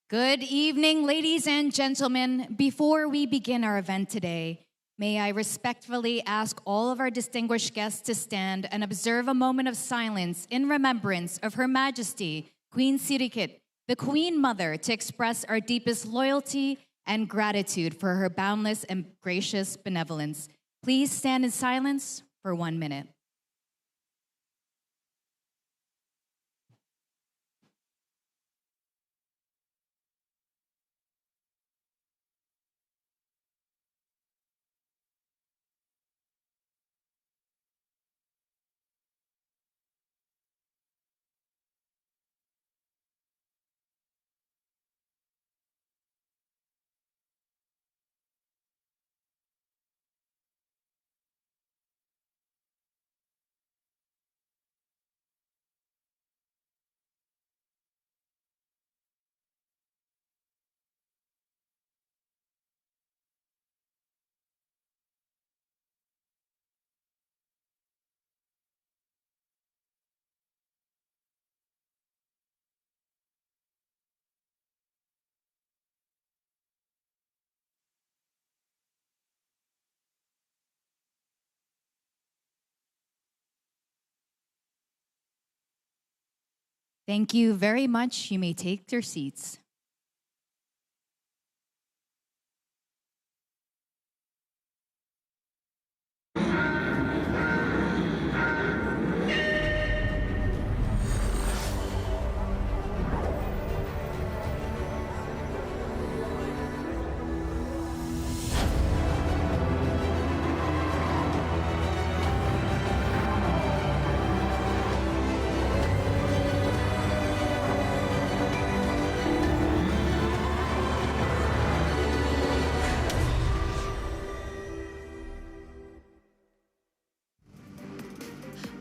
Good evening, ladies and gentlemen. Before we begin our event today, may I respectfully ask all of our distinguished guests to stand and observe a moment of silence in remembrance of Her Majesty, Queen Sirikit, the Queen Mother, to express our deepest loyalty and gratitude for her boundless and gracious benevolence. Please stand in silence for 1 minute. Thank you very much. You may take your seats.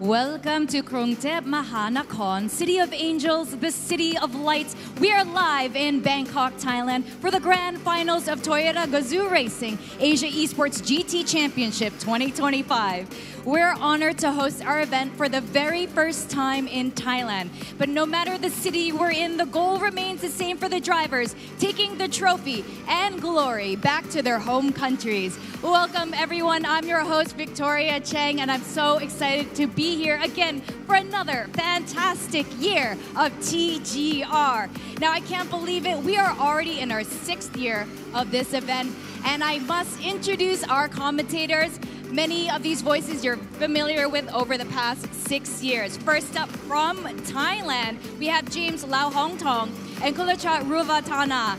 Welcome to Krungthep Mahanakhon, City of Angels, the City of Lights. We are live in Bangkok, Thailand for the grand finals of Toyota GAZOO Racing Asia Esports GT Championship 2025. We're honored to host our event for the very first time in Thailand. But no matter the city we're in, the goal remains the same for the drivers, taking the trophy and glory back to their home countries. Welcome, everyone. I'm your host, Victoria Cheng, and I'm so excited to be here again for another fantastic year of TGR. Now, I can't believe it. We are already in our 6th year of this event, and I must introduce our commentators. Many of these voices you're familiar with over the past 6 years. First up from Thailand, we have James Lau Hong Tong and Kulachat Ruvatana.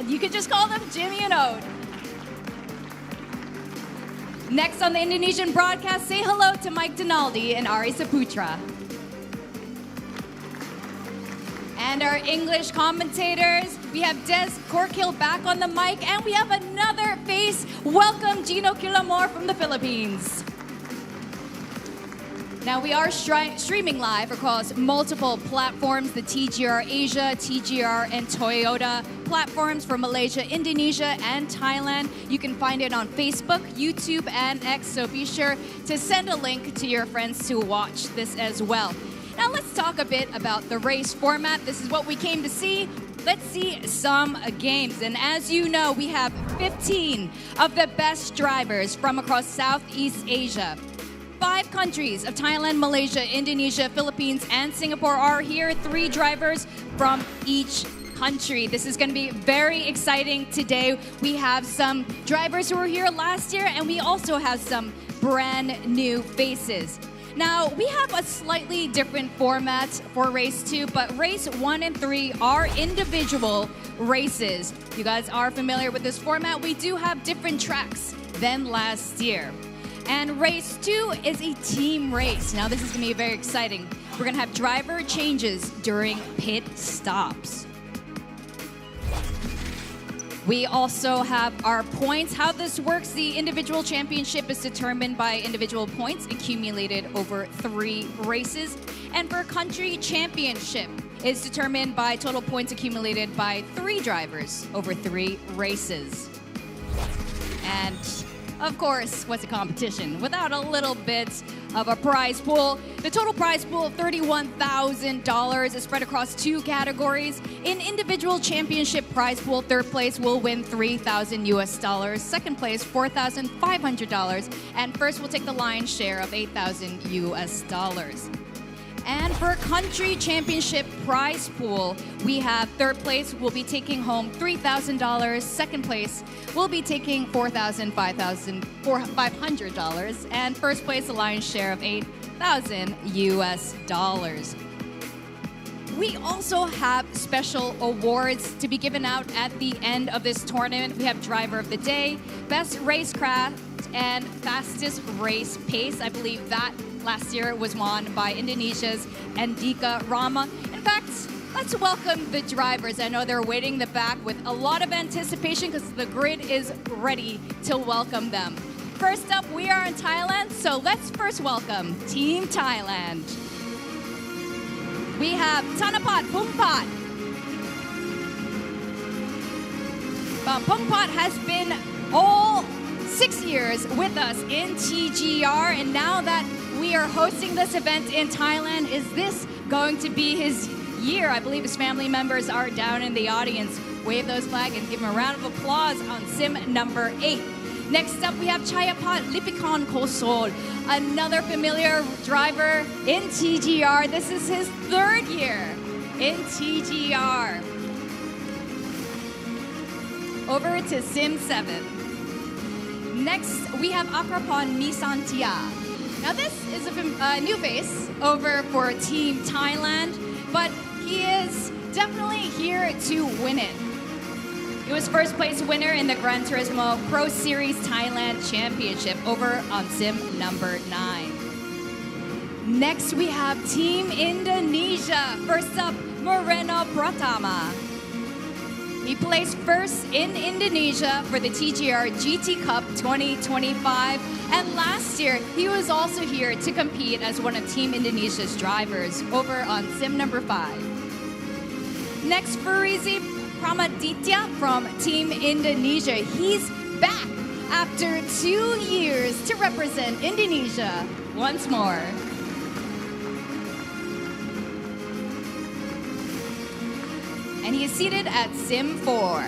You could just call them Jimmy and Ode. Next on the Indonesian broadcast, say hello to Mike Dinaldi and Ari Saputra. And our English commentators, we have Des Corkill back on the mic, and we have another face. Welcome, Gino Killamore from the Philippines. Now, we are streaming live across multiple platforms, the TGR Asia, TGR, and Toyota platforms for Malaysia, Indonesia, and Thailand. You can find it on Facebook, YouTube, and X, so be sure to send a link to your friends to watch this as well. Now, let's talk a bit about the race format. This is what we came to see. Let's see some games. And as you know, we have 15 of the best drivers from across Southeast Asia. 5 countries of Thailand, Malaysia, Indonesia, Philippines, and Singapore are here. 3 drivers from each country. This is going to be very exciting today. We have some drivers who were here last year, and we also have some brand new faces. Now, we have a slightly different format for race 2, but race 1 and 3 are individual races. You guys are familiar with this format. We do have different tracks than last year. And race 2 is a team race. Now, this is going to be very exciting. We're going to have driver changes during pit stops. We also have our points. How this works, the individual championship is determined by individual points accumulated over 3 races. And for country championship is determined by total points accumulated by 3 drivers over 3 races. And of course, what's a competition without a little bit of a prize pool. The total prize pool of $31,000 is spread across 2 categories. In individual championship prize pool, third place will win $3,000, second place $4,500, and first will take the lion's share of $8,000. And for country championship prize pool, we have third place will be taking home $3,000, second place will be taking $500, and first place the lion's share of $8,000. We also have special awards to be given out at the end of this tournament. We have Driver of the Day, Best Racecraft, and Fastest Race Pace. I believe that last year was won by Indonesia's Andika Rama. In fact, let's welcome the drivers. I know they're waiting in the back with a lot of anticipation because the grid is ready to welcome them. First up, we are in Thailand, so let's first welcome Team Thailand. We have Thanapat Pungpat. Pungpat has been all 6 years with us in TGR, and now that we are hosting this event in Thailand, is this going to be his year? I believe his family members are down in the audience. Wave those flags and give him a round of applause on sim number 8. Next up, we have Chayapat Lipikon Kosol, another familiar driver in TGR. This is his 3rd year in TGR. Over to sim 7. Next, we have Akrapon Nisantia. Now this is a new face over for Team Thailand, but he is definitely here to win it. He was first place winner in the Gran Turismo Pro Series Thailand Championship over on sim number 9. Next we have Team Indonesia. First up, Moreno Pratama. He placed first in Indonesia for the TGR GT Cup 2025. And last year, he was also here to compete as one of Team Indonesia's drivers over on sim number 5. Next, Farizi Pramaditya from Team Indonesia. He's back after 2 years to represent Indonesia once more. And he is seated at sim 4.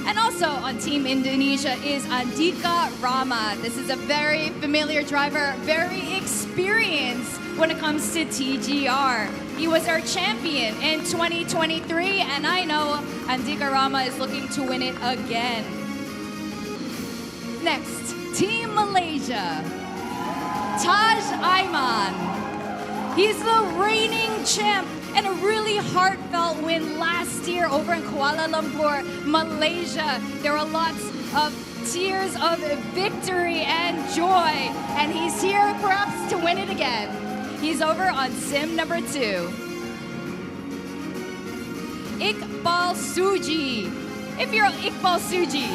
And also on Team Indonesia is Andika Rama. This is a very familiar driver, very experienced when it comes to TGR. He was our champion in 2023, and I know Andika Rama is looking to win it again. Next, Team Malaysia. Taj Aiman. He's the reigning champ and a really heartfelt win last year over in Kuala Lumpur, Malaysia. There were lots of tears of victory and joy, and he's here perhaps to win it again. He's over on sim number 2. Iqbal Suji. If you're Iqbal Suji,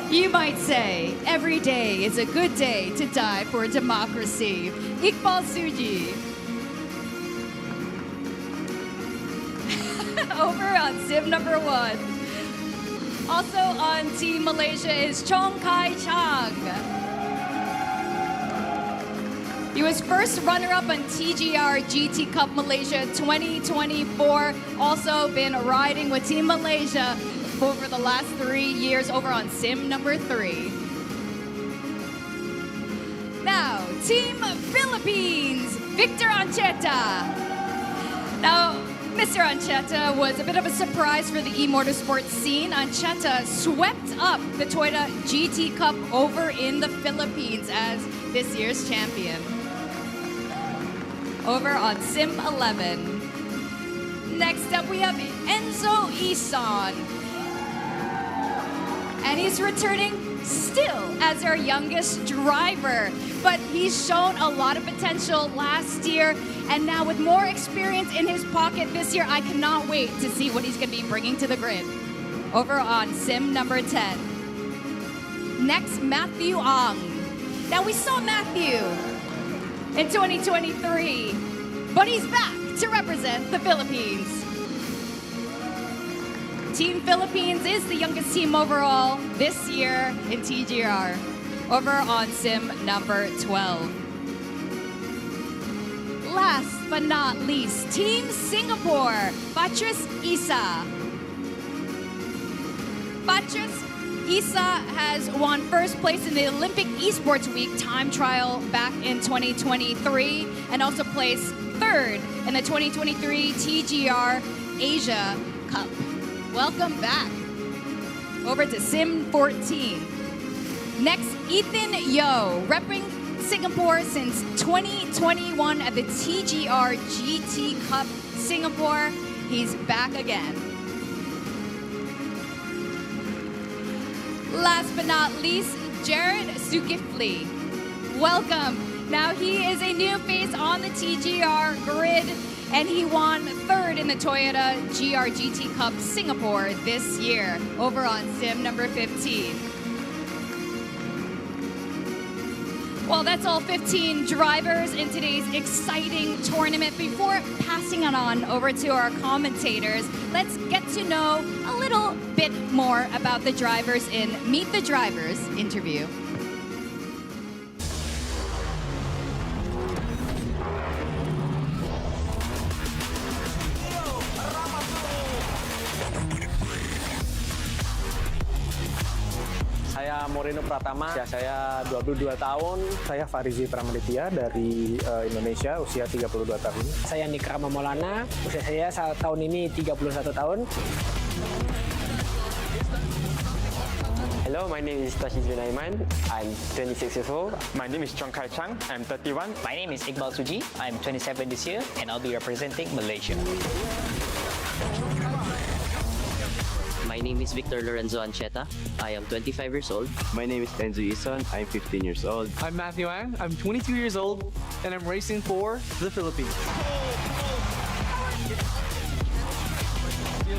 you might say, every day is a good day to die for democracy. Iqbal Suji. Over on sim number 1. Also on Team Malaysia is Chong Kai Chang. He was first runner-up on TGR GT Cup Malaysia 2024. Also been riding with Team Malaysia over the last 3 years over on sim number 3. Now, Team Philippines, Victor Ancheta. Now, Mr. Ancheta was a bit of a surprise for the e-motorsports scene. Ancheta swept up the Toyota GT Cup over in the Philippines as this year's champion. Over on sim 11. Next up, we have Enzo Ison. And he's returning still as our youngest driver. But he's shown a lot of potential last year. And now with more experience in his pocket this year, I cannot wait to see what he's going to be bringing to the grid. Over on sim number 10. Next, Matthew Ong. Now we saw Matthew in 2023, but he's back to represent the Philippines. Team Philippines is the youngest team overall this year in TGR. over on sim number 12. Last but not least, Team Singapore, Patrice Issa. Patrice Issa has won first place in the Olympic Esports Week time trial back in 2023 and also placed third in the 2023 TGR Asia Cup. Welcome back. Over to Sim 14. Next, Ethan Yo, repping Singapore since 2021 at the TGR GT Cup Singapore. He's back again. Last but not least, Jared Zulkifli. Welcome. Now he is a new face on the TGR grid, and he won third in the Toyota GRGT Cup Singapore this year over on sim number 15. Well, that's all 15 drivers in today's exciting tournament. Before passing it on over to our commentators, let's get to know a little bit more about the drivers in Meet the Drivers interview. Saya Moreno Pratama, usia saya 22 tahun. Saya Farizi Pramaditya dari Indonesia, usia 32 tahun. Saya Nikrama Maulana, usia saya tahun ini 31 tahun. Hello, my name is Tashis bin Aiman. I'm 26 years old. My name is Chong Kai Chang. I'm 31. My name is Iqbal Suji. I'm 27 this year, and I'll be representing Malaysia. My name is Victor Lorenzo Ancheta. I am 25 years old. My name is Enzo Ison. I'm 15 years old. I'm Matthew Ang. I'm 22 years old, and I'm racing for the Philippines.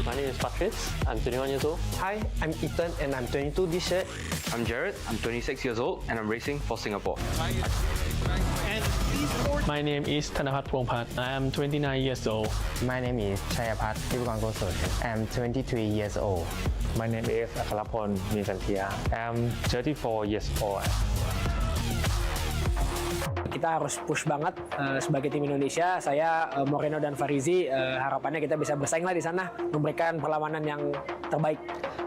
My name is Patrice. I'm 21 years old. Hi, I'm Ethan and I'm 22 this year. I'm Jared. I'm 26 years old and I'm racing for Singapore. My name is Thanapat Wongpat. I am 29 years old. My name is Chayapat Tibukangosun. I'm 23 years old. My name is Akalapon Nisantia. I'm 34 years old. Kita harus push banget sebagai tim Indonesia. Saya Moreno dan Farizi, harapannya kita bisa bersaing lah di sana, memberikan perlawanan yang terbaik.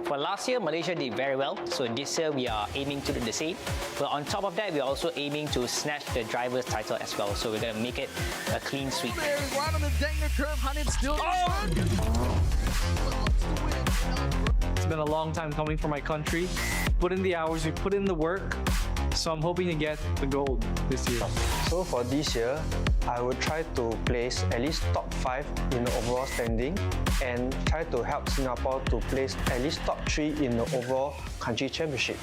For last year, Malaysia did very well, so this year we are aiming to do the same. But on top of that, we're also aiming to snatch the driver's title as well, so we're going to make it a clean sweep. Right on the Dangner curve, Hanif still. It's been a long time coming for my country. Put in the hours, we put in the work. So I'm hoping to get the gold this year. So for this year, I will try to place at least top 5 in the overall standing and try to help Singapore to place at least top 3 in the overall country championship.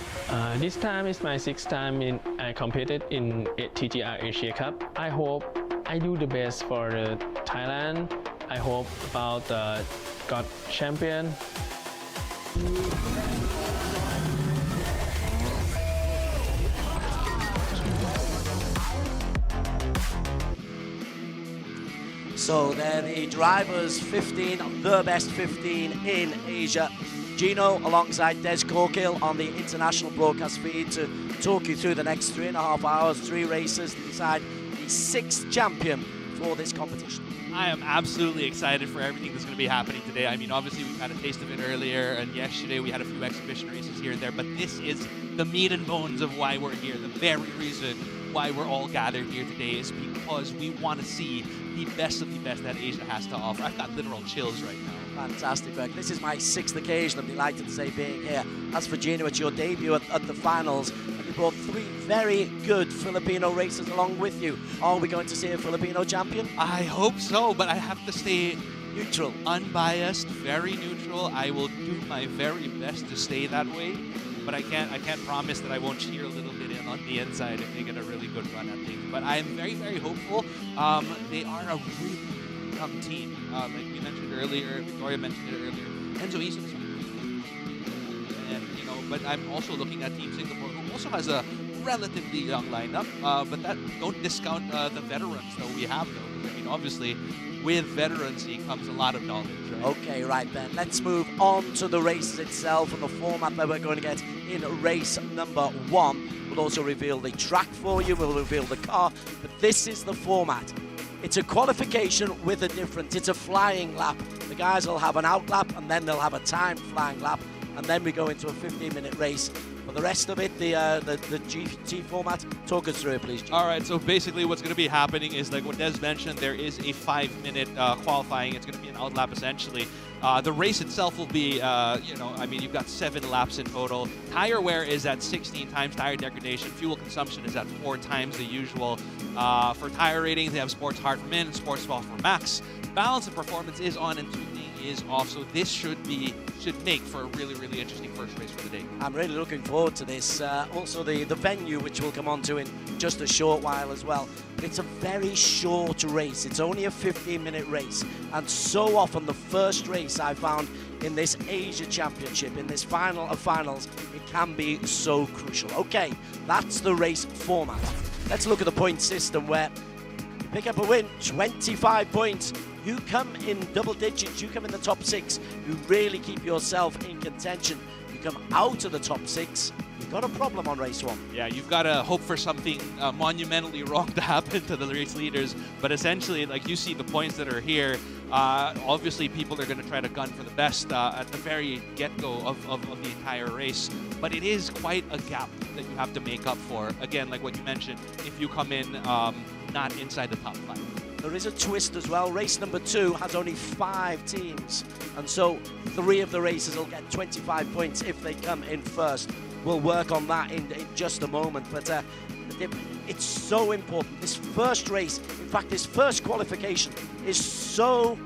This time is my 6th time I competed in TGR Asia Cup. I hope I do the best for Thailand. I hope about got champion. So they're the drivers 15, the best 15 in Asia. Gino alongside Des Corkill on the international broadcast feed to talk you through the next 3.5 hours, 3 races to decide the 6th champion for this competition. I am absolutely excited for everything that's going to be happening today. I mean, obviously, we've had a taste of it earlier, and yesterday we had a few exhibition races here and there, but this is the meat and bones of why we're here. The very reason why we're all gathered here today is because we want to see the best of the best that Asia has to offer. I've got literal chills right now. Fantastic work. This is my 6th occasion, I'm delighted to say, being here. As for Gino, it's your debut at the finals, and you brought 3 very good Filipino racers along with you. Are we going to see a Filipino champion? I hope so, but I have to stay neutral, unbiased, very neutral. I will do my very best to stay that way, but I can't promise that I won't cheer a little bit in on the inside if they get a really good run at things. But I am very, very hopeful. They are a really young team. Like we mentioned earlier, Victoria mentioned it earlier. Enzo Ison is and but I'm also looking at Team Singapore, who also has a relatively young lineup. But that don't discount the veterans that we have, though. I mean, obviously, with veterancy comes a lot of knowledge, right? Okay, right then. Let's move on to the races itself and the format that we're going to get in race number 1. We'll also reveal the track for you, we'll reveal the car, but this is the format. It's a qualification with a difference. It's a flying lap. The guys will have an out lap and then they'll have a timed flying lap, and then we go into a 15-minute race. For the rest of it, the GT format, talk us through it, please, G. All right, so basically what's going to be happening is, like what Des mentioned, there is a 5-minute qualifying. It's going to be an out lap, essentially. The race itself will be, you've got 7 laps in total. Tire wear is at 16 times tire degradation. Fuel consumption is at 4 times the usual. For tire ratings, they have Sports Hard for Min and Sports Soft for Max. Balance and performance is on and tuning is off, so this should make for a really, really interesting first race for the day. I'm really looking forward to this. Also the venue, which we'll come on to in just a short while as well. But it's a very short race. It's only a 15-minute race. And so often the first race I found in this Asia Championship, in this final of finals, it can be so crucial. Okay, that's the race format. Let's look at the point system where you pick up a win, 25 points. You come in double digits, you come in the top 6, you really keep yourself in contention. You come out of the top 6, you've got a problem on race 1. Yeah, you've got to hope for something monumentally wrong to happen to the race leaders. But essentially, like you see the points that are here, obviously people are going to try to gun for the best at the very get-go of the entire race. But it is quite a gap that you have to make up for. Again, like what you mentioned, if you come in not inside the top 5. There is a twist as well. Race number 2 has only 5 teams, and so 3 of the races will get 25 points if they come in first. We'll work on that in just a moment, but it's so important. This first race, in fact, this first qualification is so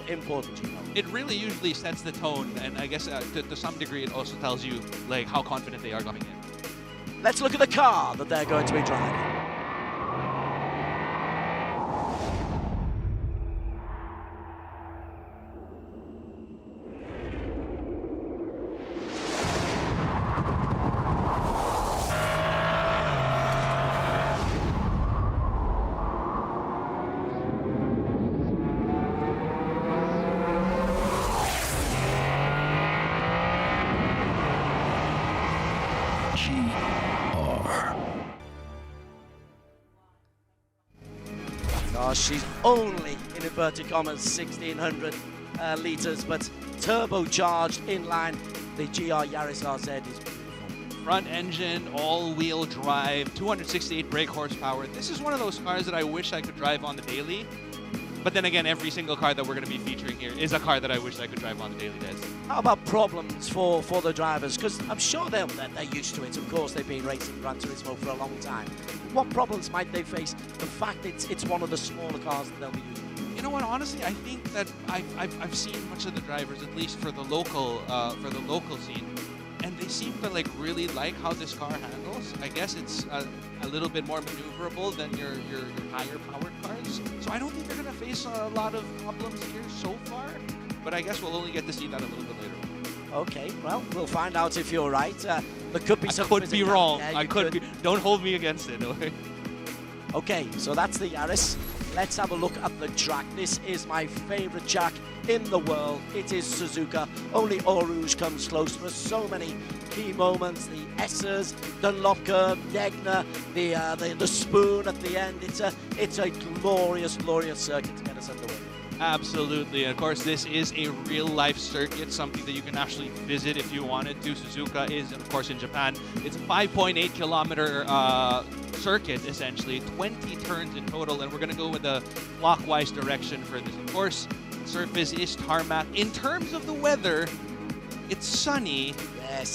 important, you know. It really usually sets the tone, and I guess to some degree it also tells you like how confident they are coming in. Let's look at the car that they're going to be driving. She's only, in inverted commas, 1,600 litres, but turbocharged inline. The GR Yaris RZ is beautiful. Front engine, all-wheel drive, 268 brake horsepower. This is one of those cars that I wish I could drive on the daily. But then again, every single car that we're going to be featuring here is a car that I wish I could drive on the daily, Des. How about problems for the drivers? Because I'm sure they're used to it. Of course, they've been racing Gran Turismo for a long time. What problems might they face? The fact it's one of the smaller cars that they'll be using. You know what? Honestly, I think that I've seen much of the drivers, at least for the local scene, and they seem to really like how this car handles. I guess it's a little bit more maneuverable than your higher powered cars. So I don't think they're going to face a lot of problems here so far. But I guess we'll only get to see that a little bit later on. Okay, well, we'll find out if you're right. There could be some. I could be wrong. I could be. Don't hold me against it. Okay? Okay, so that's the Yaris. Let's have a look at the track. This is my favorite track in the world. It is Suzuka. Only Eau Rouge comes close. There are so many key moments. The S's, Dunlop curve, Degner, the spoon at the end. It's a glorious, glorious circuit to get us underway. Absolutely. And of course, this is a real-life circuit, something that you can actually visit if you wanted to. Suzuka is, of course, in Japan. It's a 5.8 kilometer circuit, essentially, 20 turns in total, and we're going to go with a clockwise direction for this. Of course, the surface is tarmac. In terms of the weather, it's sunny,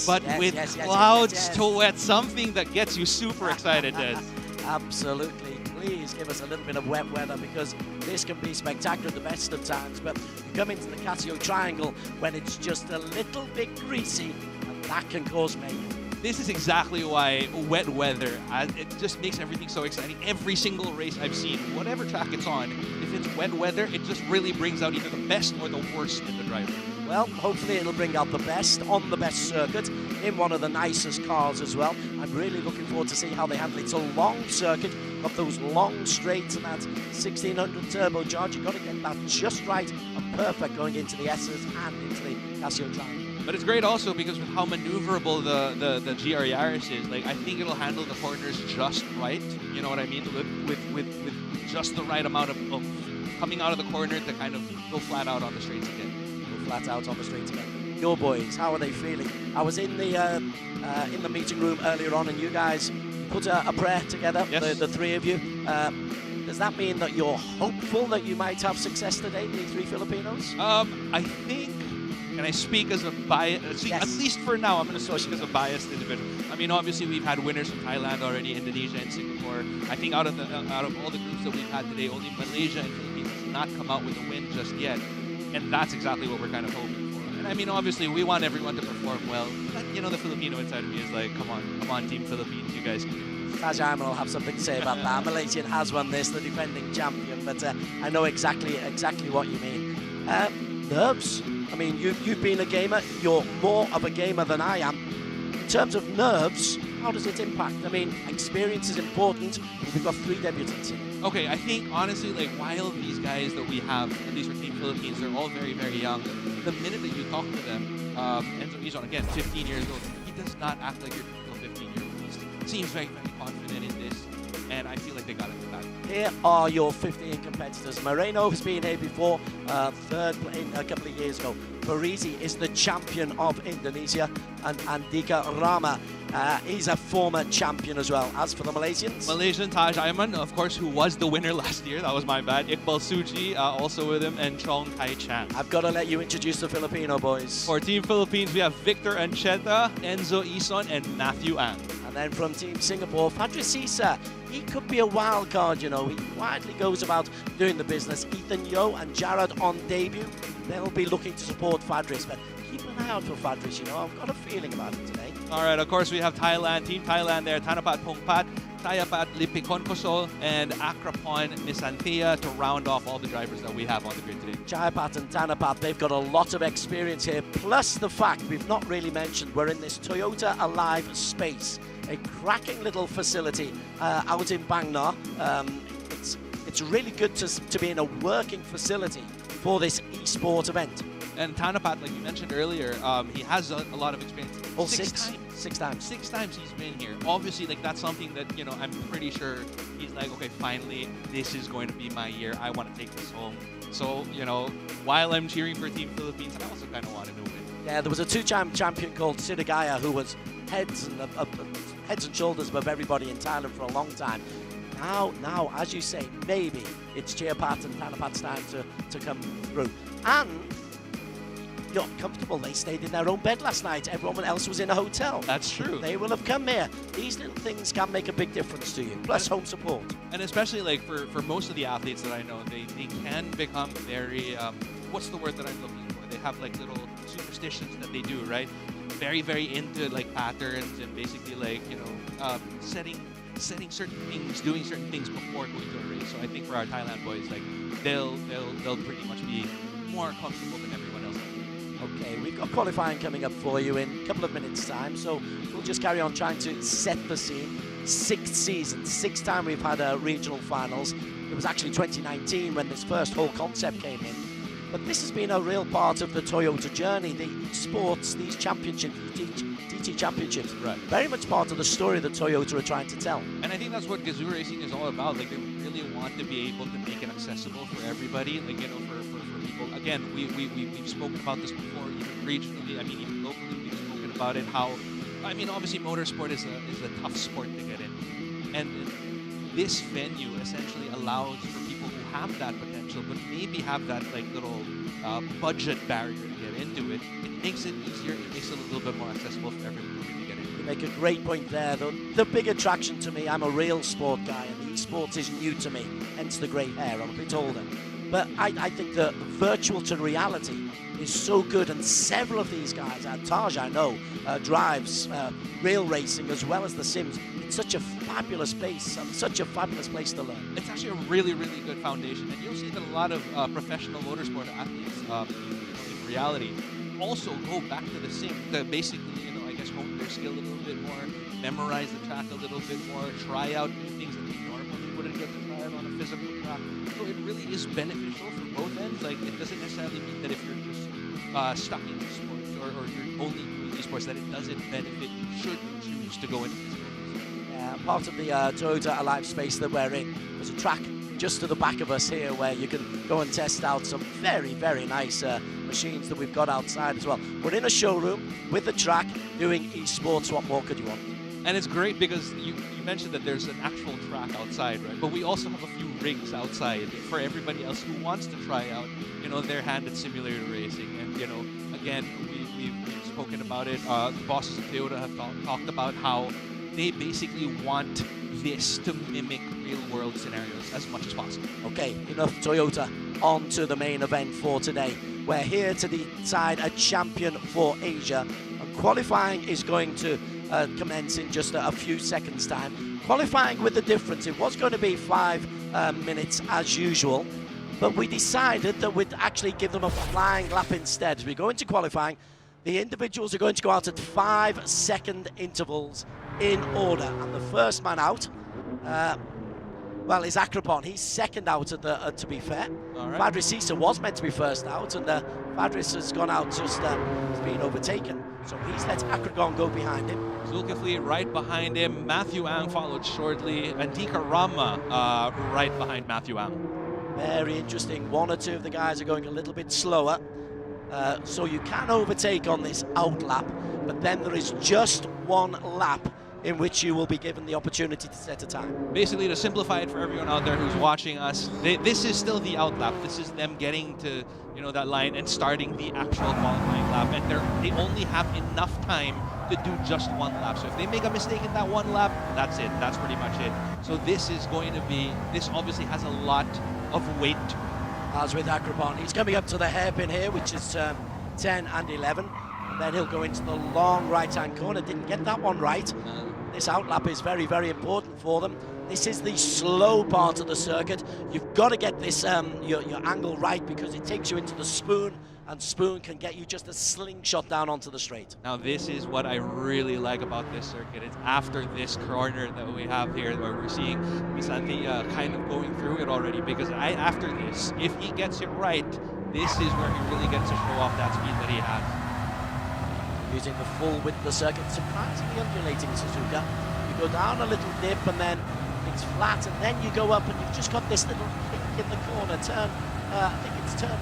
but with clouds to wet, something that gets you super excited, Des. Absolutely. Please give us a little bit of wet weather, because this can be spectacular at the best of times, but you come into the Casio Triangle when it's just a little bit greasy, and that can cause mayhem. This is exactly why wet weather, it just makes everything so exciting. Every single race I've seen, whatever track it's on, if it's wet weather, it just really brings out either the best or the worst in the driver. Well, hopefully it'll bring out the best on the best circuit in one of the nicest cars as well. I'm really looking forward to see how they handle it. It's a long circuit, got those long straights and that 1600 turbocharge. You've got to get that just right and perfect going into the S's and into the Casio Triangle. But it's great also because with how maneuverable the GR Yaris is, like I think it'll handle the corners just right. You know what I mean? With just the right amount of coming out of the corner to kind of go flat out on the straights again. Go flat out on the straights again. Your boys, how are they feeling? I was in the meeting room earlier on, and you guys put a prayer together. Yes. The three of you. Does that mean that you're hopeful that you might have success today, the three Filipinos? I think, and I speak as a bias, Yes. at least for now, I'm going to speak as a biased individual. I mean, obviously we've had winners from Thailand already, Indonesia and Singapore. I think out of all the groups that we've had today, only Malaysia and Philippines have not come out with a win just yet, and that's exactly what we're kind of hoping for. And I mean, obviously we want everyone to perform well, but you know, the Filipino inside of me is like, come on, Team Philippines, you guys can do it. Taj Ayman will have something to say about that. Malaysian has won this, the defending champion, but I know exactly what you mean. Nerves. I mean, you've been a gamer. You're more of a gamer than I am. In terms of nerves, how does it impact? I mean, experience is important. We've got three debutants here. Okay, I think honestly, like while these guys that we have, at least for Team Philippines, they're all very, very young. The minute that you talk to them, Enzo Izon, again, 15 years old, he does not act like your typical 15-year-old. He seems very, very confident in this, and I feel like they got it back. Here are your 15 competitors. Moreno has been here before, third in a couple of years ago. Parisi is the champion of Indonesia, and Andika Rama, he's a former champion as well. As for the Malaysians? Malaysian Taj Ayman, of course, who was the winner last year. That was my bad. Iqbal Suji, also with him, and Chong Tai Chan. I've got to let you introduce the Filipino boys. For Team Philippines, we have Victor Ancheta, Enzo Izon, and Matthew Ang. And then from Team Singapore, Fadri Sisa. He could be a wild card, you know. He quietly goes about doing the business. Ethan Yo and Jared on debut. They'll be looking to support Fadris, but keep an eye out for Fadris, you know. I've got a feeling about it today. All right, of course, we have Thailand, Team Thailand there, Thanapat Pongpat, Tayapat Lipikon Kosol, and Akrapon Misanthea to round off all the drivers that we have on the grid today. Jayapat and Tanapat, they've got a lot of experience here, plus the fact we've not really mentioned we're in this Toyota Alive space, a cracking little facility out in Bangna. It's really good to be in a working facility for this eSport event. And Tanapat, like you mentioned earlier, he has a lot of experience. Oh, six times. Six times he's been here. Obviously, like that's something that, you know, I'm pretty sure he's like, okay, finally, this is going to be my year. I want to take this home. So, you know, while I'm cheering for Team Philippines, I also kind of wanted to win. Yeah, there was a two-time champion called Siddhagaya who was heads and shoulders above everybody in Thailand for a long time. Now, as you say, maybe it's Jayapat and Tanapat's time to come through. And you're comfortable. They stayed in their own bed last night. Everyone else was in a hotel. That's true. They will have come here. These little things can make a big difference to you. Plus home support. And especially like for most of the athletes that I know, they can become very, what's the word that I'm looking for? They have like little superstitions that they do, right? Very, very into like patterns and basically like, you know, setting certain things, doing certain things before going to a race. So I think for our Thailand boys, like they'll pretty much be more comfortable than everyone else. Okay, we've got qualifying coming up for you in a couple of minutes' time, so we'll just carry on trying to set the scene. Sixth season, sixth time we've had regional finals. It was actually 2019 when this first whole concept came in. But this has been a real part of the Toyota journey, the sports, these championships, DT championships. Right. Very much part of the story that Toyota are trying to tell. And I think that's what GAZOO racing is all about. Like they really want to be able to make it accessible for everybody. Like, you know, for people. Again, we've spoken about this before, even regionally. I mean, even locally, we've spoken about it. How, I mean, obviously, motorsport is a tough sport to get in, and this venue essentially allows for people who have that potential, but maybe have that like little budget barrier to get into it. It makes it easier. It makes it a little bit more accessible for everyone to really get in. You make a great point there. The big attraction to me, I'm a real sport guy, and esports is new to me, hence the grey hair. I'm a bit older. But I think the virtual to reality is so good, and several of these guys, Taj, I know, drives real racing as well as the Sims. It's such a fabulous place, and such a fabulous place to learn. It's actually a really, really good foundation, and you'll see that a lot of professional motorsport athletes, reality. Also go back to the sim to basically, you know, I guess hone their skill a little bit more, memorize the track a little bit more, try out new things that they normally wouldn't get to try out on a physical track. So it really is beneficial for both ends. Like, it doesn't necessarily mean that if you're just stuck in esports or you're only doing esports that it doesn't benefit. You should choose to go into physical. Yeah, part of the Toyota Alive space that we're in, there's a track just to the back of us here where you can go and test out some very, very nice machines that we've got outside as well. We're in a showroom with the track doing esports. What more could you want? And it's great because you mentioned that there's an actual track outside, right? But we also have a few rigs outside for everybody else who wants to try out, you know, their hand at simulator racing. And, you know, again, we've spoken about it. The bosses of Toyota have talked about how they basically want this to mimic real-world scenarios as much as possible. Okay, enough Toyota. On to the main event for today. We're here to decide a champion for Asia. And qualifying is going to commence in just a few seconds' time. Qualifying with the difference. It was going to be 5 minutes as usual, but we decided that we'd actually give them a flying lap instead. As we go into qualifying, the individuals are going to go out at 5-second intervals in order. And the first man out, well, is Akrapon. He's second out at the, to be fair. Right. Fadris Issa was meant to be first out, and Fadris has gone out just has been overtaken. So he's let Akrapon go behind him. Zulkifli right behind him. Matthew Ang followed shortly. Andika Rama right behind Matthew Ang. Very interesting. One or two of the guys are going a little bit slower. So you can overtake on this out lap, but then there is just one lap in which you will be given the opportunity to set a time. Basically, to simplify it for everyone out there who's watching us, this is still the out lap. This is them getting to, you know, that line and starting the actual qualifying lap, and they only have enough time to do just one lap. So if they make a mistake in that one lap, that's it. That's pretty much it. So this is going to be, this obviously has a lot of weight to it. As with Akrapon, he's coming up to the hairpin here, which is 10 and 11. And then he'll go into the long right-hand corner. Didn't get that one right. This outlap is very, very important for them. This is the slow part of the circuit. You've got to get this your angle right because it takes you into the spoon, and spoon can get you just a slingshot down onto the straight. Now this is what I really like about this circuit. It's after this corner that we have here where we're seeing Misanti kind of going through it already, because after this, if he gets it right, this is where he really gets to show off that speed that he has. Using the full width of the circuit, surprisingly undulating, Suzuka. You go down a little dip and then it's flat, and then you go up and you've just got this little kick in the corner. Turn, I think it's turn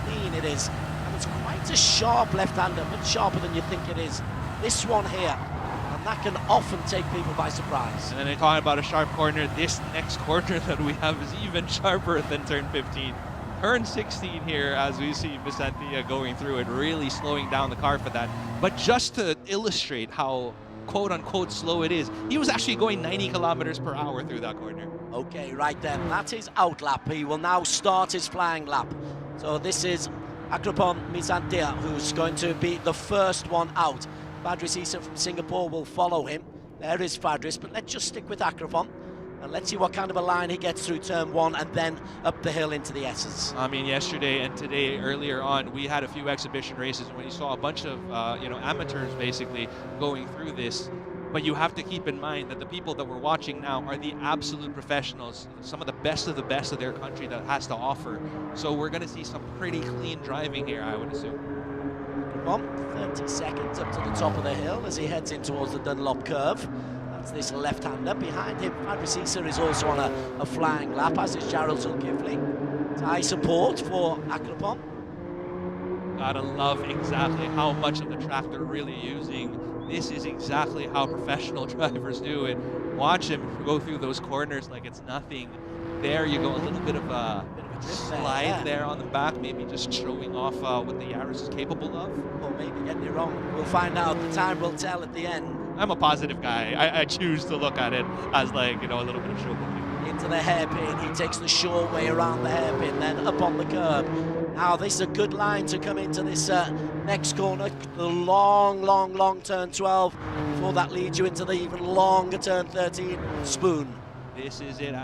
15 it is. And it's quite a sharp left-hander, much sharper than you think it is. This one here, and that can often take people by surprise. And then talking about a sharp corner, this next corner that we have is even sharper than turn 15. Turn 16 here, as we see Vicentia going through it, really slowing down the car for that. But just to illustrate how quote-unquote slow it is, he was actually going 90 kilometers per hour through that corner. Okay, right then, that's his out lap. He will now start his flying lap. So this is Akrapon Misantia, who's going to be the first one out. Fadris Issa from Singapore will follow him. There is Fadris, but let's just stick with Akrapon. And let's see what kind of a line he gets through turn 1 and then up the hill into the S's. I mean, yesterday and today, earlier on, we had a few exhibition races when you saw a bunch of, amateurs basically going through this. But you have to keep in mind that the people that we're watching now are the absolute professionals, some of the best of their country that has to offer. So we're going to see some pretty clean driving here, I would assume. 30 seconds up to the top of the hill as he heads in towards the Dunlop curve. That's this left-hander. Behind him, Fadris Issa is also on a flying lap, as is Gerald Zulkifli. Tie support for Akrapon. Gotta love exactly how much of the track they're really using. This is exactly how professional drivers do it. Watch him go through those corners like it's nothing. There you go, a little bit of a slide there on the back, maybe just showing off what the Yaris is capable of. Or maybe getting it wrong. We'll find out. The time will tell at the end. I'm a positive guy. I choose to look at it as like, a little bit of showboating. Into the hairpin. He takes the short way around the hairpin, then up on the curb. Now this is a good line to come into this next corner. The long turn 12 before that leads you into the even longer turn 13, Spoon. This is it.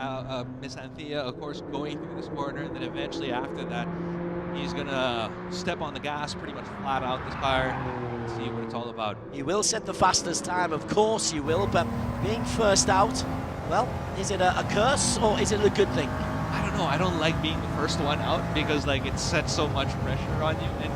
Miss Anthea, of course, going through this corner, and then eventually after that, He's gonna step on the gas pretty much flat out this car. See what it's all about. He will set the fastest time, of course he will, but being first out, well, is it a curse or is it a good thing? I don't know. I don't like being the first one out because like it sets so much pressure on you. And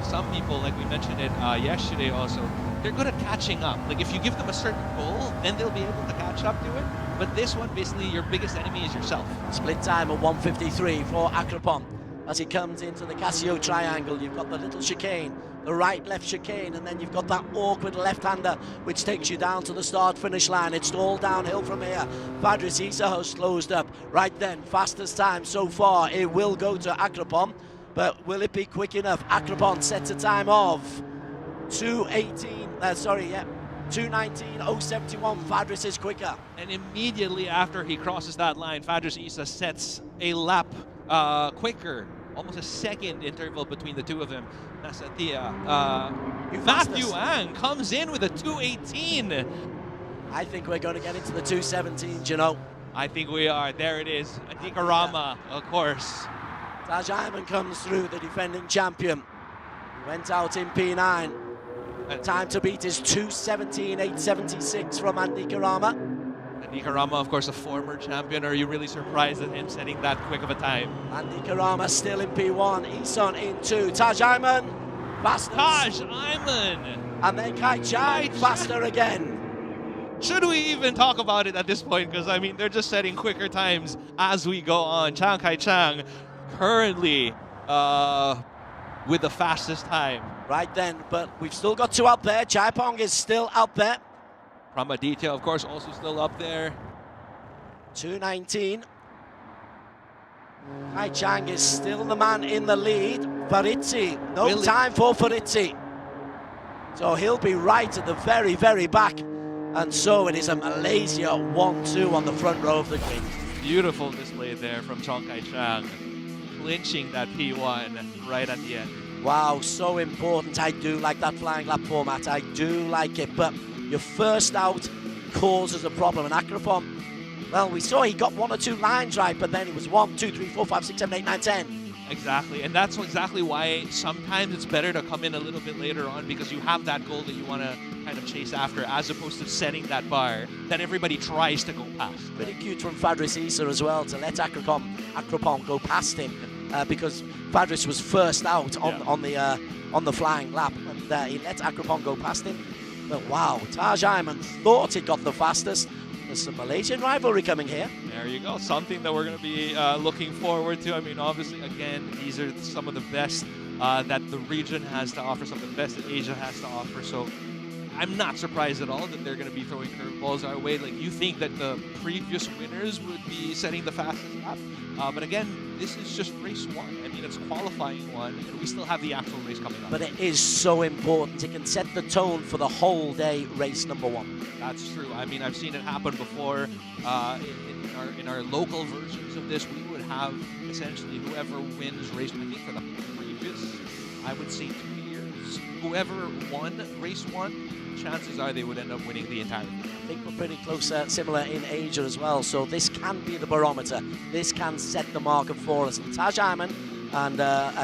some people, like we mentioned it yesterday also, they're good at catching up. Like if you give them a certain goal, then they'll be able to catch up to it. But this one, basically, your biggest enemy is yourself. Split time at 1:53 for Akrapon. As he comes into the GAZOO triangle, you've got the little chicane, the right-left chicane, and then you've got that awkward left-hander which takes you down to the start-finish line. It's all downhill from here. Fadris Isaho closed up right then. Fastest time so far, it will go to Akrapon, but will it be quick enough? Akrapon sets a time of 2:19.071. Fadris is quicker. And immediately after he crosses that line, Fadris Isa sets a lap quicker. Almost a second interval between the two of them. Matthew Ang comes in with a 2:18. I think we're going to get into the 2:17, Gino. I think we are. There it is. Andika Rama, of course. Taj Ayman comes through, the defending champion. He went out in P9. Time to beat is 2:17.876 from Andika Rama. Andika Rama, of course, a former champion. Are you really surprised at him setting that quick of a time? Andika Rama still in P1. Isan in 2. Taj Ayman, faster. Taj Ayman! And then Kai Chang, faster again. Should we even talk about it at this point? Because, I mean, they're just setting quicker times as we go on. Chang Kai Chang currently with the fastest time. Right then, but we've still got two out there. Chaipong is still out there. Pramaditya, of course, also still up there. 2:19. Kai Chang is still the man in the lead. Faritzi, no time for Faritzi. So he'll be right at the very, very back. And so it is a Malaysia 1-2 on the front row of the grid. Beautiful display there from Chong Kai Chang, clinching that P1 right at the end. Wow, so important. I do like that flying lap format. I do like it, but your first out causes a problem. And Akrapon, well, we saw he got 1 or 2 lines right, but then it was 1, 2, 3, 4, 5, 6, 7, 8, 9, 10. Exactly, and that's exactly why sometimes it's better to come in a little bit later on because you have that goal that you want to kind of chase after as opposed to setting that bar that everybody tries to go past. Pretty cute from Fadris Issa as well to let Akrapon go past him because Fadris was first out on the flying lap and he let Akrapon go past him. But wow, Taj Ayman thought he got the fastest. There's some Malaysian rivalry coming here. There you go, something that we're going to be looking forward to. I mean, obviously, again, these are some of the best that the region has to offer, some of the best that Asia has to offer. So I'm not surprised at all that they're going to be throwing curveballs our way. Like, you think that the previous winners would be setting the fastest lap. But again, this is just race 1. I mean, it's qualifying 1, and we still have the actual race coming up. But it is so important. It can set the tone for the whole day, race number 1. That's true. I mean, I've seen it happen before. In our local versions of this, we would have essentially whoever wins race, I think for the previous, I would say 2 years, whoever won race 1, chances are they would end up winning the entire thing. I think we're pretty close, similar in Asia as well. So this can be the barometer. This can set the marker for us. And Taj Ayman and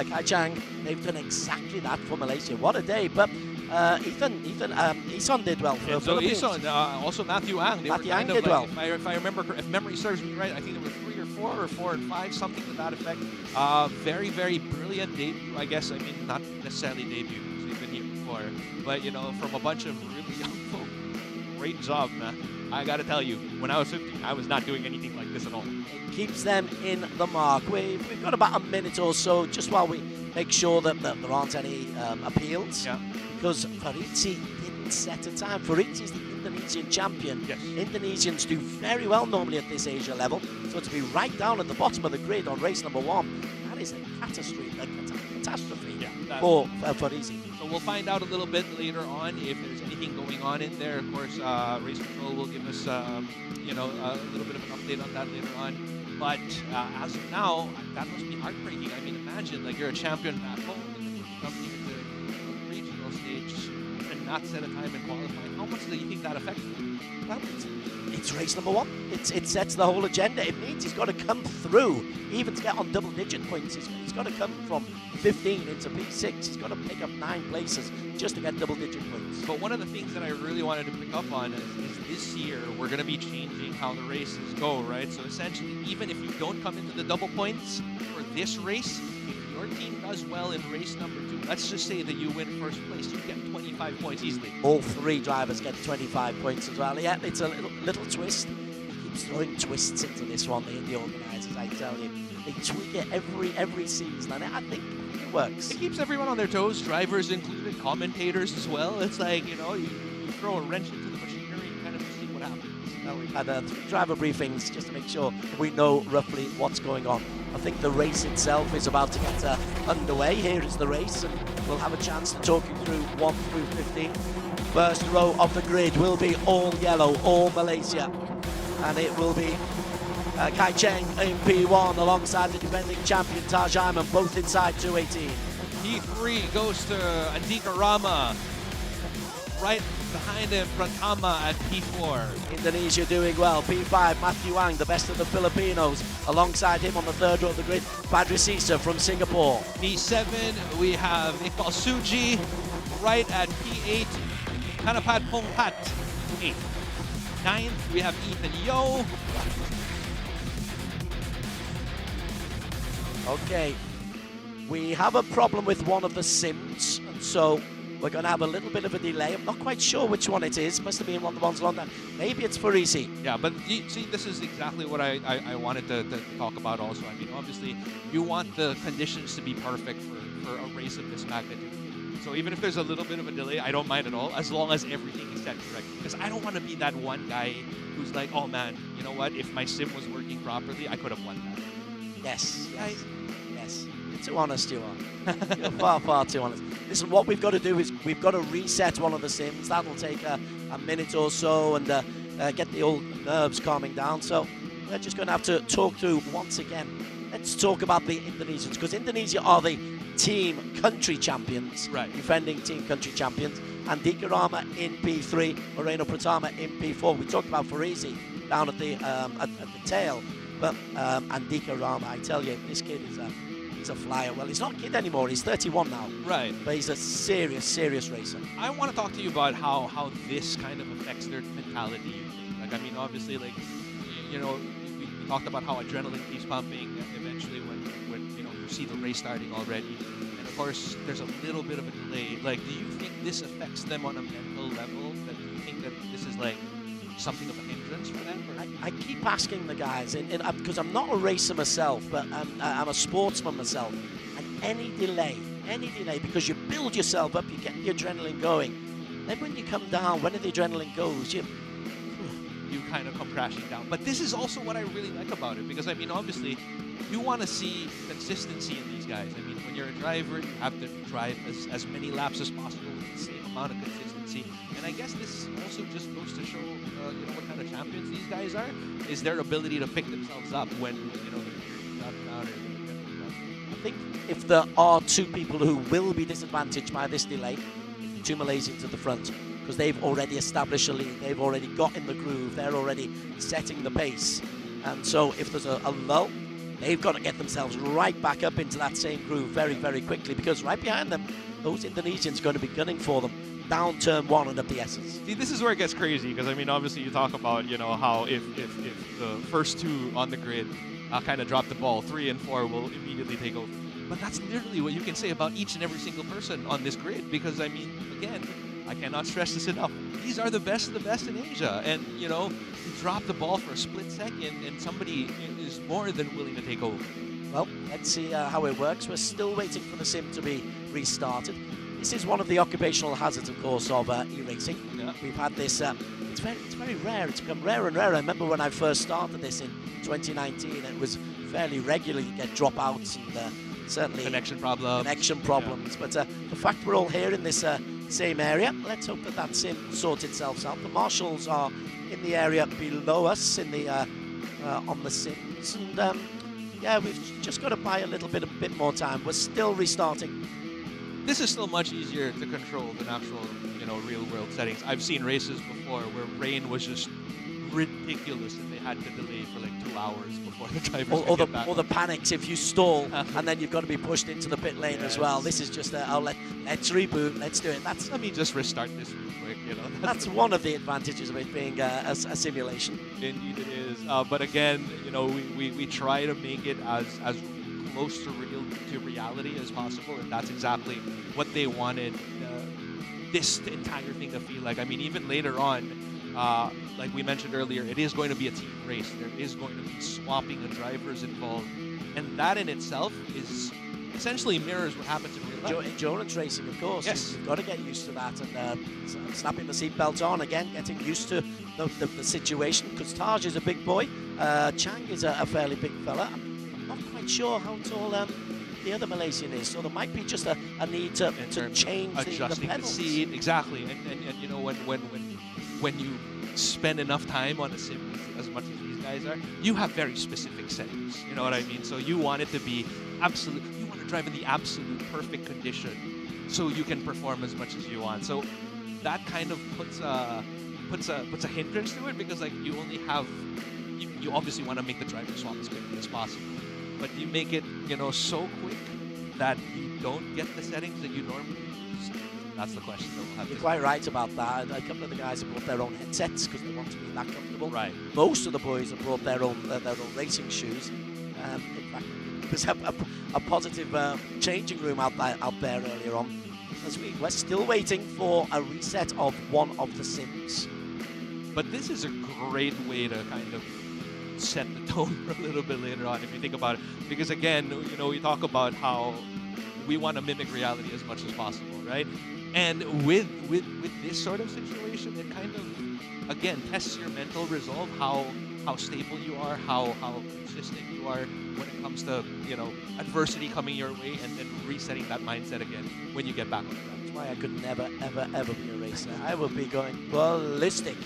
Kai Chang, they've done exactly that for Malaysia. What a day. But Isan did well for the Philippines. So Isan, also Matthew Ang. Matthew Ang did well. If I remember, if memory serves me right, I think there were 3 or 4 or 4 and 5, something to that effect. Very, very brilliant debut, I guess. I mean, not necessarily debut, because they've been here before. But, you know, from a bunch of really young folk, great job, man. I got to tell you, when I was 15, I was not doing anything like this at all. It keeps them in the mark. We've got about a minute or so, just while we make sure that there aren't any appeals. Yeah. Because Faritzi didn't set a time. Faritzi is the Indonesian champion. Yes. Indonesians do very well normally at this Asia level. So to be right down at the bottom of the grid on race number 1, that is a catastrophe for Faritzi. So we'll find out a little bit later on if there's anything going on in there. Of course, Race Control will give us, a little bit of an update on that later on. But as of now, that must be heartbreaking. I mean, imagine, like, you're a champion back home, and then you come here to the regional stage, and not set a time in qualifying, how much do you think that affects him? Well, it's race number 1. It sets the whole agenda. It means he's got to come through, even to get on double-digit points. He's got to come from 15 into P6. He's got to pick up 9 places just to get double-digit points. But one of the things that I really wanted to pick up on is this year we're going to be changing how the races go, right? So essentially, even if you don't come into the double points for this race, if your team does well in race number 2, let's just say that you win first place, you get 25 points easily. All 3 drivers get 25 points as well. Yeah, it's a little twist. He keeps throwing twists into this one, the organisers, I tell you. They tweak it every season, and I think it works. It keeps everyone on their toes, drivers included, commentators as well. It's like, you throw a wrench into the machinery and kind of just see what happens. We've had 3 driver briefings just to make sure we know roughly what's going on. I think the race itself is about to get underway. Here is the race, and we'll have a chance to talk you through 1 through 15. First row of the grid will be all yellow, all Malaysia, and it will be Kai Cheng in P1 alongside the defending champion Taj Ayman, both inside 218. P3 goes to Andika Rama. Right behind him, Pratama at P4. Indonesia doing well. P5, Matthew Wang, the best of the Filipinos. Alongside him on the 3rd row of the grid, Badri Sisa from Singapore. P7, we have Iqbal Suji. Right at P8, Kanapat Pongpat, 8. 9th, we have Ethan Yo. Okay, we have a problem with one of the sims, and so we're going to have a little bit of a delay. I'm not quite sure which one it is. Must have been one of the ones along there. Maybe it's for easy. Yeah, but see, this is exactly what I wanted to talk about also. I mean, obviously, you want the conditions to be perfect for a race of this magnitude. So even if there's a little bit of a delay, I don't mind at all, as long as everything is set correct. Because I don't want to be that one guy who's like, oh man, you know what? If my sim was working properly, I could have won that. Yes. You're too honest, you are. You're far too honest. Listen, what we've got to do is we've got to reset one of the sims. That'll take a minute or so and get the old nerves calming down. So we're just going to have to talk through once again. Let's talk about the Indonesians, because Indonesia are the team country champions, right? Defending team country champions. Andika Rama in P3, Moreno Pratama in P4. We talked about Farizi down at the tail, but Andika Rama, I tell you, this kid is he's a flyer. Well, he's not a kid anymore. He's 31 now. Right. But he's a serious racer. I want to talk to you about how this kind of affects their mentality. Like, I mean, obviously, like, you know, we talked about how adrenaline keeps pumping eventually when you know, you see the race starting already. And of course, there's a little bit of a delay. Like, do you think this affects them on a mental level? Do you think that this is like something of a hindrance for them? I keep asking the guys, because I'm not a racer myself, but I'm a sportsman myself. And any delay, because you build yourself up, you get the adrenaline going. Then when you come down, when the adrenaline goes, you kind of come crashing down. But this is also what I really like about it, because I mean, obviously, you want to see consistency in these guys. I mean, when you're a driver, you have to drive as many laps as possible with the same amount of consistency. And I guess this also just goes to show, you know, what kind of champions these guys are, is their ability to pick themselves up when, you know, they're down. I think if there are 2 people who will be disadvantaged by this delay, 2 Malaysians at the front, because they've already established a lead, they've already got in the groove, they're already setting the pace. And so if there's a lull, they've got to get themselves right back up into that same groove very quickly, because right behind them, those Indonesians are going to be gunning for them down turn 1 and up the S's. See, this is where it gets crazy, because I mean, obviously you talk about, you know, how if the first 2 on the grid kind of drop the ball, 3 and 4 will immediately take over. But that's literally what you can say about each and every single person on this grid, because I mean, again, I cannot stress this enough. These are the best of the best in Asia, and you know, you drop the ball for a split second, and somebody is more than willing to take over. Well, let's see how it works. We're still waiting for the sim to be restarted. This is one of the occupational hazards, of course, of e-racing. Yeah. We've had this. It's very rare. It's become rarer and rarer. I remember when I first started this in 2019, it was fairly regular. You get dropouts and certainly connection problems. Yeah. But the fact we're all here in this same area, let's hope that sim sorts itself out. The marshals are in the area below us in the on the sims, and yeah, we've just got to buy a bit more time. We're still restarting. this is still much easier to control than actual, real world settings. I've seen races before where rain was just ridiculous and they had to delay for like 2 hours before the drivers could get back. Or the panics if you stall and then you've got to be pushed into the pit lane as well. This is just let's reboot, let's do it. Let me just restart this real quick, That's one of the advantages of it being a simulation. Indeed it is. But again, we try to make it as close to reality as possible, and that's exactly what they wanted this entire thing to feel like. I mean, even later on, like we mentioned earlier, it is going to be a team race. There is going to be swapping of drivers involved, and that in itself is essentially mirrors what happens in real life. Endurance racing, of course. Yes. You've got to get used to that, and snapping the seatbelt on again, getting used to the situation, because Taj is a big boy. Chang is a fairly big fella. I'm not quite sure how tall the other Malaysian is, so there might be just a need to change adjusting the pedals. the seat, exactly. And when you spend enough time on a sim as much as these guys are, you have very specific settings. You know what I mean? So you want it to be absolute. You want to drive in the absolute perfect condition, so you can perform as much as you want. So that kind of puts a hindrance to it, because like you only have. You obviously want to make the driver swap as quickly as possible, but you make it, so quick that you don't get the settings that you normally use. That's the question that we'll have. You're quite right about that. A couple of the guys have brought their own headsets because they want to be that comfortable. Right. Most of the boys have brought their own racing shoes. In fact, there's a positive changing room out there earlier on. As we're still waiting for a reset of one of the sims. But this is a great way to kind of set the tone for a little bit later on, if you think about it. Because again, we talk about how we want to mimic reality as much as possible, right? And with this sort of situation, it kind of, again, tests your mental resolve, how stable you are, how consistent you are when it comes to, adversity coming your way, and then resetting that mindset again when you get back on track. That's why I could never, ever, ever be a racer. I would be going ballistic.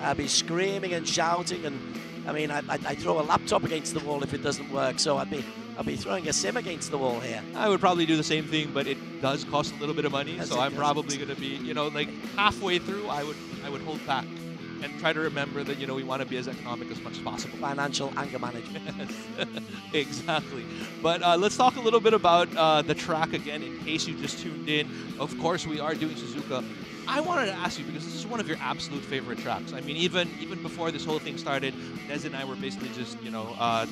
I'd be screaming and shouting, and I mean, I throw a laptop against the wall if it doesn't work, so I'd be throwing a sim against the wall here. I would probably do the same thing, but it does cost a little bit of money, Yes, so I'm probably going to be, like halfway through, I would hold back and try to remember that, we want to be as economic as much as possible. Financial anger management. Yes, exactly. But let's talk a little bit about the track again, in case you just tuned in. Of course, we are doing Suzuka. I wanted to ask you, because this is one of your absolute favorite tracks. I mean, even before this whole thing started, Des and I were basically just,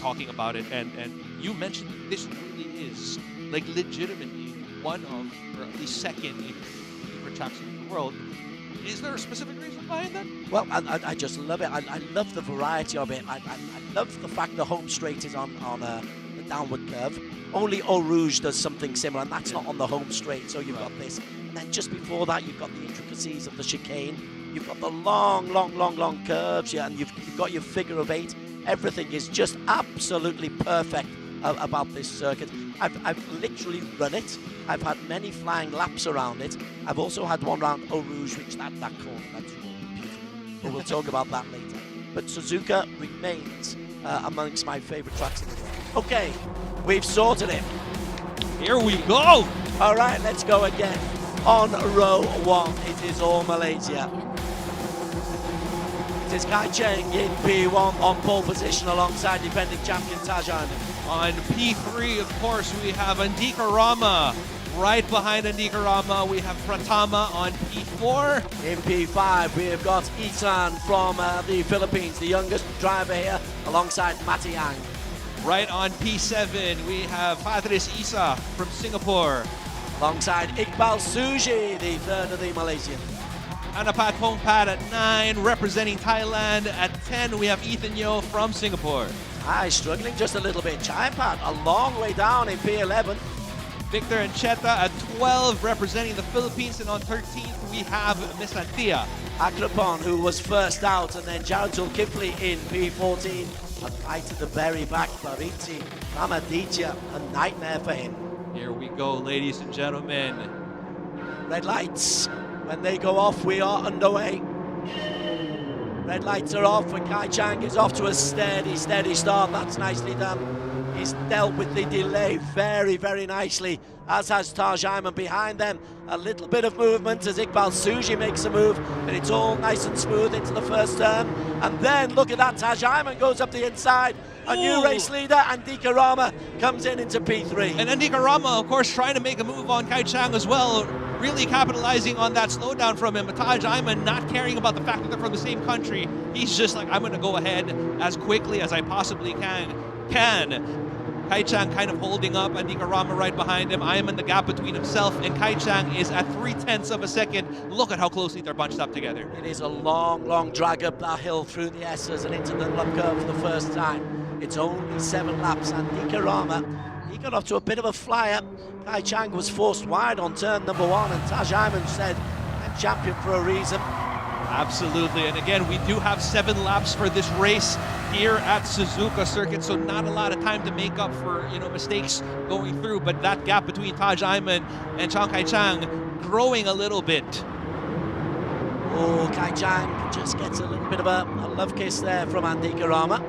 talking about it, and you mentioned that this really is, like, legitimately one of, or at least second in your favorite tracks in the world. Is there a specific reason behind that? Well, I just love it. I love the variety of it. I love the fact the home straight is on a downward curve. Only Eau Rouge does something similar, and that's not on the home straight, so you've got this. And then just before that, you've got the intricacies of the chicane. You've got the long curves, and you've got your figure of eight. Everything is just absolutely perfect about this circuit. I've literally run it. I've had many flying laps around it. I've also had one round Eau Rouge, which that corner, that's really beautiful. But we'll talk about that later. But Suzuka remains amongst my favorite tracks in the world. Okay, we've sorted it. Here we go. All right, let's go again. On row one, it is all Malaysia. It is Kai Cheng in P1 on pole position alongside defending champion Tajan. On P3, of course, we have Andika Rama. Right behind Andika Rama, we have Pratama on P4. In P5, we have got Isan from the Philippines, the youngest driver here, alongside Mati Yang. Right on P7, we have Fadris Isa from Singapore. Alongside Iqbal Suji, the third of the Malaysians. Anapat Pongpat at 9, representing Thailand. At 10, we have Ethan Yeo from Singapore. Struggling just a little bit. Chaipat a long way down in P11. Victor and Cheta at 12, representing the Philippines. And on 13th, we have Miss Antia. Akrapon, who was first out, and then Jautul Kifli in P14. And right at the very back, Bariti Ramaditya, a nightmare for him. Here we go, ladies and gentlemen. Red lights. When they go off, we are underway. Red lights are off, and Kai Chang is off to a steady start. That's nicely done. He's dealt with the delay very, very nicely, as has Taj Ayman behind them. A little bit of movement as Iqbal Suji makes a move, and it's all nice and smooth into the first turn. And then look at that, Taj Ayman goes up the inside. A new race leader, Andika Rama, comes in into P3. And Andika Rama, of course, trying to make a move on Kai Chang as well, really capitalizing on that slowdown from him. But Taj Ayman not caring about the fact that they're from the same country. He's just like, I'm going to go ahead as quickly as I possibly can. Kai Chang kind of holding up, Andika Rama right behind him. Ayman the gap between himself and Kai Chang is at 0.3 of a second. Look at how closely they're bunched up together. It is a long, long drag up that hill through the S's and into the lap curve for the first time. It's only 7 laps. Andika Rama, he got off to a bit of a flyer. Kai Chang was forced wide on turn number 1, and Taj Ayman said, I'm champion for a reason. Absolutely, and again, we do have 7 laps for this race here at Suzuka Circuit, so not a lot of time to make up for, mistakes going through, but that gap between Taj Ayman and Chang Kai Chang growing a little bit. Oh, Kai Chang just gets a little bit of a love kiss there from Andika Rama.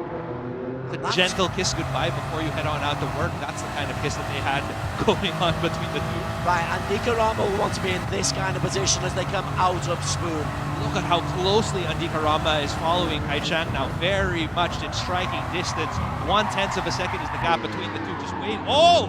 The gentle kiss goodbye before you head on out to work. That's the kind of kiss that they had going on between the two. Right, Andika Rama will want to be in this kind of position as they come out of Spoon. Look at how closely Andika Rama is following Kai Chang now, very much in striking distance. 0.1 of a second is the gap between the two. Just wait. Oh!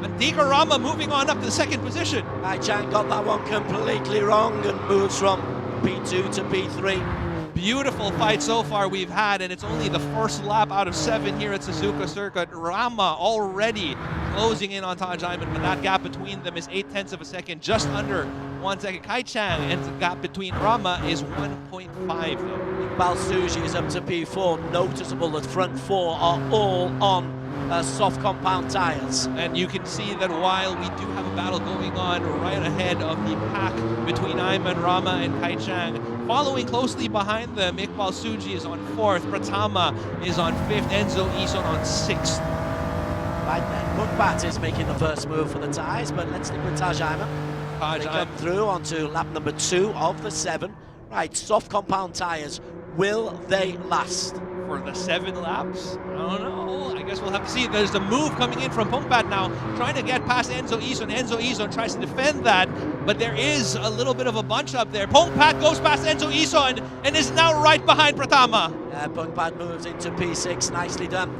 Andika Rama moving on up to the second position. Kai Chang got that one completely wrong and moves from P2 to P3. Beautiful fight so far we've had, and it's only the first lap out of 7 here at Suzuka Circuit. Rama already closing in on Taj Ayman, but that gap between them is 0.8 of a second, just under 1 second. Kai Chang, and the gap between Rama is 1.5. Iqbal Suji is up to P4. Noticeable that front 4 are all on soft compound tires. And you can see that while we do have a battle going on right ahead of the pack between Ayman, Rama, and Kai Chang, following closely behind them, Iqbal Suji is on 4th, Pratama is on 5th, Enzo Ison on 6th. Right then, Mukbat is making the first move for the tyres, but let's stick with Taj Ayman. They come through onto lap number 2 of the 7. Right, soft compound tyres, will they last? For the 7 laps? I don't know. I guess we'll have to see. There's a move coming in from Pongpat now, trying to get past Enzo Ison. Enzo Ison tries to defend that, but there is a little bit of a bunch up there. Pongpat goes past Enzo Ison and is now right behind Pratama. Pongpat moves into P6, nicely done.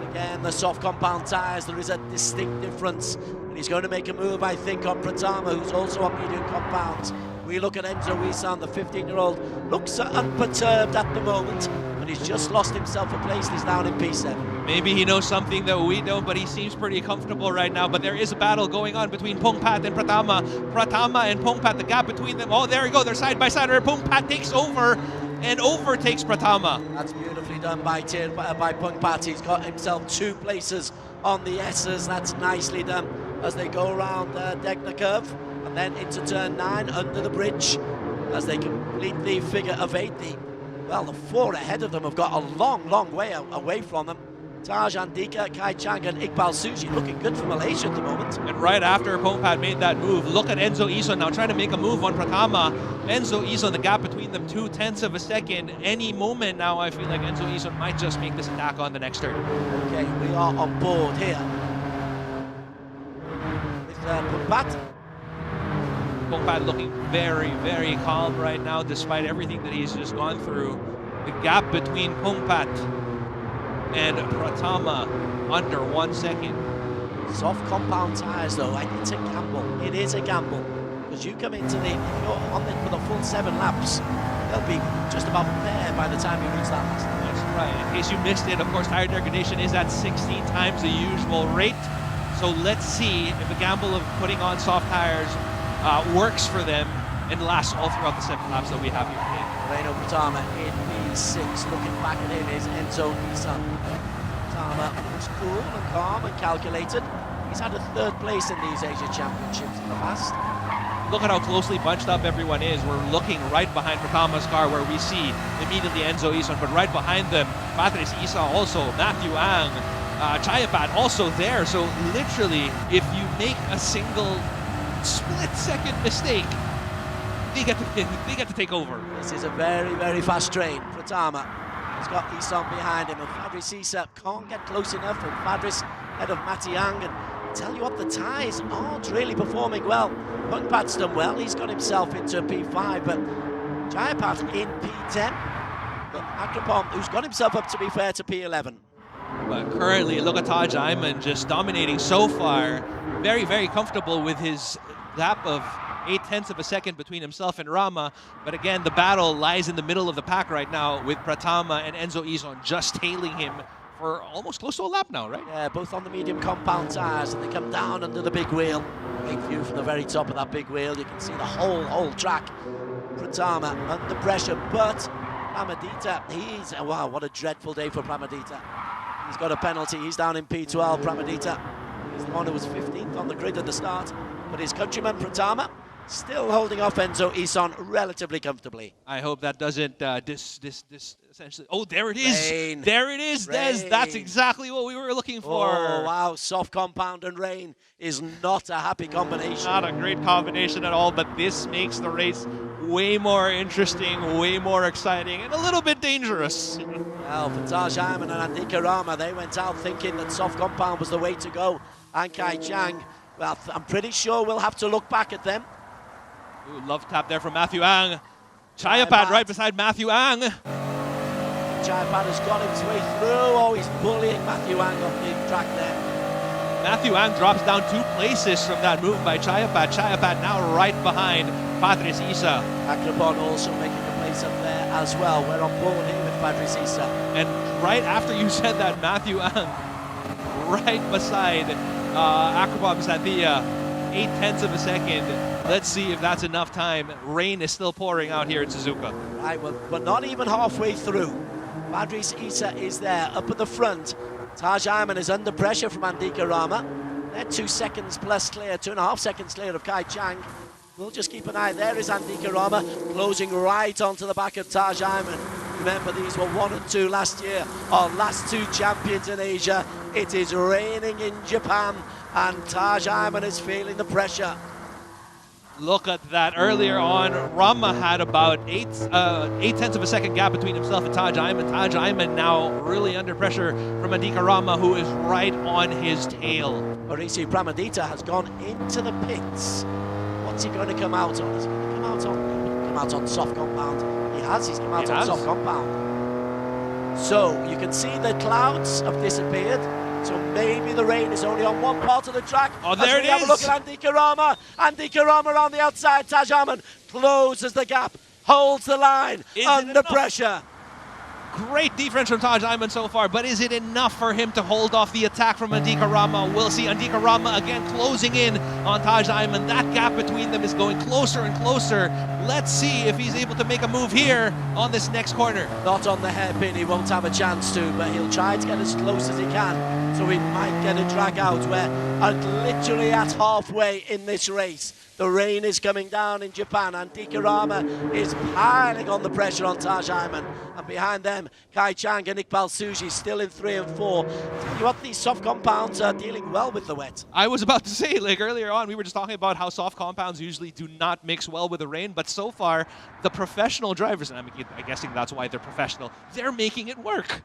Again, the soft compound tyres, there is a distinct difference. And he's going to make a move, I think, on Pratama, who's also on medium compounds. We look at Enzo Ison, the 15-year-old, looks unperturbed at the moment, but he's just lost himself a place. He's down in P7. Maybe he knows something that we don't, but he seems pretty comfortable right now. But there is a battle going on between Pongpat and Pratama. Pratama and Pongpat, the gap between them. Oh, there we go. They're side by side. Pongpat takes over and overtakes Pratama. That's beautifully done by Pongpat. He's got himself 2 places on the S's. That's nicely done as they go around Degner Curve. And then into turn 9 under the bridge as they complete the figure of 8. The 4 ahead of them have got a long, long way away from them. Taj, Andika, Kai Chang and Iqbal Suji looking good for Malaysia at the moment. And right after Pongpat made that move, look at Enzo Ison now trying to make a move on Pratama. Enzo Ison, the gap between them 0.2 of a second. Any moment now, I feel like Enzo Ison might just make this attack on the next turn. Okay, we are on board here with Pongpat. Pongpat looking very, very calm right now, despite everything that he's just gone through. The gap between Pongpat and Pratama under 1 second. Soft compound tires, though, it's a gamble. It is a gamble because you come into if you're on it for the full 7 laps, they'll be just about there by the time you reach that last lap. That's right. In case you missed it, of course, tire degradation is at 16 times the usual rate. So let's see if the gamble of putting on soft tires works for them and lasts all throughout the 7 laps that we have here today. Reino Pratama in P6. Looking back at him is Enzo Ison. Pratama looks cool and calm and calculated. He's had a 3rd place in these Asia Championships in the past. Look at how closely bunched up everyone is. We're looking right behind Pratama's car where we see immediately Enzo Ison, but right behind them, Patrice Isa also, Matthew Ang, Chayapat also there. So literally, if you make a single split-second mistake, they get to take over. This is a very, very fast train. Pratama has got Ison behind him, and Fadris Issa can't get close enough, and Fadris ahead of Matty Yang. And tell you what, the Thais aren't really performing well. Pungpat's done well, he's got himself into P5, but Jayapat in P10. But Akrapom, who's got himself up, to be fair, to P11. But currently, look at Taj Ayman just dominating so far. Very, very comfortable with his gap of 0.8 of a second between himself and Rama. But again, the battle lies in the middle of the pack right now with Pratama and Enzo Ison just tailing him for almost close to a lap now, right? Yeah, both on the medium compound tyres, and they come down under the big wheel. Great view from the very top of that big wheel. You can see the whole track. Pratama under pressure, but Pramadita, wow, what a dreadful day for Pramadita. He's got a penalty, he's down in P12, Pramadita. He's the one who was 15th on the grid at the start, but his countryman Pratama still holding off Enzo Ison relatively comfortably. I hope that doesn't essentially. Oh, there it is. Rain. There it is, Des. That's exactly what we were looking for. Oh, wow. Soft compound and rain is not a happy combination. Not a great combination at all, but this makes the race way more interesting, way more exciting, and a little bit dangerous. Well, for Taj Ayman and Andika Rama, they went out thinking that soft compound was the way to go. And Kai Chang, well, I'm pretty sure we'll have to look back at them. Ooh, love tap there from Matthew Ang. Chayapat right beside Matthew Ang. Chayapat has got his way through. Oh, he's bullying Matthew Ang off the track there. Matthew Ang drops down 2 places from that move by Chayapat. Chayapat now right behind Patrice Issa. Akrapon also making a place up there as well. We're on board here with Patrice Issa. And right after you said that, Matthew Ang right beside Akrapon Santhia, 0.8 of a second. Let's see if that's enough time. Rain is still pouring out here in Suzuka. Right, well, we're not even halfway through. Patrice Issa is there, up at the front. Taj Ayman is under pressure from Andika Rama. They're 2 seconds plus clear, 2.5 seconds clear of Kai Chang. We'll just keep an eye. There is Andika Rama closing right onto the back of Taj Ayman. Remember, these were 1 and 2 last year, our last 2 champions in Asia. It is raining in Japan, and Taj Ayman is feeling the pressure. Look at that. Earlier on, Rama had about 0.8 of a second gap between himself and Taj Ayman. Taj Ayman now really under pressure from Andika Rama, who is right on his tail. Mauricio Pramadita has gone into the pits. What's he going to come out on? Is he going to come out on soft compound? He has. He's come out on soft compound. So you can see the clouds have disappeared. So maybe the rain is only on one part of the track. Oh, there it is. Have a look at Andika Rama. Andika Rama around the outside. Taj Ayman closes the gap, holds the line under pressure. Great defense from Taj Ayman so far, but is it enough for him to hold off the attack from Andika Rama? We'll see. Andika Rama again closing in on Taj Ayman. That gap between them is going closer and closer. Let's see if he's able to make a move here on this next corner. Not on the hairpin, he won't have a chance to, but he'll try to get as close as he can. So he might get a drag out. We're literally at halfway in this race. The rain is coming down in Japan. Andika Rama is piling on the pressure on Taj Ayman. And behind them, Kai Chang and Iqbal Suji still in 3 and 4. Tell you what, these soft compounds are dealing well with the wet. I was about to say, like earlier on, we were just talking about how soft compounds usually do not mix well with the rain, but so far, the professional drivers, and I'm guessing that's why they're professional, they're making it work.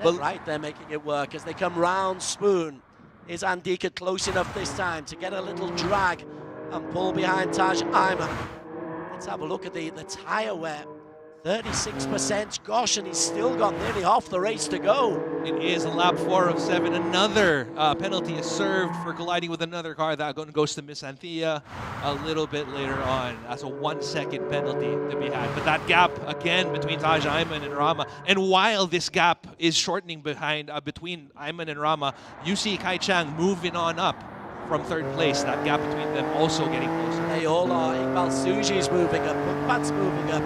They're making it work as they come round Spoon. Is Andika close enough this time to get a little drag and pull behind Taj Ayman? Let's have a look at the tyre wear. 36%, gosh, and he's still got nearly half the race to go. It is lap 4 of 7. Another penalty is served for colliding with another car. That goes to Miss Anthea a little bit later on. That's a 1-second penalty to be had. But that gap, again, between Taj Ayman and Rama. And while this gap is shortening between Ayman and Rama, you see Kai Chang moving on up from 3rd place. That gap between them also getting closer. They all are. Iqbal Suji's moving up, Mukpat's moving up,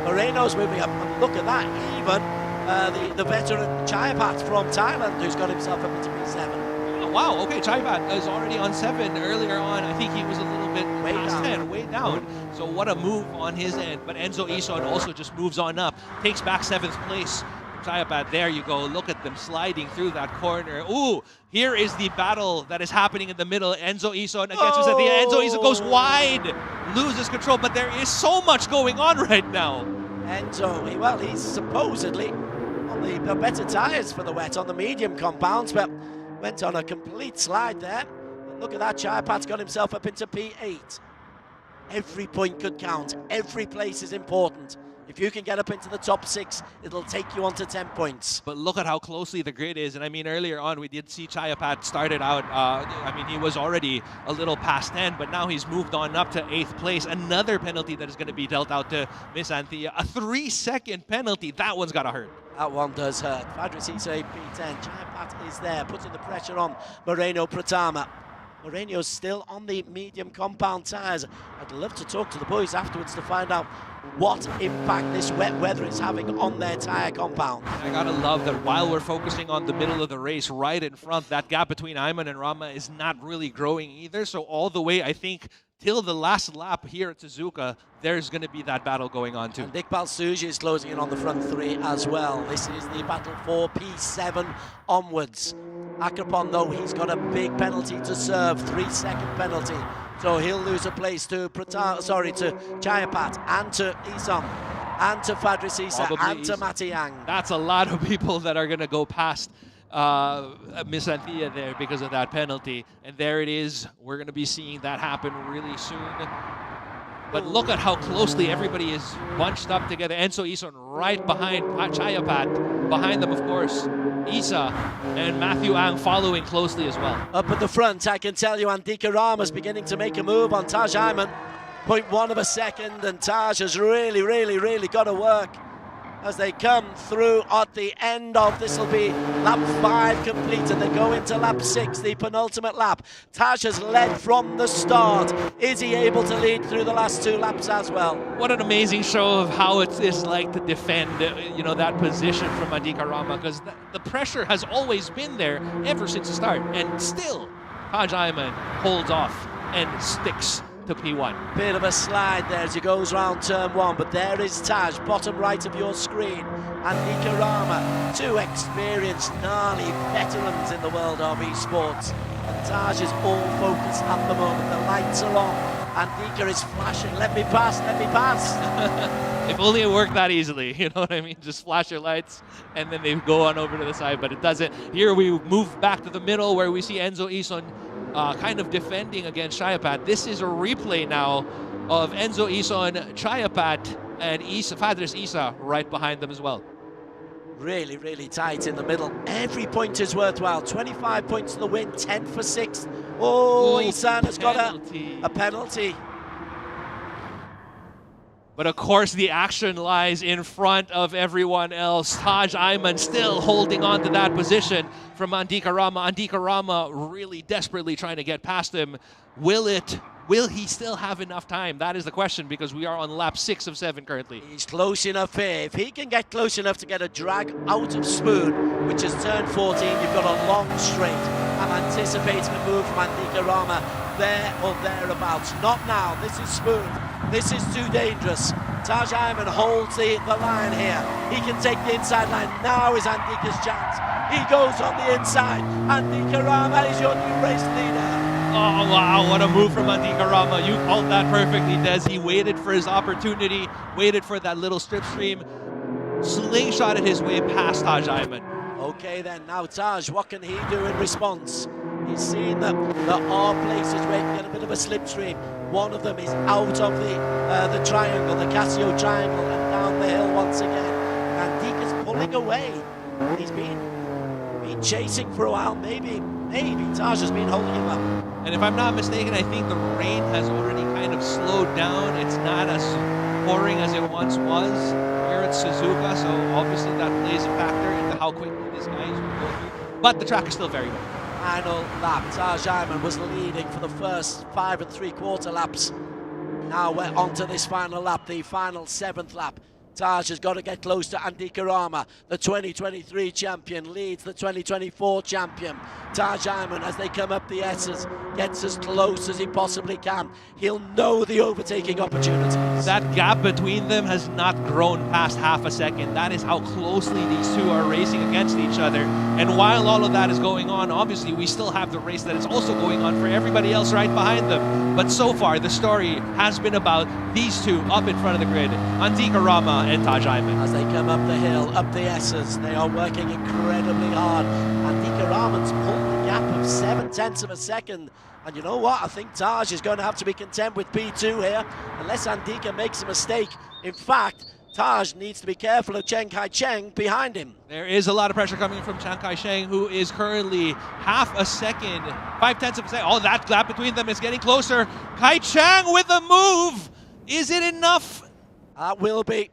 Moreno's moving up. And look at that, even the veteran Chayapat from Thailand, who's got himself up into P7. Oh, wow, okay, Chayapat is already on 7. Earlier on, I think he was a little bit past 10, way down. So what a move on his end. But Enzo Ison also just moves on up, takes back 7th place. Chayapat, there you go. Look at them sliding through that corner. Ooh, here is the battle that is happening in the middle. Enzo Ison against Misanthia. Enzo Ison goes wide, loses control, but there is so much going on right now. Enzo, well, he's supposedly on the better tyres for the wet on the medium compounds, but went on a complete slide there. Look at that, Chayapat's got himself up into P8. Every point could count. Every place is important. If you can get up into the top 6, it'll take you on to 10 points. But look at how closely the grid is. And I mean, earlier on, we did see Chayapat started out, I mean, he was already a little past 10, but now he's moved on up to 8th place. Another penalty that is going to be dealt out to Miss Anthea. A 3-second penalty. That one's got to hurt. That one does hurt. Fadris Issa P10. Chayapat is there, putting the pressure on Moreno Pratama. Moreno's still on the medium compound tyres. I'd love to talk to the boys afterwards to find out what impact this wet weather is having on their tyre compound. I gotta love that while we're focusing on the middle of the race right in front, that gap between Ayman and Rama is not really growing either. So all the way, I think, till the last lap here at Suzuka, there's going to be that battle going on too. And Iqbal Suji is closing in on the front 3 as well. This is the battle for P7 onwards. Akrapon, though, he's got a big penalty to serve, 3-second penalty. So he'll lose a place to Chayapat and to Isom and to Fadris Issa and to Matiang. That's a lot of people that are going to go past Miss Anthea there because of that penalty. And there it is. We're going to be seeing that happen really soon. But look at how closely everybody is bunched up together. Enzo Ison right behind Chayapat. Behind them, of course, Isa and Matthew Ang following closely as well. Up at the front, I can tell you, Andika Rama's beginning to make a move on Taj Ayman. 0.1 of a second, and Taj has really got to work as they come through at the end of, this will be lap 5 completed. They go into lap 6, the penultimate lap. Taj has led from the start. Is he able to lead through the last 2 laps as well? What an amazing show of how it is like to defend, you know, that position from Andika Rama, because the pressure has always been there ever since the start, and still Taj Ayman holds off and sticks to P1. Bit of a slide there as he goes round turn 1, but there is Taj, bottom right of your screen. Andika Rama, 2 experienced, gnarly veterans in the world of esports. And Taj is all focused at the moment. The lights are on. Andika is flashing, let me pass, let me pass. If only it worked that easily, you know what I mean? Just flash your lights and then they go on over to the side, but it doesn't. Here we move back to the middle where we see Enzo Ison kind of defending against Chayapat. This is a replay now of Enzo Ison, Chayapat, and Fadris Issa right behind them as well. Really tight in the middle. Every point is worthwhile. 25 points to the win, 10 for 6. Oh, Isan has got a penalty. But of course, the action lies in front of everyone else. Taj Ayman still holding on to that position from Andika Rama. Andika Rama really desperately trying to get past him. Will he still have enough time? That is the question, because we are on lap 6 of 7 currently. He's close enough here. If he can get close enough to get a drag out of Spoon, which has turned 14, you've got a long straight. I'm anticipating a move from Andika Rama there or thereabouts. Not now. This is Spoon. This is too dangerous. Taj Ayman holds the line here. He can take the inside line. Now is Andika's chance. He goes on the inside. Andika Rama is your new race leader. Oh, wow, what a move from Andika Rama. You called that perfectly, Des. He waited for his opportunity, waited for that little strip stream, slingshotted his way past Taj Ayman. Okay then, now Taj, what can he do in response? He's seen that there are places where he can get a bit of a slipstream. One of them is out of the triangle, the Casio triangle, and down the hill once again. Andika's pulling away. He's been chasing for a while. Maybe Taj has been holding him up. And if I'm not mistaken, I think the rain has already kind of slowed down. It's not as pouring as it once was here at Suzuka, so obviously that plays a factor into how quickly this guy is going to go through. But the track is still very good. Final lap. Taj Ayman was leading for the first 5 3/4 laps. Now we're on to this final lap, the final 7th lap. Taj has got to get close to Andika Rama. The 2023 champion leads the 2024 champion. Taj Ayman, as they come up the S's, gets as close as he possibly can. He'll know the overtaking opportunities. That gap between them has not grown past half a second. That is how closely these two are racing against each other. And while all of that is going on, obviously we still have the race that is also going on for everybody else right behind them. But so far, the story has been about these two up in front of the grid, Andika Rama and Taj Ayman. As they come up the hill, up the S's, they are working incredibly hard. Andika Rama's pulled the gap 7/10 of a second. And you know what? I think Taj is going to have to be content with P2 here, unless Andika makes a mistake. In fact, Taj needs to be careful of Chen Kai-Cheng behind him. There is a lot of pressure coming from Chen Kai-Cheng, who is currently half a second, 5/10 of a second. Oh, that gap between them is getting closer. Kai-Cheng with the move. Is it enough? That will be.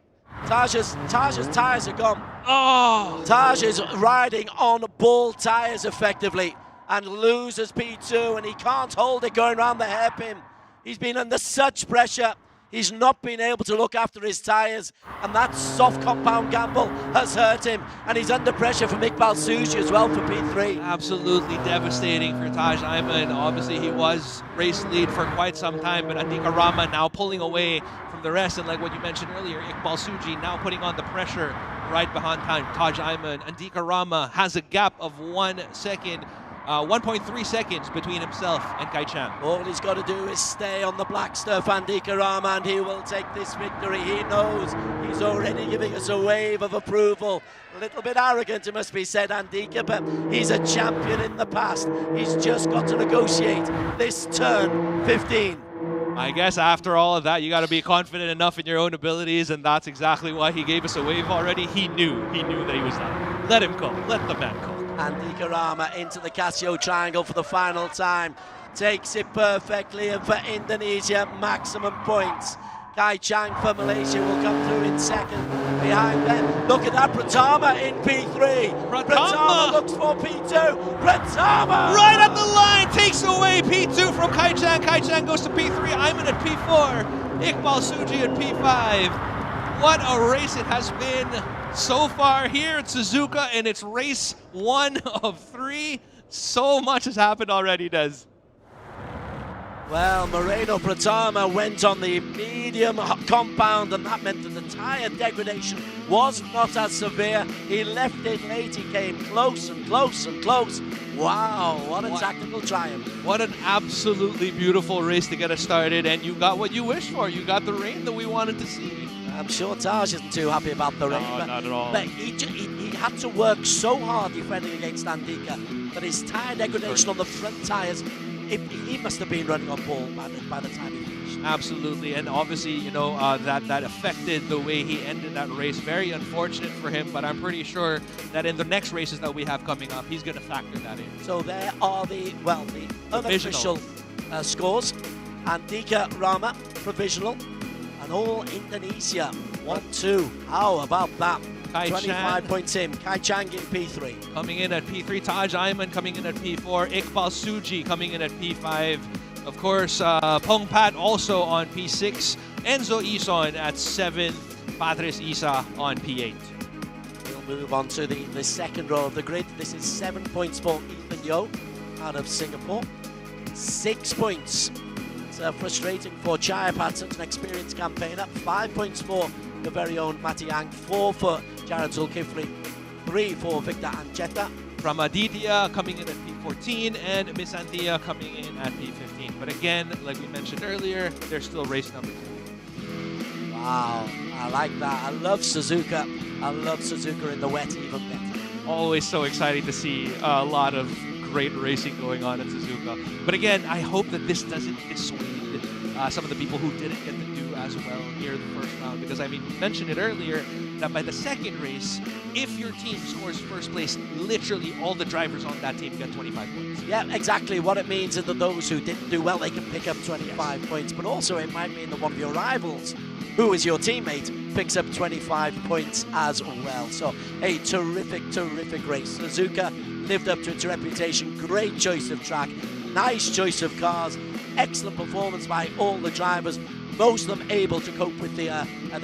Taj's tyres are gone. Oh! Taj is riding on ball tyres effectively and loses P2, and he can't hold it going around the hairpin. He's been under such pressure. He's not been able to look after his tyres, and that soft compound gamble has hurt him, and he's under pressure from Iqbal Suji as well for P3. Absolutely devastating for Taj Ayman. Obviously, he was race lead for quite some time, but Andika Rama now pulling away from the rest, and like what you mentioned earlier, Iqbal Suji now putting on the pressure right behind Taj Ayman. Andika Rama has a gap of 1 second. 1.3 seconds between himself and Kai-Cheng. All he's got to do is stay on the black stuff, Andika Rama, and he will take this victory. He knows he's already giving us a wave of approval. A little bit arrogant, it must be said, Andika, but he's a champion in the past. He's just got to negotiate this turn 15. I guess after all of that, you got to be confident enough in your own abilities, and that's exactly why he gave us a wave already. He knew that he was done. Let him go. Let the man go. Andika Rama into the Casio triangle for the final time. Takes it perfectly, and for Indonesia, maximum points. Kai-Cheng for Malaysia will come through in second. Behind them, look at that, Pratama in P3. Pratama looks for P2. Pratama! Right at the line, takes away P2 from Kai-Cheng. Kai-Cheng goes to P3, Ayman at P4, Iqbal Suji at P5. What a race it has been so far here at Suzuka, and it's race 1 of 3. So much has happened already, Des. Well, Moreno Pratama went on the medium compound, and that meant that the tyre degradation was not as severe. He left it late, he came close and close and close. Wow, what a tactical triumph. What an absolutely beautiful race to get us started, and you got what you wished for. You got the rain that we wanted to see. I'm sure Taj isn't too happy about the rain. No, not at all. But he had to work so hard defending against Andika that his tyre degradation on the front tyres, he must have been running on ball by the time he finished. Absolutely, and obviously, you know, that affected the way he ended that race. Very unfortunate for him, but I'm pretty sure that in the next races that we have coming up, he's going to factor that in. So there are the unofficial scores. Andika Rama, provisional, and all Indonesia, 1-2. How about that? 25 points in. Kai-Cheng in P3. Coming in at P3, Taj Ayman coming in at P4, Iqbal Suji coming in at P5. Of course, Pong Pat also on P6, Enzo Ison at 7th, Patrice Isa on P8. We'll move on to the second row of the grid. This is 7 points for Ethan Yo out of Singapore. 6 points. It's frustrating for Chayapat, such an experienced campaigner. 5 points for the very own Mati Ang, 4 for Jared Zulkifli, 3 for Victor Ancheta. From Aditya coming in at P14 and Miss Anthea coming in at P15. But again, like we mentioned earlier, they're still race number 2. Wow, I like that. I love Suzuka. I love Suzuka in the wet even better. Always so exciting to see a lot of great racing going on in Suzuka. But again, I hope that this doesn't dissuade some of the people who didn't get to do as well here in the first round, because I mean, we mentioned it earlier that by the second race, if your team scores first place, literally all the drivers on that team get 25 points. Yeah, exactly. What it means is that those who didn't do well, they can pick up 25 points, but also it might mean that one of your rivals, who is your teammate, picks up 25 points as well. So a terrific, terrific race. Suzuka lived up to its reputation. Great choice of track, nice choice of cars, excellent performance by all the drivers, most of them able to cope with the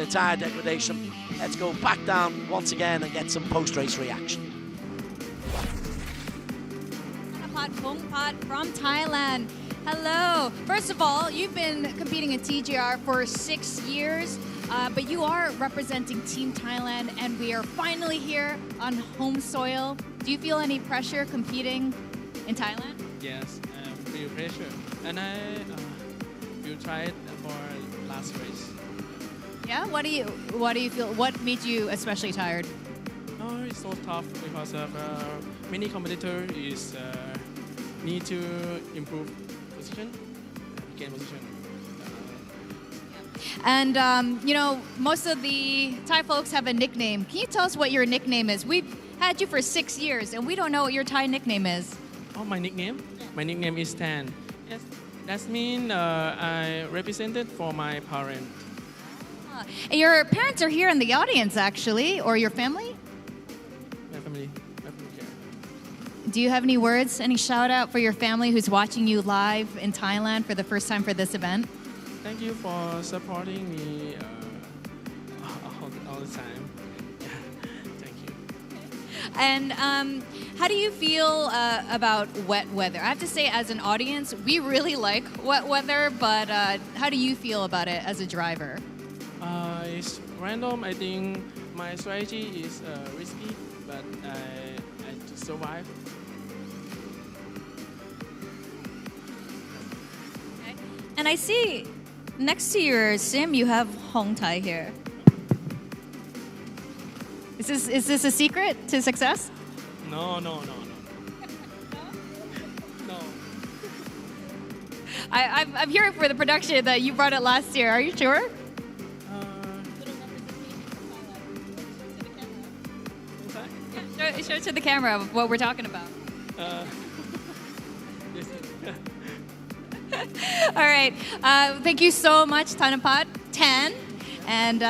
tyre degradation. Let's go back down once again and get some post-race reaction. Pongpat from Thailand. Hello. First of all, you've been competing in TGR for 6 years, but you are representing Team Thailand, and we are finally here on home soil. Do you feel any pressure competing in Thailand? Yes, I feel pressure, and I will try it for last race. Yeah. What do you feel? What made you especially tired? Oh, it's so tough because of many competitor is need to improve position, gain position. And, most of the Thai folks have a nickname. Can you tell us what your nickname is? We've had you for 6 years, and we don't know what your Thai nickname is. Oh, my nickname? My nickname is Tan. Yes, that means I represented for my parent. And your parents are here in the audience, actually, or your family? My family here. Do you have any words, any shout out for your family who's watching you live in Thailand for the first time for this event? Thank you for supporting me all the time. Yeah, thank you. And how do you feel about wet weather? I have to say, as an audience, we really like wet weather, but how do you feel about it as a driver? It's random. I think my strategy is risky, but I just survive. Okay. And I see next to your sim, you have Hong Tai here. Is this a secret to success? No. I'm hearing for the production that you brought it last year. Are you sure? Show it to the camera what we're talking about. All right. Thank you so much, Thanapat. 10. And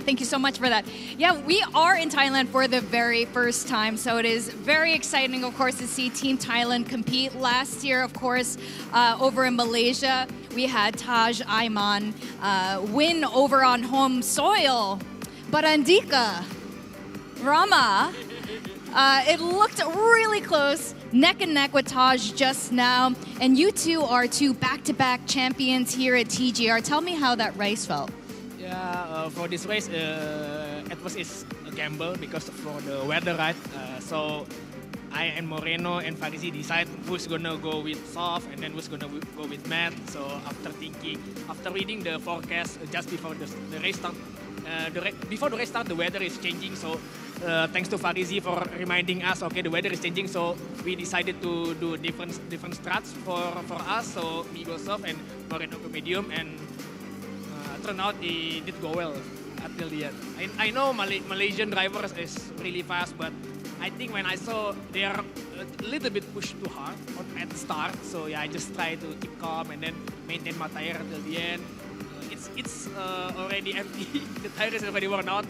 thank you so much for that. Yeah, we are in Thailand for the very first time, so it is very exciting, of course, to see Team Thailand compete. Last year, of course, over in Malaysia, we had Taj Aiman win over on home soil. But Andika, Rama, it looked really close, neck and neck with Taj just now. And you two are two back-to-back champions here at TGR. Tell me how that race felt. Yeah, for this race, at first it's a gamble because for the weather, right? So I and Moreno and Farizi decide who's gonna go with soft and then who's gonna go with matte. So after reading the forecast just before the race start, before the race start, the weather is changing. So thanks to Farizi for reminding us, okay, the weather is changing. So we decided to do different strats for us. So me go soft and Moreno go medium, and turned out it did go well until the end. I know Malaysian drivers is really fast, but I think when I saw they are a little bit pushed too hard at the start, so yeah, I just try to keep calm and then maintain my tire until the end. It's already empty. The tire is already worn out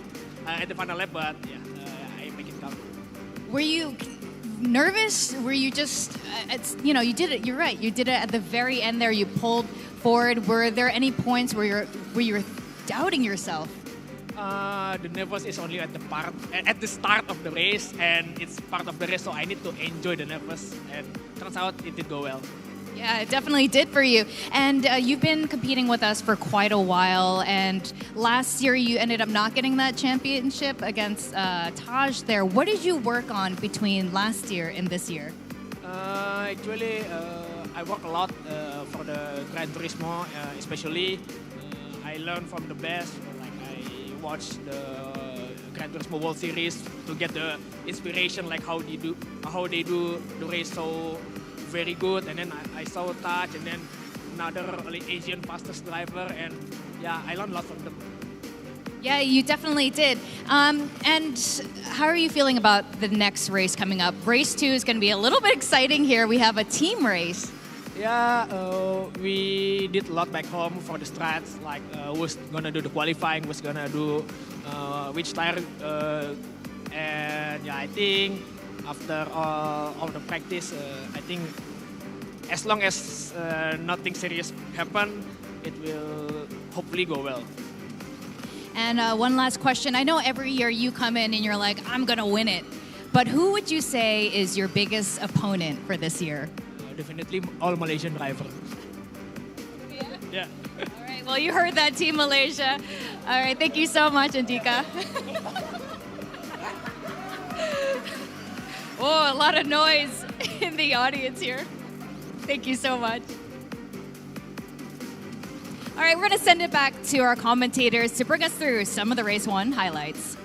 at the final lap, but yeah, I make it calm. Were you nervous? Were you just, you did it, you're right, you did it at the very end there, you pulled forward. Were there any points where you were doubting yourself? The nervous is only at the start of the race, and it's part of the race, so I need to enjoy the nervous, and turns out it did go well. Yeah, it definitely did for you. And you've been competing with us for quite a while, and last year you ended up not getting that championship against Taj there. What did you work on between last year and this year? Actually, I work a lot for the Gran Turismo, especially. I learn from the best. Like I watch the Gran Turismo World Series to get the inspiration, like how they do the race so very good. And then I saw Taj, and then another Asian fastest driver, and yeah, I learned a lot from them. Yeah, you definitely did. And how are you feeling about the next race coming up? Race 2 is going to be a little bit exciting here. We have a team race. Yeah, we did a lot back home for the strats, like who's gonna do the qualifying, who's gonna do which tire, and yeah, I think after all the practice, I think as long as nothing serious happen, it will hopefully go well. And one last question. I know every year you come in and you're like, I'm gonna win it. But who would you say is your biggest opponent for this year? Definitely all Malaysian drivers. Yeah. All right, well, you heard that, Team Malaysia. All right, thank you so much, Andika. Oh, a lot of noise in the audience here. Thank you so much. All right, we're going to send it back to our commentators to bring us through some of the Race 1 highlights.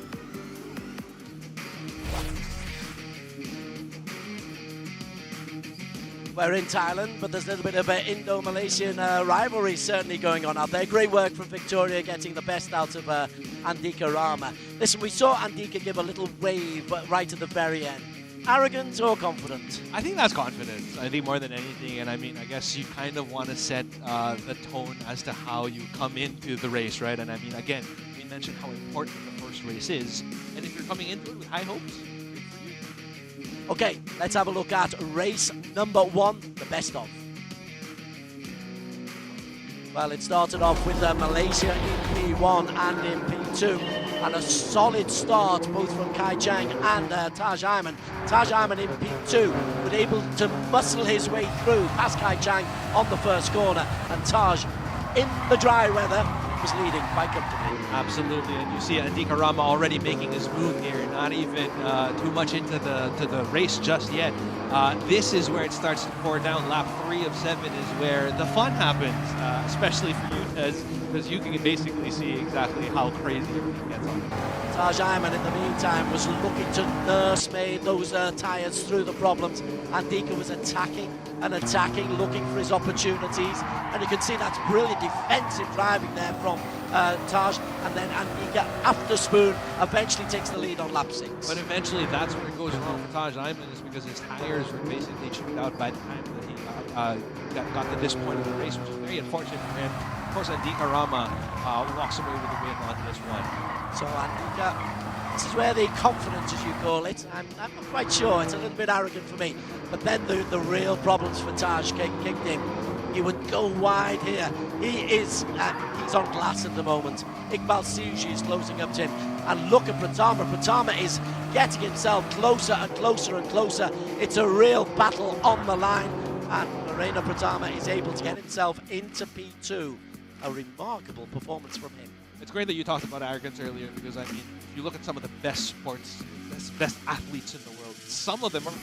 We're in Thailand, but there's a little bit of an Indo-Malaysian rivalry certainly going on out there. Great work from Victoria getting the best out of Andika Rama. Listen, we saw Andika give a little wave right at the very end. Arrogant or confident? I think that's confidence. I think more than anything. And I mean, I guess you kind of want to set the tone as to how you come into the race, right? And I mean, again, we mentioned how important the first race is. And if you're coming into it with high hopes, good for you. Okay, let's have a look at race number 1, the best of. Well, it started off with Malaysia in P1 and in P2, and a solid start both from Kai Chang and Taj Ayman. Taj Ayman in P2 was able to muscle his way through past Kai Chang on the first corner, and Taj, in the dry weather, was leading quite comfortably. Absolutely, and you see Andika Rama already making his move here, not even too much into the race just yet. This is where it starts to pour down. Lap 3 of 7 is where the fun happens, especially for you, because you can basically see exactly how crazy everything gets on. Taj Ayman, in the meantime, was looking to nursemaid those tyres through the problems. Andika was attacking and attacking, looking for his opportunities. And you can see that's brilliant defensive driving there from Taj. And then Andika, after Spoon, eventually takes the lead on lap 6. But eventually, that's where it goes wrong for Taj Ayman, is because his tires were basically chewed out by the time that he got to this point of the race, which is very unfortunate for him. Of course, Andika Rama walks away with the win on this one. So Andika, this is where the confidence, as you call it, I'm not quite sure. It's a little bit arrogant for me. But then the real problems for Taj kicked in. He would go wide here. He's on glass at the moment. Iqbal Suji is closing up to him. And look at Pratama. Pratama is getting himself closer and closer and closer. It's a real battle on the line. And Moreno Pratama is able to get himself into P2. A remarkable performance from him. It's great that you talked about arrogance earlier, because I mean, if you look at some of the best sports, best athletes in the world, some of them are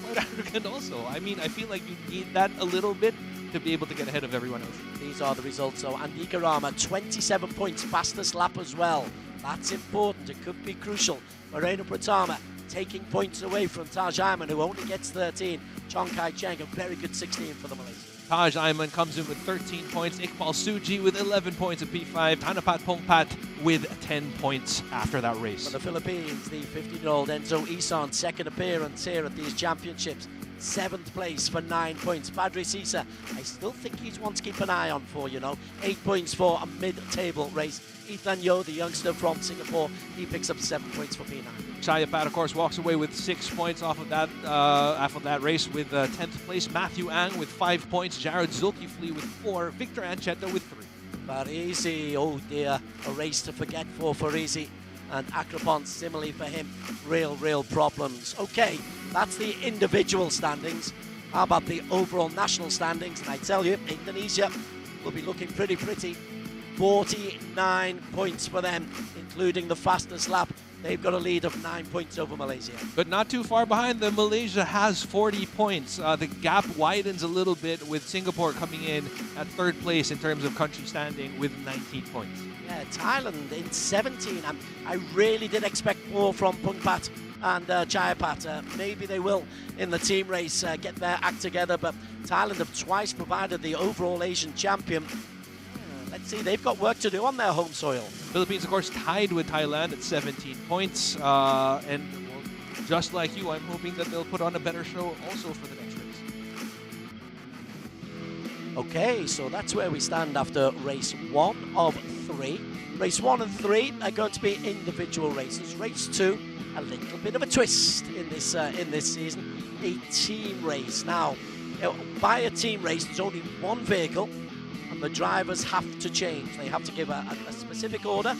quite arrogant also. I mean, I feel like you need that a little bit to be able to get ahead of everyone else. These are the results. So Andika Rama, 27 points, fastest lap as well. That's important. It could be crucial. Moreno Pratama taking points away from Taj Ayman, who only gets 13. Chong Kai Cheng, a very good 16 for the Malaysians. Taj Ayman comes in with 13 points. Iqbal Suji with 11 points at P5. Thanapat Pongpat with 10 points after that race. For the Philippines, the 15-year-old Enzo Isan, second appearance here at these championships. 7th place for 9 points. Padre Sisa, I still think he's one to keep an eye on for, 8 points for a mid-table race. Ethan Yo, the youngster from Singapore, he picks up 7 points for P9. Chayapat, of course, walks away with 6 points off of that race with 10th place. Matthew Ang with 5 points. Jared Zulkifli with 4. Victor Ancheta with 3. Farisi, oh dear, a race to forget for Farisi. And Akrapon, similarly for him, real problems. Okay, that's the individual standings. How about the overall national standings? And I tell you, Indonesia will be looking pretty. 49 points for them, including the fastest lap. They've got a lead of 9 points over Malaysia. But not too far behind them. Malaysia has 40 points. The gap widens a little bit with Singapore coming in at 3rd place in terms of country standing with 19 points. Yeah, Thailand in 17. I really did expect more from Pungpat and Chayapat. Maybe they will in the team race get their act together, but Thailand have twice provided the overall Asian champion. Let's see, they've got work to do on their home soil. Philippines, of course, tied with Thailand at 17 points. And well, just like you, I'm hoping that they'll put on a better show also for the next race. Okay, so that's where we stand after race 1 of 3. Race 1 and 3 are going to be individual races. Race 2, a little bit of a twist in this season, a team race. Now, by a team race, there's only one vehicle, and the drivers have to change. They have to give a specific order.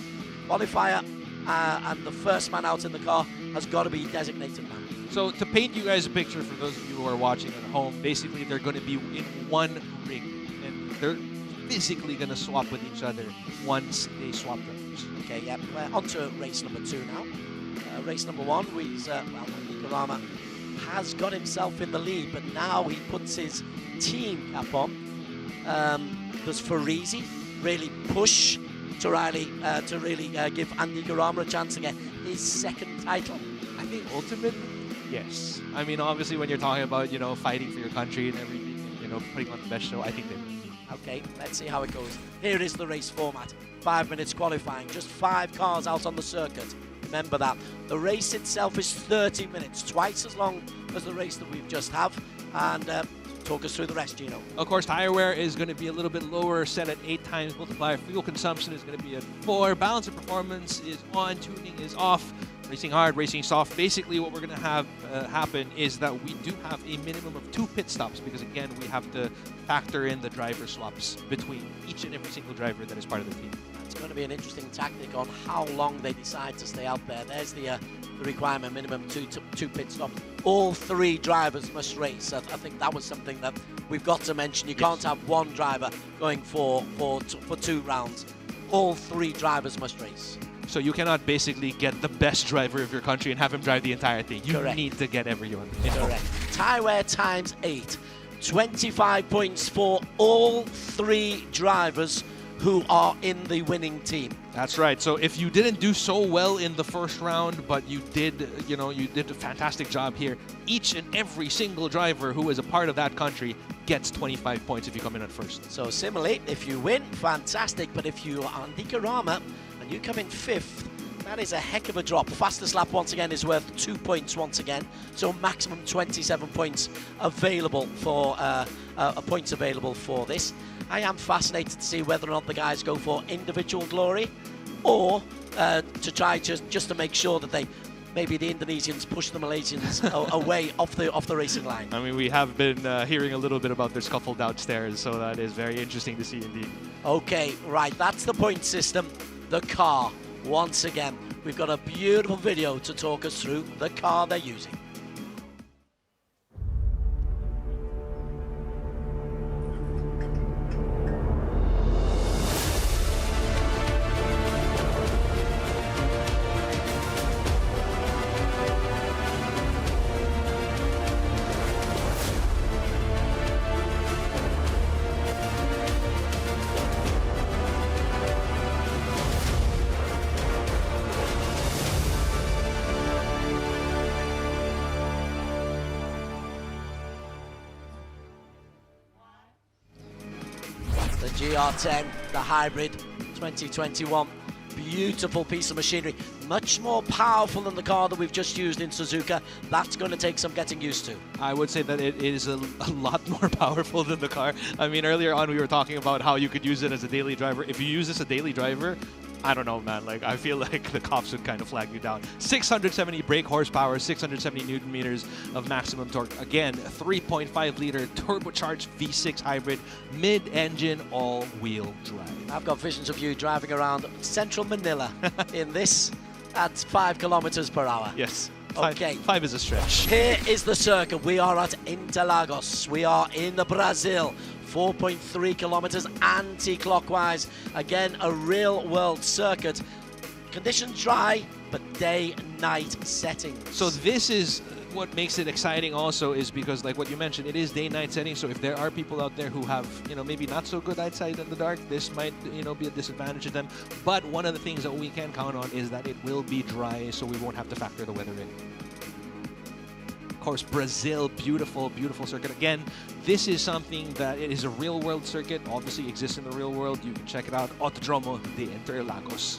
Qualifier and the first man out in the car has got to be designated man. So to paint you guys a picture for those of you who are watching at home, basically they're going to be in one ring, and they're physically going to swap with each other once they swap drivers. Okay, yeah, we're on to race number 2 now. Race number 1, Andika Rama has got himself in the lead, but now he puts his team cap on. Does Farisi really push to really give Andika Rama a chance to get his 2nd title? I think ultimately, yes. I mean, obviously when you're talking about, fighting for your country and everything, putting on the best show, I think they will. Okay, let's see how it goes. Here is the race format. 5 minutes qualifying, just 5 cars out on the circuit. Remember that. The race itself is 30 minutes, twice as long as the race that we've just have. And talk us through the rest, Gino. Of course, tire wear is going to be a little bit lower, set at 8 times multiplier. Fuel consumption is going to be at 4. Balance of performance is on, tuning is off. Racing hard, racing soft. Basically, what we're going to have happen is that we do have a minimum of 2 pit stops because, again, we have to factor in the driver swaps between each and every single driver that is part of the team. It's going to be an interesting tactic on how long they decide to stay out there. There's the requirement, minimum two pit stops. All 3 drivers must race. I think that was something that we've got to mention. You can't have one driver going for 2 rounds. All 3 drivers must race. So you cannot basically get the best driver of your country and have him drive the entire thing. You Correct. need to get everyone. Correct. Tire wear times 8. 25 points for all 3 drivers who are in the winning team. That's right. So if you didn't do so well in the first round, but you did, you did a fantastic job here, each and every single driver who is a part of that country gets 25 points if you come in at first. So similarly, if you win, fantastic. But if you are Nicarama and you come in 5th, that is a heck of a drop. Fastest lap once again is worth 2 points once again. So maximum 27 points available for points available for this. I am fascinated to see whether or not the guys go for individual glory or to try just to make sure that maybe the Indonesians push the Malaysians away off the racing line. I mean, we have been hearing a little bit about their scuffle downstairs, so that is very interesting to see indeed. Okay, right, that's the point system. The car, once again, we've got a beautiful video to talk us through the car they're using. The GR10, the hybrid 2021, beautiful piece of machinery, much more powerful than the car that we've just used in Suzuka. That's going to take some getting used to. I would say that it is a lot more powerful than the car. I mean, earlier on we were talking about how you could use it as a daily driver. If you use this as a daily driver, I don't know, man. Like, I feel like the cops would kind of flag you down. 670 brake horsepower, 670 Newton meters of maximum torque. Again, 3.5 liter turbocharged V6 hybrid, mid-engine, all-wheel drive. I've got visions of you driving around central Manila in this at 5 kilometers per hour. Yes. Okay. 5 is a stretch. Here is the circuit. We are at Interlagos. We are in Brazil. 4.3 kilometers anti-clockwise. Again, a real-world circuit. Conditions dry, but day-night settings. So this is what makes it exciting also, is because, like what you mentioned, it is day-night settings. So if there are people out there who have, maybe not so good eyesight in the dark, this might, be a disadvantage to them. But one of the things that we can count on is that it will be dry, so we won't have to factor the weather in. Of course, Brazil, beautiful, beautiful circuit. Again, this is something that it is a real-world circuit. Obviously exists in the real world. You can check it out. Autodromo de Interlagos.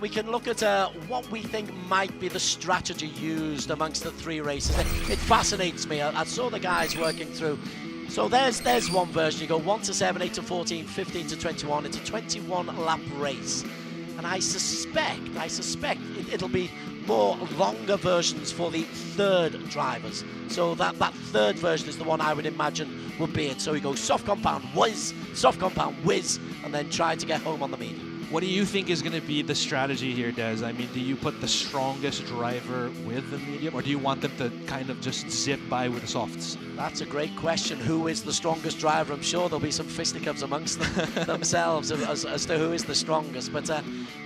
We can look at what we think might be the strategy used amongst the 3 races. It fascinates me. I saw the guys working through. So there's one version. You go 1 to 7, 8 to 14, 15 to 21. It's a 21-lap race. And I suspect it'll be more longer versions for the 3rd drivers. So that 3rd version is the one I would imagine would be it. So we go soft compound, whiz, and then try to get home on the medium. What do you think is going to be the strategy here, Des? I mean, do you put the strongest driver with the medium, or do you want them to kind of just zip by with the softs? That's a great question. Who is the strongest driver? I'm sure there'll be some fisticuffs amongst themselves as to who is the strongest. But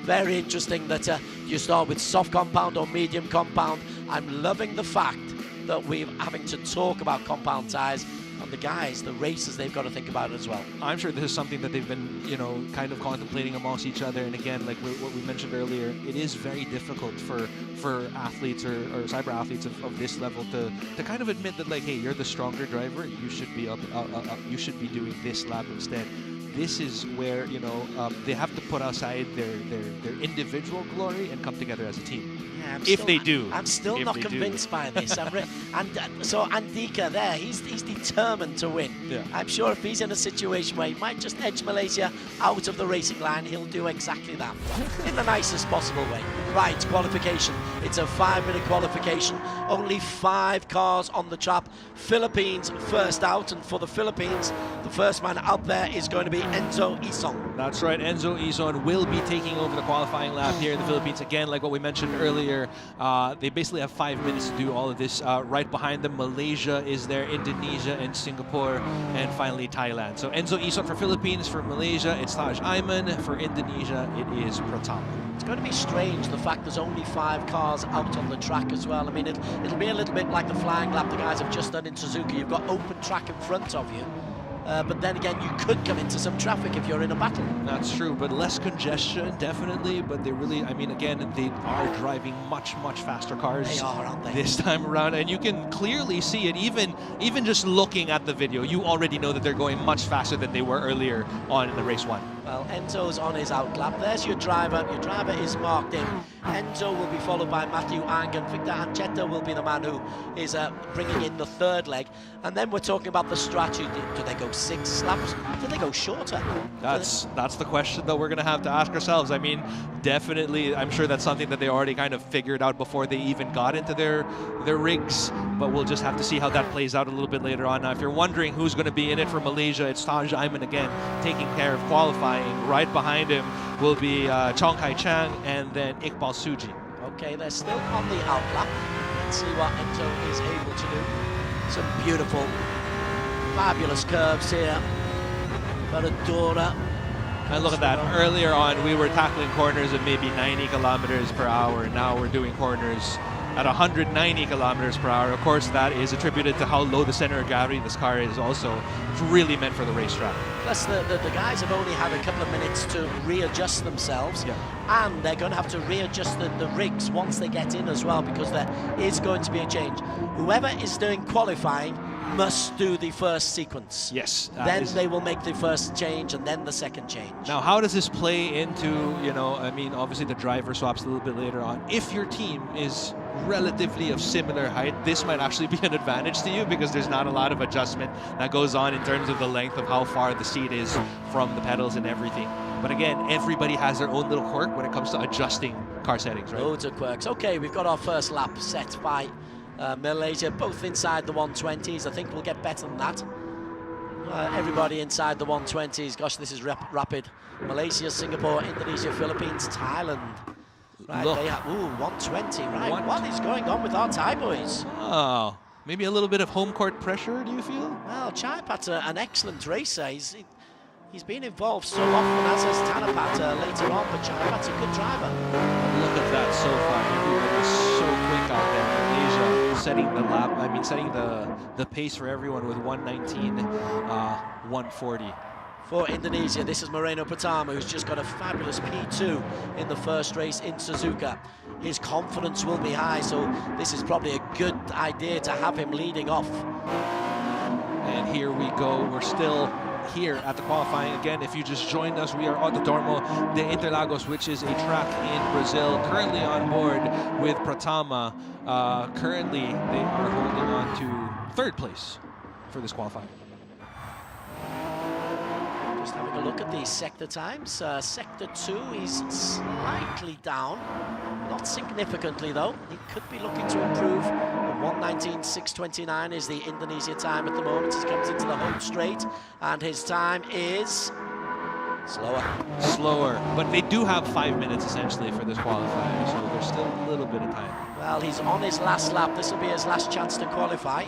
very interesting that you start with soft compound or medium compound. I'm loving the fact that we're having to talk about compound tyres. and the guys, the racers, they've got to think about it as well. I'm sure this is something that they've been, you know, kind of contemplating amongst each other. And again, like what we mentioned earlier, it is very difficult for athletes or cyber athletes of this level to kind of admit that, like, hey, you're the stronger driver, you should be you should be doing this lap instead. This is where, you know, they have to put aside their individual glory and come together as a team. Yeah, if they do. I'm still not convinced by this. So Andika there, he's determined to win. Yeah. I'm sure if he's in a situation where he might just edge Malaysia out of the racing line, he'll do exactly that in the nicest possible way. Right, qualification. It's a 5-minute qualification. Only 5 cars on the track. Philippines first out, and for the Philippines, the first man out there is going to be Enzo Isong. That's right, Enzo Isong will be taking over the qualifying lap here in the Philippines. Again, like what we mentioned earlier, they basically have 5 minutes to do all of this. Right behind them, Malaysia is there, Indonesia and Singapore, and finally Thailand. So Enzo Isong for Philippines, for Malaysia, it's Taj Aiman, for Indonesia, it is Pratama. It's going to be strange, the fact there's only 5 cars out on the track as well. I mean, it'll be a little bit like the flying lap the guys have just done in Suzuka. You've got open track in front of you. But then again, you could come into some traffic if you're in a battle. That's true, but less congestion, definitely. But they really, I mean, again, they are driving much faster cars. They are, aren't they? This time around, and you can clearly see it. Even just looking at the video, you already know that they're going much faster than they were earlier on in the race 1. Well, Enzo's on his outlap. There's your driver. Your driver is marked in. Enzo will be followed by Matthew Ang, and Victor Ancheta will be the man who is bringing in the 3rd leg. And then we're talking about the strategy. Do they go 6 laps? Do they go shorter? That's the question that we're going to have to ask ourselves. I mean, definitely, I'm sure that's something that they already kind of figured out before they even got into their rigs. But we'll just have to see how that plays out a little bit later on. Now, if you're wondering who's going to be in it for Malaysia, it's Taj Aiman again, taking care of qualifying. Right behind him will be Chong Kai Chang and then Iqbal Suji. Okay, they're still on the outlap. Let's see what Enzo is able to do. Some beautiful, fabulous curves here. Baradora. And look at that. Earlier on, we were tackling corners at maybe 90 kilometers per hour. Now we're doing corners at 190 kilometers per hour. Of course, that is attributed to how low the center of gravity this car is. Also, it's really meant for the racetrack. Plus, the guys have only had a couple of minutes to readjust themselves, and they're going to have to readjust the rigs once they get in as well, because there is going to be a change. Whoever is doing qualifying must do the first sequence. Yes. Then they will make the first change and then the second change. Now, how does this play into, you know, I mean, obviously the driver swaps a little bit later on. If your team is relatively of similar height, this might actually be an advantage to you because there's not a lot of adjustment that goes on in terms of the length of how far the seat is from the pedals and everything. But again, everybody has their own little quirk when it comes to adjusting car settings, right? Loads of quirks. Okay, we've got our first lap set by Malaysia, both inside the 120s. I think we'll get better than that. Everybody inside the 120s. Gosh, this is rapid. Malaysia, Singapore, Indonesia, Philippines, Thailand. Right, Look. they have, 120, right. What is going on with our Thai boys? Oh, maybe a little bit of home court pressure, do you feel? Well, Chaipat's an excellent racer. He's been involved so often, as has Tanapat later on, but Chaipat's a good driver. Look at that so far. Everyone is so quick out there. Malaysia setting the lap, I mean, setting the pace for everyone with 119, 140. For Indonesia, this is Moreno Pratama, who's just got a fabulous P2 in the first race in Suzuka. His confidence will be high, so this is probably a good idea to have him leading off. And here we go. We're still here at the qualifying. Again, if you just joined us, we are Autodromo de Interlagos, which is a track in Brazil. Currently on board with Pratama. Currently, they are holding on to 3rd place for this qualifying. Just having a look at the sector times. Sector 2 is slightly down, not significantly though. He could be looking to improve. 1:19.629 is the Indonesia time at the moment. He comes into the home straight, and his time is slower. But they do have 5 minutes essentially for this qualifier, so there's still a little bit of time. Well, he's on his last lap. This will be his last chance to qualify.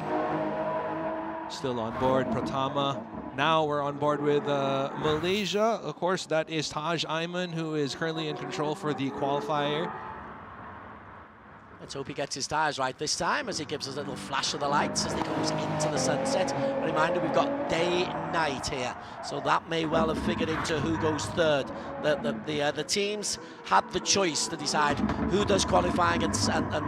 Still on board, Pratama. Now we're on board with Malaysia. Of course, that is Taj Aiman, who is currently in control for the qualifier. Let's hope he gets his tyres right this time as he gives us a little flash of the lights as he goes into the sunset. A reminder, we've got day and night here, so that may well have figured into who goes third. The teams had the choice to decide who does qualifying and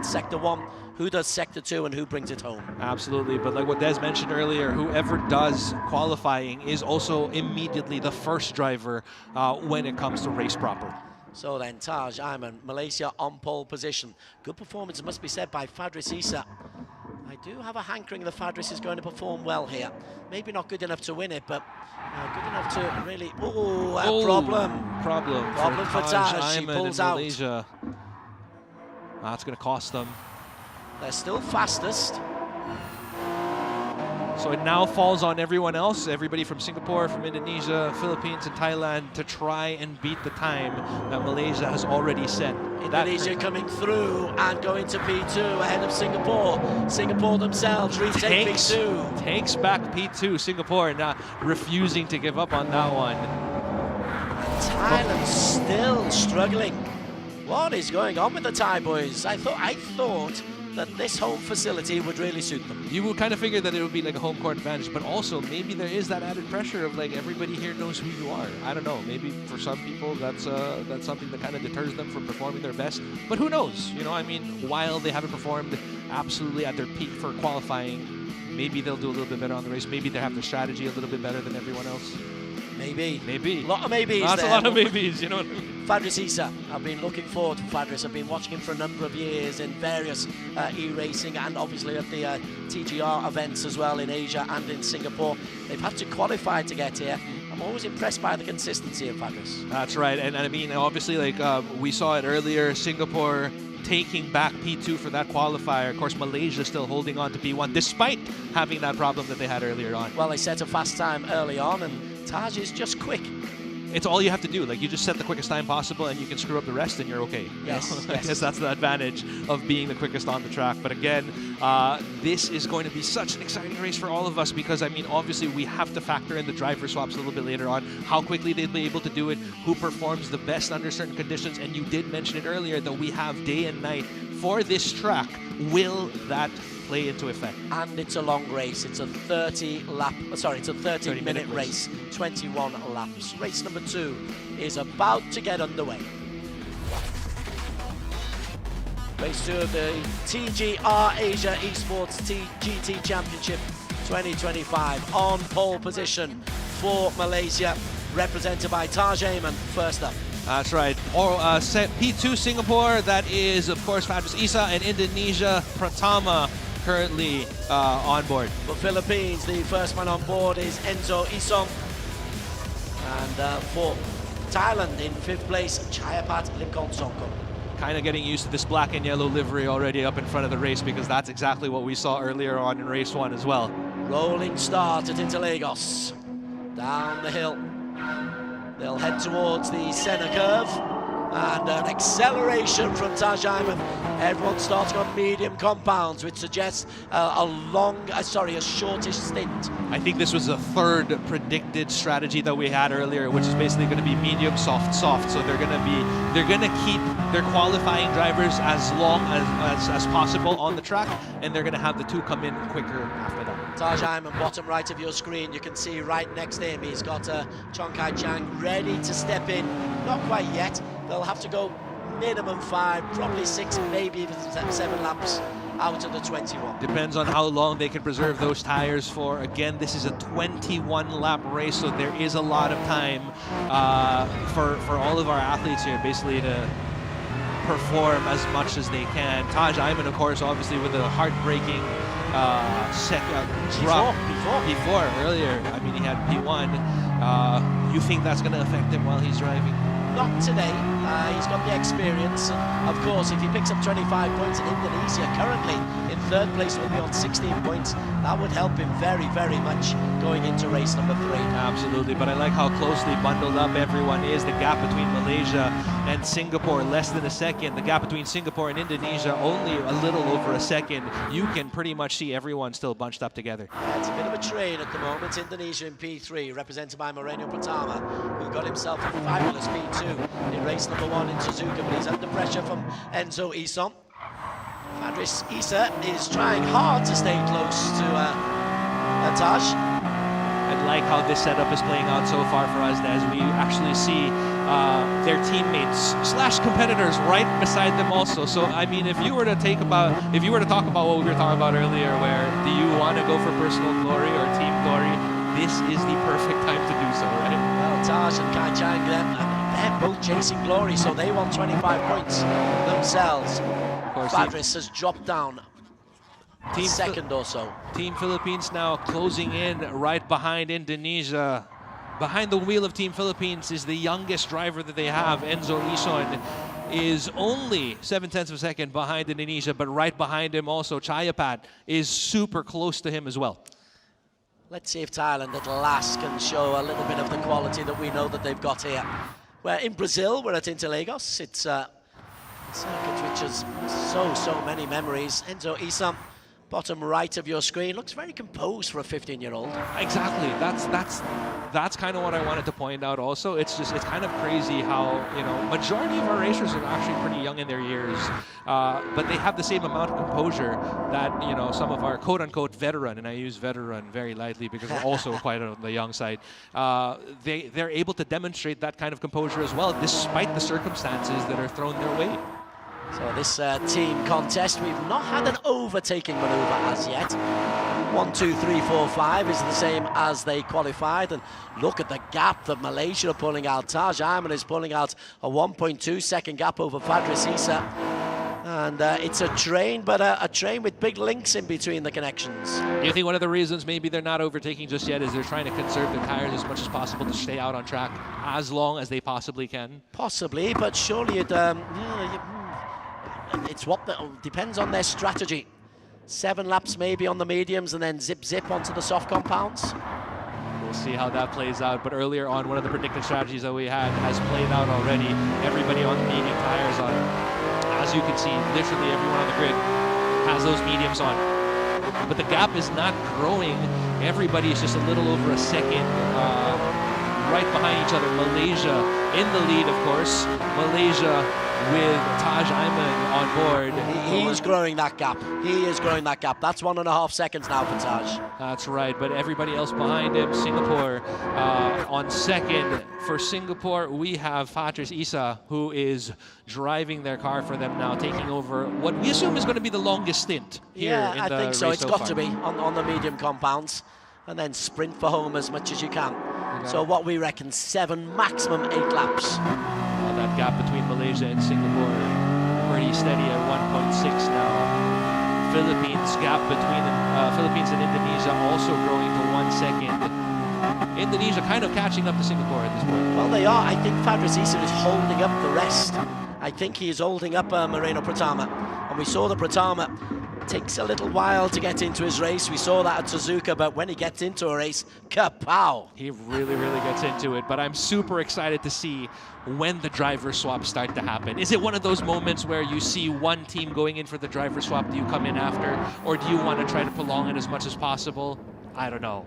Sector 1, who does Sector 2, and who brings it home. Absolutely, but like what Des mentioned earlier, whoever does qualifying is also immediately the first driver when it comes to race proper. So then, Taj Ayman, Malaysia on pole position. Good performance, it must be said, by Fadris Issa. I do have a hankering that Fadris is going to perform well here. Maybe not good enough to win it, but good enough to really... problem. Problem for Taj. She Ayman pulls in out. Malaysia. That's going to cost them. They're still fastest. So it now falls on everyone else, everybody from Singapore, from Indonesia, Philippines, and Thailand, to try and beat the time that Malaysia has already set. Indonesia coming through and going to P2 ahead of Singapore. Singapore themselves retake P2. Takes back P2, Singapore now refusing to give up on that one. And Thailand still struggling. What is going on with the Thai boys? I thought that this home facility would really suit them. You would kind of figure that it would be like a home court advantage, but also maybe there is that added pressure of like everybody here knows who you are. I don't know, maybe for some people that's something that kind of deters them from performing their best, but who knows? You know, I mean, while they haven't performed absolutely at their peak for qualifying, maybe they'll do a little bit better on the race, maybe they have their strategy a little bit better than everyone else. Maybe. A lot of maybes. That's a lot of maybes, you know what I mean? Fadris Issa, I've been looking forward to Fadris. I've been watching him for a number of years in various e-racing and obviously at the TGR events as well in Asia and in Singapore. They've had to qualify to get here. I'm always impressed by the consistency of Fadris. That's right, and I mean, obviously, like we saw it earlier, Singapore taking back P2 for that qualifier. Of course, Malaysia still holding on to P1 despite having that problem that they had earlier on. Well, they set a fast time early on, and Taj is just quick. It's all you have to do. Like, you just set the quickest time possible and you can screw up the rest and you're okay. Yes, I guess that's the advantage of being the quickest on the track. But again, this is going to be such an exciting race for all of us because, I mean, obviously we have to factor in the driver swaps a little bit later on, how quickly they'll be able to do it, who performs the best under certain conditions. And you did mention it earlier that we have day and night for this track. Will that play into effect? And it's a long race. It's a 30-minute race. 21 laps. Race number 2 is about to get underway. Race 2 of the TGR Asia Esports GT Championship 2025. On pole position for Malaysia, represented by Taj Ayman, first up. That's right. P2 Singapore, that is, of course, Fadris Issa, and Indonesia, Pratama, currently on board. For Philippines, the first man on board is Enzo Isong. And for Thailand, in 5th place, Chayapat Limkonsongko. Kind of getting used to this black and yellow livery already up in front of the race because that's exactly what we saw earlier on in race 1 as well. Rolling start at Interlagos. Down the hill. They'll head towards the centre curve. And an acceleration from Taj Ayman. Everyone starting on medium compounds, which suggests a shortish stint. I think this was the third predicted strategy that we had earlier, which is basically going to be medium, soft. So they're going to keep their qualifying drivers as long as possible on the track, and they're going to have the 2 come in quicker after that. Taj Ayman, bottom right of your screen, you can see right next to him, he's got Chong Kai Chang ready to step in. Not quite yet. They'll have to go minimum 5, probably 6, maybe even 7 laps out of the 21. Depends on how long they can preserve those tires for. Again, this is a 21-lap race, so there is a lot of time for all of our athletes here, basically, to perform as much as they can. Taj Ayman, of course, obviously with a heartbreaking drop before earlier. I mean, he had P1. You think that's going to affect him while he's driving? Not today. He's got the experience. Of course, if he picks up 25 points in Indonesia, currently in 3rd place, will be on 16 points. That would help him very, very much going into race number 3. Absolutely, but I like how closely bundled up everyone is. The gap between Malaysia and Singapore, less than a second. The gap between Singapore and Indonesia, only a little over a second. You can pretty much see everyone still bunched up together. Yeah, it's a bit of a train at the moment. Indonesia in P3, represented by Moreno Pratama, who got himself a fabulous P2 in race number 1 in Suzuka, but he's under pressure from Enzo Isong. Fadris Issa is trying hard to stay close to Taj. I like how this setup is playing out so far for us, as we actually see their teammates / competitors right beside them also. So I mean, if you were to talk about what we were talking about earlier, where do you want to go for personal glory or team glory, this is the perfect time to do so, right? Well, Taj and Kai Chang, they're both chasing glory, so they want 25 points themselves. Of course, Fadris has dropped down Team second or so. Team Philippines now closing in right behind Indonesia. Behind the wheel of Team Philippines is the youngest driver that they have. Enzo Ison is only 0.7 of a second behind Indonesia, but right behind him also Chayapat is super close to him as well. Let's see if Thailand at last can show a little bit of the quality that we know that they've got here. Where in Brazil, we're at Interlagos. It's a circuit which has so many memories. Enzo Ison, bottom right of your screen, looks very composed for a 15-year-old. Exactly. That's kind of what I wanted to point out also. It's kind of crazy how, you know, majority of our racers are actually pretty young in their years, but they have the same amount of composure that, you know, some of our quote-unquote veteran, and I use veteran very lightly because we're also quite on the young side, they're able to demonstrate that kind of composure as well, despite the circumstances that are thrown their way. So this team contest, we've not had an overtaking maneuver as yet. 1, 2, 3, 4, 5 is the same as they qualified, and look at the gap that Malaysia are pulling out. Taj Ayman is pulling out a 1.2 second gap over Fadris Issa, and it's a train, but a train with big links in between the connections. Do you think one of the reasons maybe they're not overtaking just yet is they're trying to conserve their tires as much as possible to stay out on track as long as they possibly can? Possibly, but surely it, it's what depends on their strategy. 7 laps maybe on the mediums and then zip onto the soft compounds. We'll see how that plays out, but earlier on, one of the predicted strategies that we had has played out already. Everybody on the medium tires on. As you can see, literally everyone on the grid has those mediums on. But the gap is not growing. Everybody is just a little over a second right behind each other. Malaysia in the lead, of course. Malaysia with Taj Ayman on board. He is growing that gap. He is growing that gap. That's 1.5 seconds now for Taj. That's right, but everybody else behind him, Singapore on second. For Singapore, we have Fadris Issa, who is driving their car for them now, taking over what we assume is going to be the longest stint here in the race. Yeah, I think so. It's got to be on the medium compounds, and then sprint for home as much as you can. So what we reckon, 7, maximum 8 laps. That gap between Malaysia and Singapore pretty steady at 1.6 now. Philippines gap between Philippines and Indonesia also growing to 1 second. Indonesia kind of catching up to Singapore at this point. Well, they are. I think Fadris Issa is holding up the rest. I think he is holding up Moreno Pratama. And we saw the Pratama takes a little while to get into his race. We saw that at Suzuka, but when he gets into a race, kapow! He really gets into it, but I'm super excited to see when the driver swaps start to happen. Is it one of those moments where you see one team going in for the driver swap, do you come in after, or do you want to try to prolong it as much as possible? I don't know.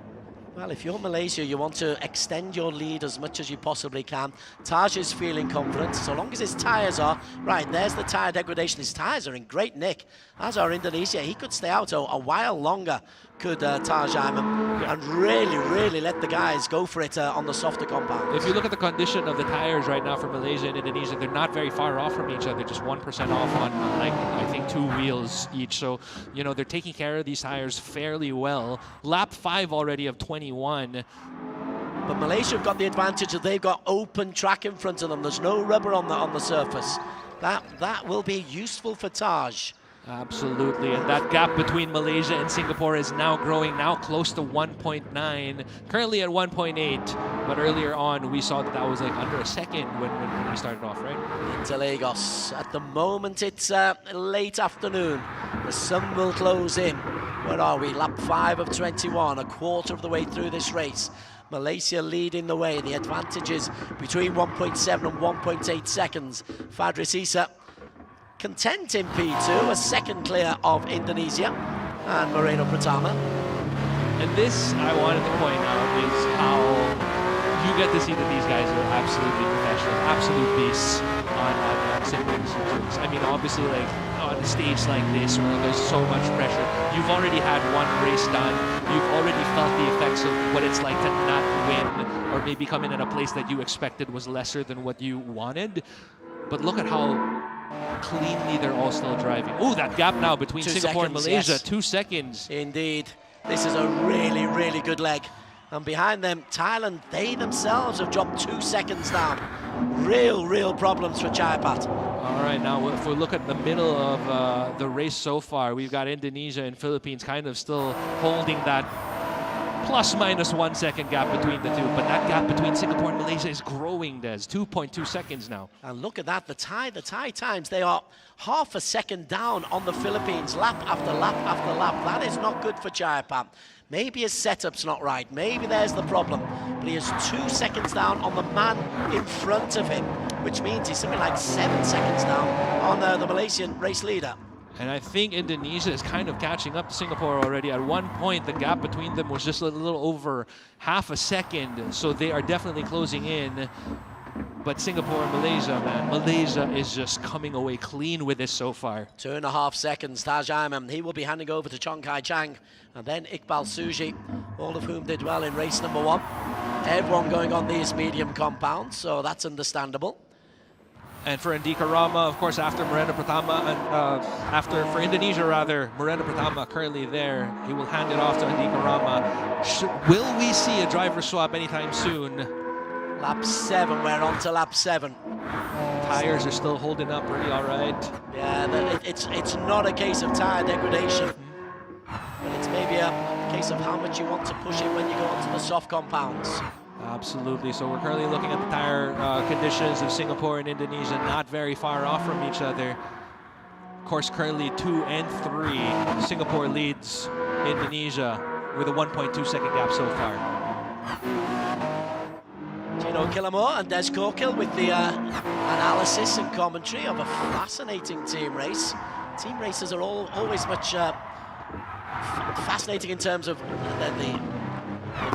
Well, if you're Malaysia, you want to extend your lead as much as you possibly can. Taj is feeling confident, so long as his tyres are... Right, there's the tyre degradation. His tyres are in great nick, as are Indonesia. He could stay out a while longer, could Taj Ayman, and really let the guys go for it on the softer compound. If you look at the condition of the tyres right now for Malaysia and Indonesia, they're not very far off from each other, just 1% off on, like, I think 2 wheels each. So, you know, they're taking care of these tyres fairly well. Lap 5 already of 21. But Malaysia have got the advantage that they've got open track in front of them. There's no rubber on the surface. That will be useful for Taj. Absolutely, and that gap between Malaysia and Singapore is now growing, now close to 1.9, currently at 1.8, but earlier on we saw that was like under a second when we started off, right? Interlagos. At the moment it's late afternoon. The sun will close in. Where are we? Lap 5 of 21, a quarter of the way through this race. Malaysia leading the way. The advantage is between 1.7 and 1.8 seconds. Fadris Issa content in P2, a second clear of Indonesia and Moreno Pratama. And this, I wanted to point out, is how you get to see that these guys are absolutely professional, absolute beasts on simulators. I mean, obviously, like on a stage like this where there's so much pressure, you've already had one race done. You've already felt the effects of what it's like to not win, or maybe come in at a place that you expected was lesser than what you wanted. But look at how cleanly they're all still driving. Oh, that gap now between Singapore and Malaysia, yes. 2 seconds. Indeed. This is a really, really good leg. And behind them, Thailand, they themselves have dropped 2 seconds down. Real problems for Jayapat. All right, now if we look at the middle of the race so far, we've got Indonesia and Philippines kind of still holding that plus-minus 1 second gap between the two. But that gap between Singapore and Malaysia is growing, Des. 2.2 seconds now. And look at that, the Thai times, they are half a second down on the Philippines, lap after lap after lap. That is not good for Jayapat. Maybe his setup's not right. Maybe there's the problem. But he has 2 seconds down on the man in front of him, which means he's something like 7 seconds down on the Malaysian race leader. And I think Indonesia is kind of catching up to Singapore already. At one point, the gap between them was just a little over half a second. So they are definitely closing in. But Singapore and Malaysia, man, Malaysia is just coming away clean with this so far. 2.5 seconds, Taj Ayman. He will be handing over to Chong Kai Chang. And then Iqbal Suji, all of whom did well in race number 1. Everyone going on these medium compounds, so that's understandable. And for Andika Rama, of course, after Miranda Pratama, and for Indonesia rather, Miranda Pratama currently there. He will hand it off to Andika Rama. Will we see a driver swap anytime soon? Lap 7, we're on to lap 7. Tires are still holding up pretty all right. Yeah, it's not a case of tire degradation, but it's maybe a case of how much you want to push it when you go onto the soft compounds. Absolutely. So we're currently looking at the tire conditions of Singapore and Indonesia, not very far off from each other. Of course, currently 2 and 3. Singapore leads Indonesia with a 1.2 second gap so far. Gino Killamore and Des Corkill with the analysis and commentary of a fascinating team race. Team races are always much fascinating in terms of the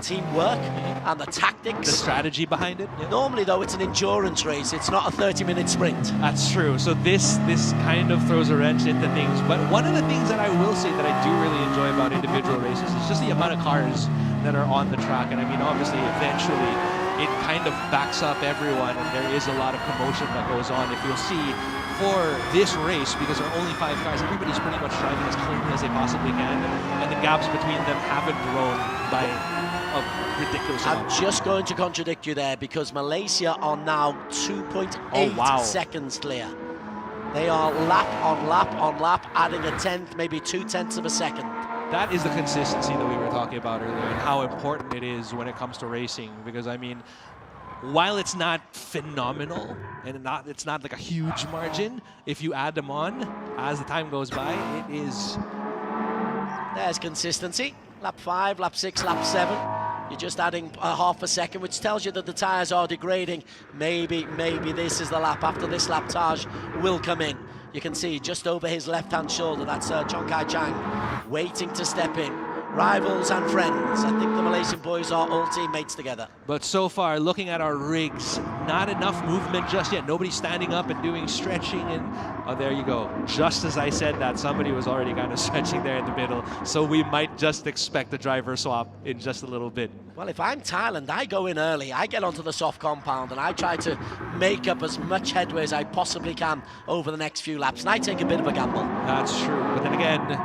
teamwork and the tactics. The strategy behind it. Yeah. Normally, though, it's an endurance race. It's not a 30-minute sprint. That's true. So this kind of throws a wrench into things. But one of the things that I will say that I do really enjoy about individual races is just the amount of cars that are on the track. And I mean, obviously, eventually, it kind of backs up everyone, and there is a lot of commotion that goes on. If you'll see, for this race, because there are only 5 cars, everybody's pretty much driving as cleanly as they possibly can, and the gaps between them haven't grown by a ridiculous amount. I'm just going to contradict you there, because Malaysia are now 2.8 seconds clear. They are lap on lap on lap, adding a tenth, maybe 2/10 of a second. That is the consistency that we were talking about earlier, and how important it is when it comes to racing. Because I mean, while it's not phenomenal and it's not like a huge margin, if you add them on as the time goes by, it is. There's consistency. Lap 5, lap 6, lap 7. You're just adding a half a second, which tells you that the tyres are degrading. Maybe this is the lap. After this lap, Taj will come in. You can see just over his left-hand shoulder, that's Chong Kai Chang, waiting to step in. Rivals and friends. I think the Malaysian boys are all teammates together. But so far, looking at our rigs, not enough movement just yet. Nobody's standing up and doing stretching. And oh, there you go. Just as I said that, somebody was already kind of stretching there in the middle. So we might just expect a driver swap in just a little bit. Well, if I'm Thailand, I go in early. I get onto the soft compound and I try to make up as much headway as I possibly can over the next few laps. And I take a bit of a gamble. That's true. But then again,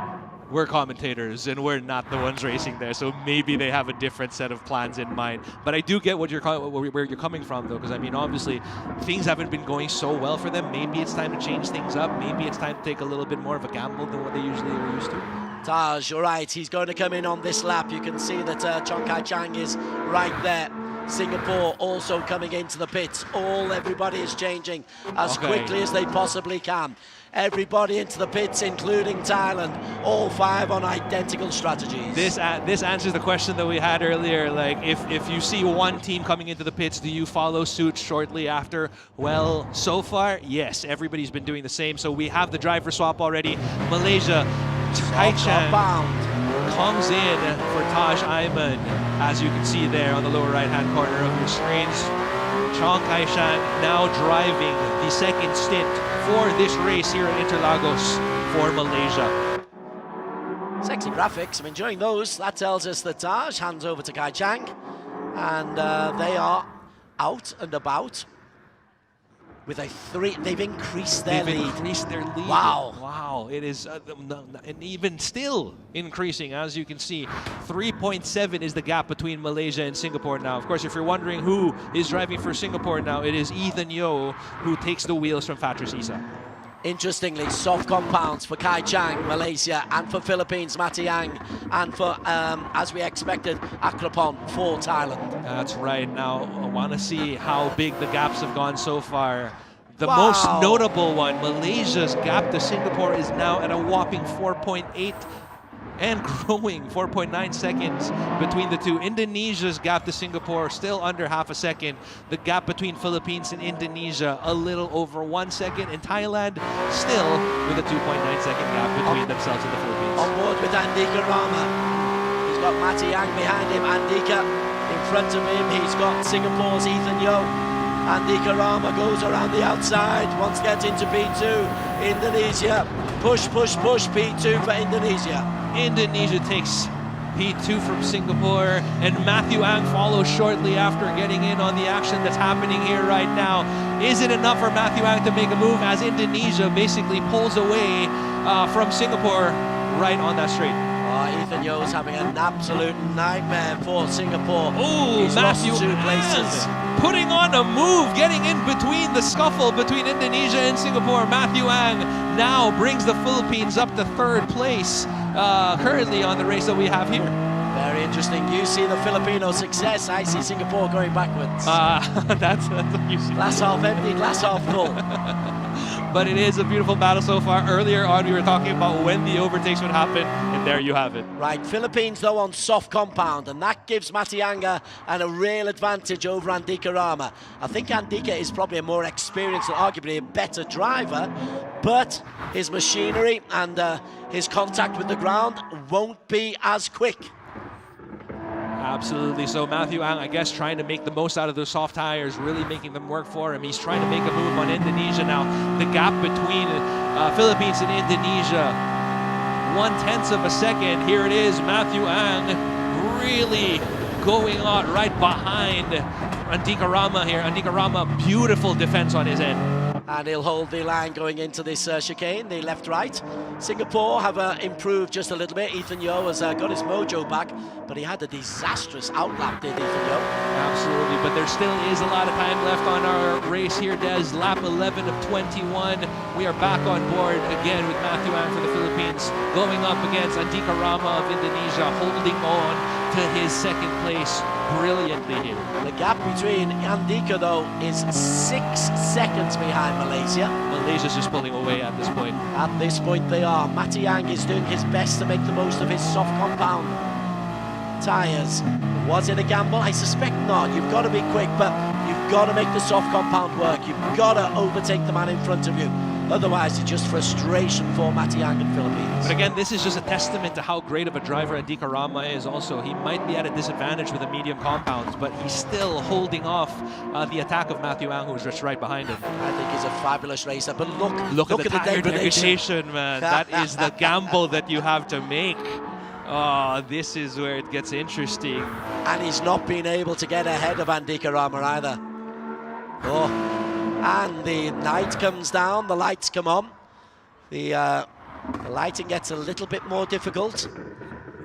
we're commentators and we're not the ones racing there, so maybe they have a different set of plans in mind. But I do get where you're coming from, though, because I mean, obviously, things haven't been going so well for them. Maybe it's time to change things up. Maybe it's time to take a little bit more of a gamble than what they usually are used to. Taj, you're right. He's going to come in on this lap. You can see that Chong Kai Chang is right there. Singapore also coming into the pits. Everybody is changing as quickly as they possibly can. Everybody into the pits, including Thailand. All 5 on identical strategies. This answers the question that we had earlier. Like, if you see one team coming into the pits, do you follow suit shortly after? Well, so far, yes. Everybody's been doing the same. So we have the driver swap already. Malaysia, Tai Chan comes in for Taj Ayman. as you can see there on the lower right-hand corner of your screens. Chong Kai-shan now driving the second stint for this race here at Interlagos for Malaysia. Sexy graphics, I'm enjoying those. That tells us that Taj hands over to Kai Chang, and they are out and about with a 3. They've increased their lead. Wow. Wow. It is, and even still increasing, as you can see. 3.7 is the gap between Malaysia and Singapore now. Of course, if you're wondering who is driving for Singapore now, it is Ethan Yeo who takes the wheels from Fatris Isa. Interestingly, soft compounds for Kai Chang, Malaysia, and for Philippines, Matiang, and for, as we expected, Akrapon for Thailand. That's right. Now, I want to see how big the gaps have gone so far. The most notable one, Malaysia's gap to Singapore is now at a whopping 4.8 and growing, 4.9 seconds between the two. Indonesia's gap to Singapore still under half a second. The gap between Philippines and Indonesia a little over 1 second. And Thailand still with a 2.9-second gap between themselves and the Philippines. On board with Andika Rama. He's got Matiang behind him. Andika in front of him. He's got Singapore's Ethan Yeo. Andika Rama goes around the outside, wants to get into P2. Indonesia, push, P2 for Indonesia. Indonesia takes P2 from Singapore, and Matthew Ang follows shortly after getting in on the action that's happening here right now. Is it enough for Matthew Ang to make a move as Indonesia basically pulls away from Singapore right on that straight? Ethan Yeo's having an absolute nightmare for Singapore. Oh, He's Matthew lost 2 places. Putting on a move, getting in between the scuffle between Indonesia and Singapore. Matthew Ang now brings the Philippines up to 3rd place currently on the race that we have here. Very interesting. You see the Filipino success. I see Singapore going backwards. That's what you see. Glass half empty, glass half full. But it is a beautiful battle so far. Earlier on, we were talking about when the overtakes would happen, and there you have it. Right, Philippines though on soft compound, and that gives Matianga a real advantage over Andika Rama. I think Andika is probably a more experienced and arguably a better driver, but his machinery and his contact with the ground won't be as quick. Absolutely. So Matthew Ang, I guess, trying to make the most out of those soft tires, really making them work for him. He's trying to make a move on Indonesia now. The gap between Philippines and Indonesia, 0.1 of a second. Here it is, Matthew Ang really going on right behind Andika Rama here. Andika Rama, beautiful defense on his end. And he'll hold the line going into this chicane, the left-right. Singapore have improved just a little bit. Ethan Yeo has got his mojo back, but he had a disastrous outlap, did Ethan Yeo? Absolutely, but there still is a lot of time left on our race here, Des. Lap 11 of 21. We are back on board again with Matthew Ang for the Philippines, going up against Andika Rama of Indonesia, holding on to his 2nd place brilliantly here. The gap between Andika, though, is 6 seconds behind Malaysia. Malaysia's just pulling away at this point. At this point they are. Matiang is doing his best to make the most of his soft compound tyres. Was it a gamble? I suspect not. You've got to be quick, but you've got to make the soft compound work. You've got to overtake the man in front of you. Otherwise, it's just frustration for Matiang and Philippines. But again, this is just a testament to how great of a driver Andika Rama is also. He might be at a disadvantage with the medium compounds, but he's still holding off the attack of Matthew Ang, who's just right behind him. I think he's a fabulous racer, but look at the tire degradation, man. That is the gamble that you have to make. Oh, this is where it gets interesting. And he's not been able to get ahead of Andika Rama either. Oh. And the night comes down, the lights come on. The lighting gets a little bit more difficult.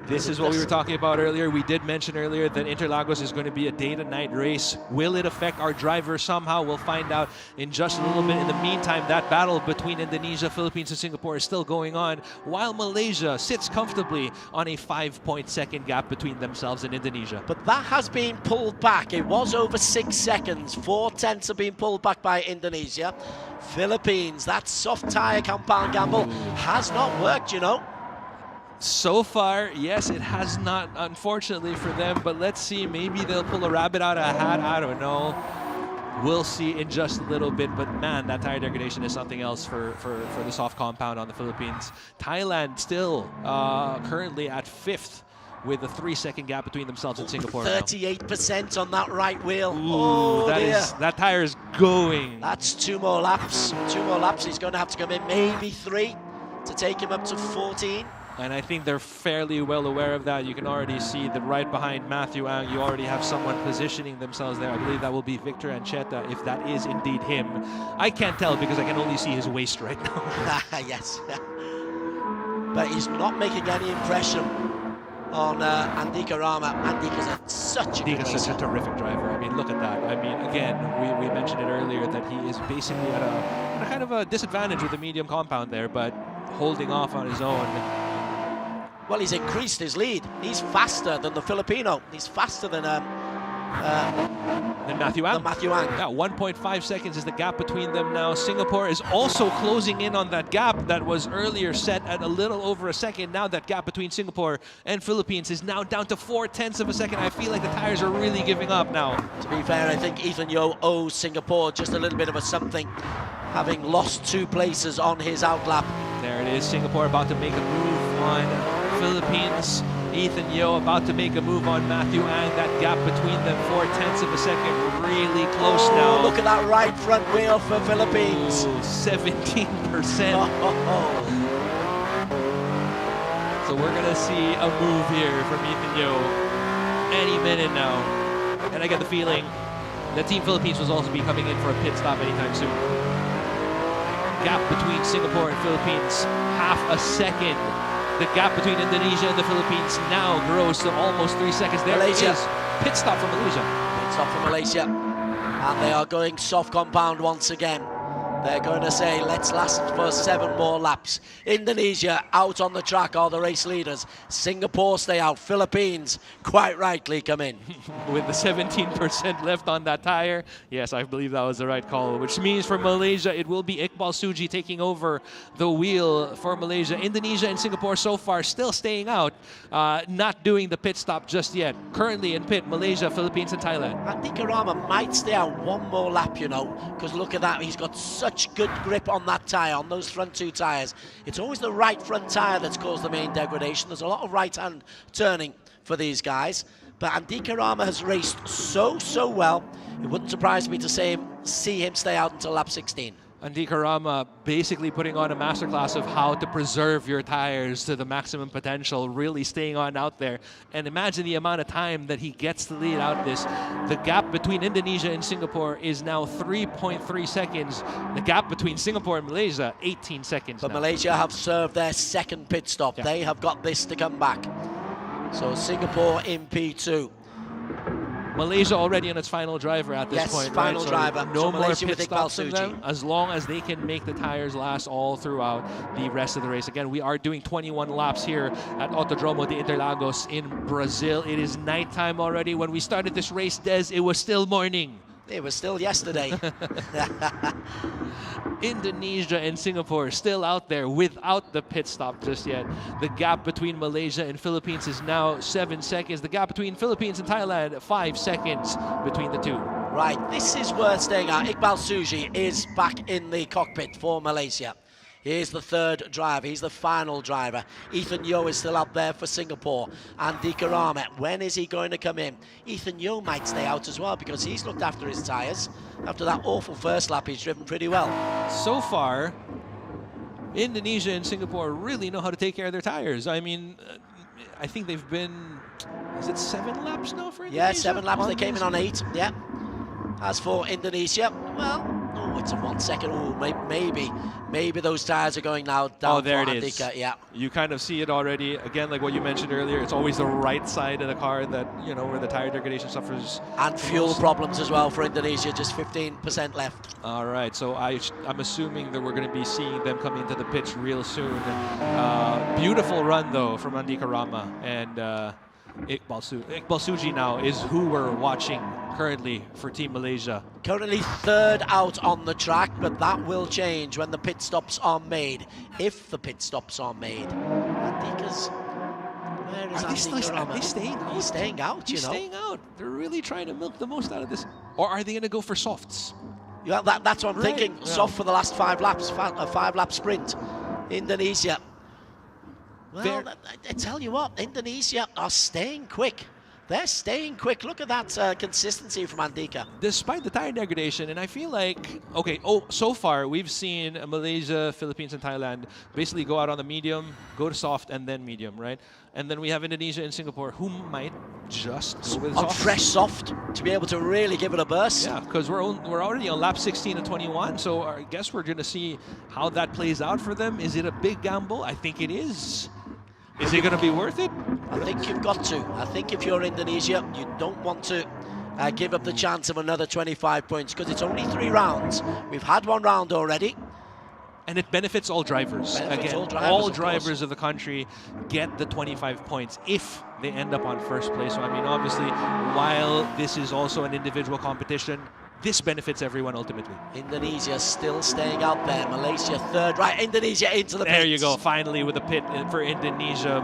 This is what we were talking about earlier. We did mention earlier that Interlagos is going to be a day-to-night race. Will it affect our drivers somehow? We'll find out in just a little bit. In the meantime, that battle between Indonesia, Philippines, and Singapore is still going on, while Malaysia sits comfortably on a 5-point-second gap between themselves and Indonesia. But that has been pulled back. It was over 6 seconds. 0.4 have been pulled back by Indonesia. Philippines, that soft tyre compound gamble has not worked, you know. So far, yes, it has not, unfortunately for them, but let's see, maybe they'll pull a rabbit out of a hat, I don't know. We'll see in just a little bit, but man, that tire degradation is something else for the soft compound on the Philippines. Thailand still currently at 5th with a 3-second gap between themselves and Singapore. 38% on that right wheel. Ooh, that tire is going. That's 2 more laps. 2 more laps. He's going to have to come in, maybe 3, to take him up to 14. And I think they're fairly well aware of that. You can already see that right behind Matthew Ang, you already have someone positioning themselves there. I believe that will be Victor Ancheta, if that is indeed him. I can't tell because I can only see his waist right now. Yes. But he's not making any impression on Andika Rama. Andika's such a terrific driver. I mean, look at that. I mean, again, we mentioned it earlier that he is basically at a kind of a disadvantage with the medium compound there, but holding off on his own. Well, he's increased his lead. He's faster than the Filipino. He's faster than Matthew Ang. Yeah, 1.5 seconds is the gap between them now. Singapore is also closing in on that gap that was earlier set at a little over a second. Now that gap between Singapore and Philippines is now down to 0.4 of a second. I feel like the tires are really giving up now. To be fair, I think Ethan Yeo owes Singapore just a little bit of a something, having lost 2 places on his outlap. There it is, Singapore about to make a move on Philippines. Ethan Yeo about to make a move on Matthew Ang. That gap between them, 0.4 of a second, really close now. Look at that right front wheel for Philippines. Ooh, 17%. So we're gonna see a move here from Ethan Yeo any minute now. And I get the feeling that Team Philippines will also be coming in for a pit stop anytime soon. Gap between Singapore and Philippines, half a second. The gap between Indonesia and the Philippines now grows to almost 3 seconds. There Malaysia. is pit stop for Malaysia. Pit stop for Malaysia. And they are going soft compound once again. They're going to say, let's last for 7 more laps. Indonesia out on the track are the race leaders. Singapore stay out. Philippines, quite rightly, come in. With the 17% left on that tire. Yes, I believe that was the right call, which means for Malaysia, it will be Iqbal Suji taking over the wheel for Malaysia. Indonesia and Singapore so far still staying out, not doing the pit stop just yet. Currently in pit, Malaysia, Philippines, and Thailand. Andika Rama might stay out 1 more lap, you know, because look at that. He's got such good grip on that tyre, on those front 2 tyres. It's always the right front tyre that's caused the main degradation. There's a lot of right-hand turning for these guys. But Andika Rama has raced so well. It wouldn't surprise me to see him stay out until lap 16. Andika Rama basically putting on a masterclass of how to preserve your tires to the maximum potential, really staying on out there. And imagine the amount of time that he gets to lead out this. The gap between Indonesia and Singapore is now 3.3 seconds. The gap between Singapore and Malaysia, 18 seconds. But now. Malaysia have served their 2nd pit stop. Yeah. They have got this to come back. So Singapore in P2. Malaysia already on its final driver at this point. Yes, final driver. No so more Malaysia pit with Iqbal stops from Suji. them, as long as they can make the tires last all throughout the rest of the race. Again, we are doing 21 laps here at Autodromo de Interlagos in Brazil. It is nighttime already. When we started this race, Des, it was still morning. It was still yesterday. Indonesia and Singapore still out there without the pit stop just yet. The gap between Malaysia and Philippines is now 7 seconds. The gap between Philippines and Thailand, 5 seconds between the 2. Right, this is worth staying out. Iqbal Suji is back in the cockpit for Malaysia. Here's the 3rd driver. He's the final driver. Ethan Yeo is still out there for Singapore. Andika Rama, when is he going to come in? Ethan Yeo might stay out as well because he's looked after his tyres. After that awful first lap, he's driven pretty well. So far, Indonesia and Singapore really know how to take care of their tires. I mean, I think they've been, is it 7 laps now for Indonesia? Yeah, 7 laps. They came in on 8. Yeah. As for Indonesia, well, oh, it's a 1 second. Oh, maybe those tires are going now down. Oh, there for it Andika. is. Yeah. You kind of see it already. Again, like what you mentioned earlier, it's always the right side of the car that, you know, where the tire degradation suffers. And fuel problems as well for Indonesia, just 15% left. All right, so I'm assuming that we're going to be seeing them come into the pits real soon. Beautiful run, though, from Andika Rama. And Iqbal Suji now is who we're watching currently for Team Malaysia. Currently 3rd out on the track, but that will change when the pit stops are made. If the pit stops are made. Andika's... Where is Andika Rama? Are they staying out? He's staying out, you know. He's staying out. They're really trying to milk the most out of this. Or are they going to go for softs? Yeah, that's what I'm thinking. Yeah. Soft for the last 5 laps, a 5-lap sprint. Indonesia. Well, I tell you what, Indonesia are staying quick. They're staying quick. Look at that consistency from Andika. Despite the tire degradation, and I feel like, okay, so far we've seen Malaysia, Philippines, and Thailand basically go out on the medium, go to soft, and then medium, right? And then we have Indonesia and Singapore who might just go with on soft. fresh soft to be able to really give it a burst. Yeah, because we're already on lap 16 and 21, so I guess we're going to see how that plays out for them. Is it a big gamble? I think it is. Is it going to be worth it? I think you've got to. I think if you're Indonesia, you don't want to give up the chance of another 25 points because it's only 3 rounds. We've had 1 round already. And it benefits all drivers. All drivers of the country get the 25 points if they end up on first place. So, I mean, obviously, while this is also an individual competition, this benefits everyone ultimately. Indonesia still staying out there. Malaysia third. Right, Indonesia into the pits. There you go. Finally with a pit for Indonesia.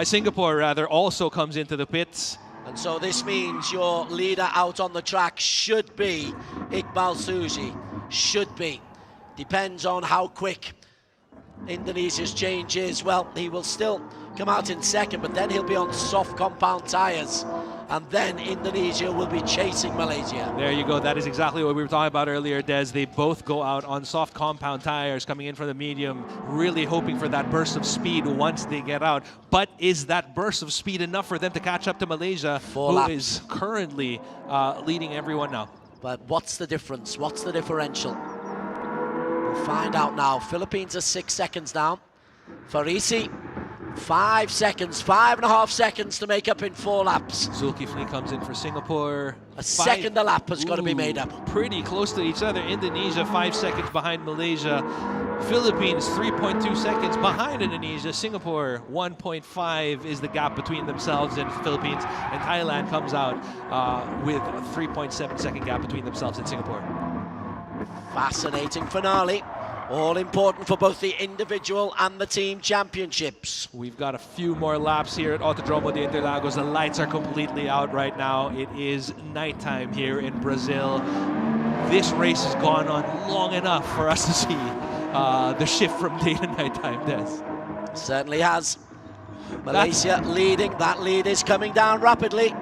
Singapore rather, also comes into the pits. And so this means your leader out on the track should be Iqbal Suji. Should be. Depends on how quick Indonesia's change is. Well, he will still come out in second, but then he'll be on soft compound tyres. And then Indonesia will be chasing Malaysia. There you go. That is exactly what we were talking about earlier, Des. They both go out on soft compound tires coming in from the medium, really hoping for that burst of speed once they get out. But is that burst of speed enough for them to catch up to Malaysia, who is currently leading everyone now? But what's the difference? What's the differential? We'll find out now. Philippines are 6 seconds down. Farisi, 5 seconds, 5.5 seconds to make up in 4 laps. Zulkifli comes in for Singapore. A second a lap has got to be made up. Pretty close to each other. Indonesia 5 seconds behind Malaysia. Philippines 3.2 seconds behind Indonesia. Singapore 1.5 is the gap between themselves and Philippines. And Thailand comes out with a 3.7 second gap between themselves and Singapore. Fascinating finale. All important for both the individual and the team championships. We've got a few more laps here at Autodromo de Interlagos. The lights are completely out right now. It is nighttime here in Brazil. This race has gone on long enough for us to see the shift from day to nighttime, Des. Certainly has. Malaysia leading. That lead is coming down rapidly.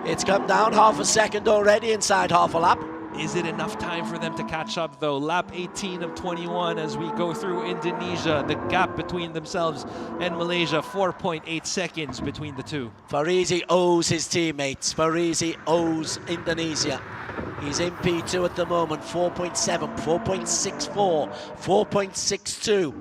It's come down half a second already inside half a lap. Is it enough time for them to catch up, though? Lap 18 of 21 as we go through Indonesia. The gap between themselves and Malaysia, 4.8 seconds between the two. Farisi owes his teammates. Farisi owes Indonesia. He's in P2 at the moment, 4.7, 4.64, 4.62.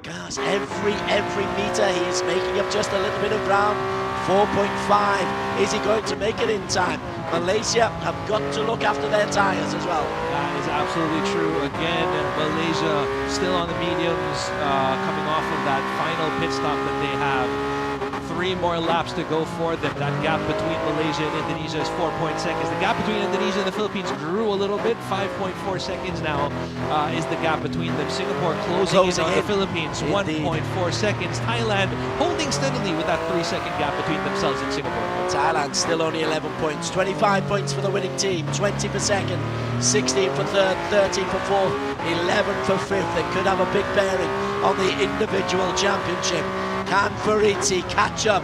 Gosh, every meter he's making up just a little bit of ground. 4.5. Is he going to make it in time? Malaysia have got to look after their tyres as well. That is absolutely true. Again, Malaysia still on the mediums, coming off of that final pit stop that they have. 3 more laps to go for them. That gap between Malaysia and Indonesia is 4 seconds. The gap between Indonesia and the Philippines grew a little bit. 5.4 seconds now is the gap between them. Singapore closing in on the Philippines. 1.4 seconds. Thailand holding steadily with that 3-second gap between themselves and Singapore. Thailand still only 11 points. 25 points for the winning team. 20 for second. 16 for third. 13 for fourth. 11 for fifth. They could have a big bearing on the individual championship. Can Farisi catch up?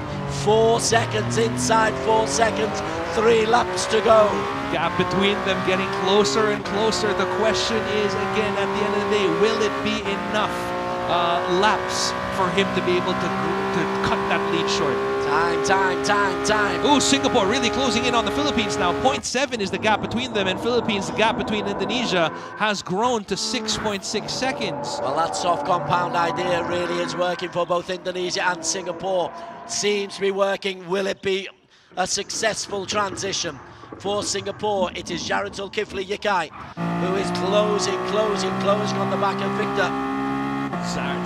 4 seconds inside 4 seconds, 3 laps to go. Gap between them getting closer and closer. The question is, again, at the end of the day, will it be enough laps for him to be able to cut that lead short? Time. Ooh, Singapore really closing in on the Philippines now. 0.7 is the gap between them, and Philippines, the gap between Indonesia has grown to 6.6 seconds. Well, that soft compound idea really is working for both Indonesia and Singapore. Seems to be working. Will it be a successful transition? For Singapore, it is Jared Zulkifli Yikai who is closing on the back of Victor.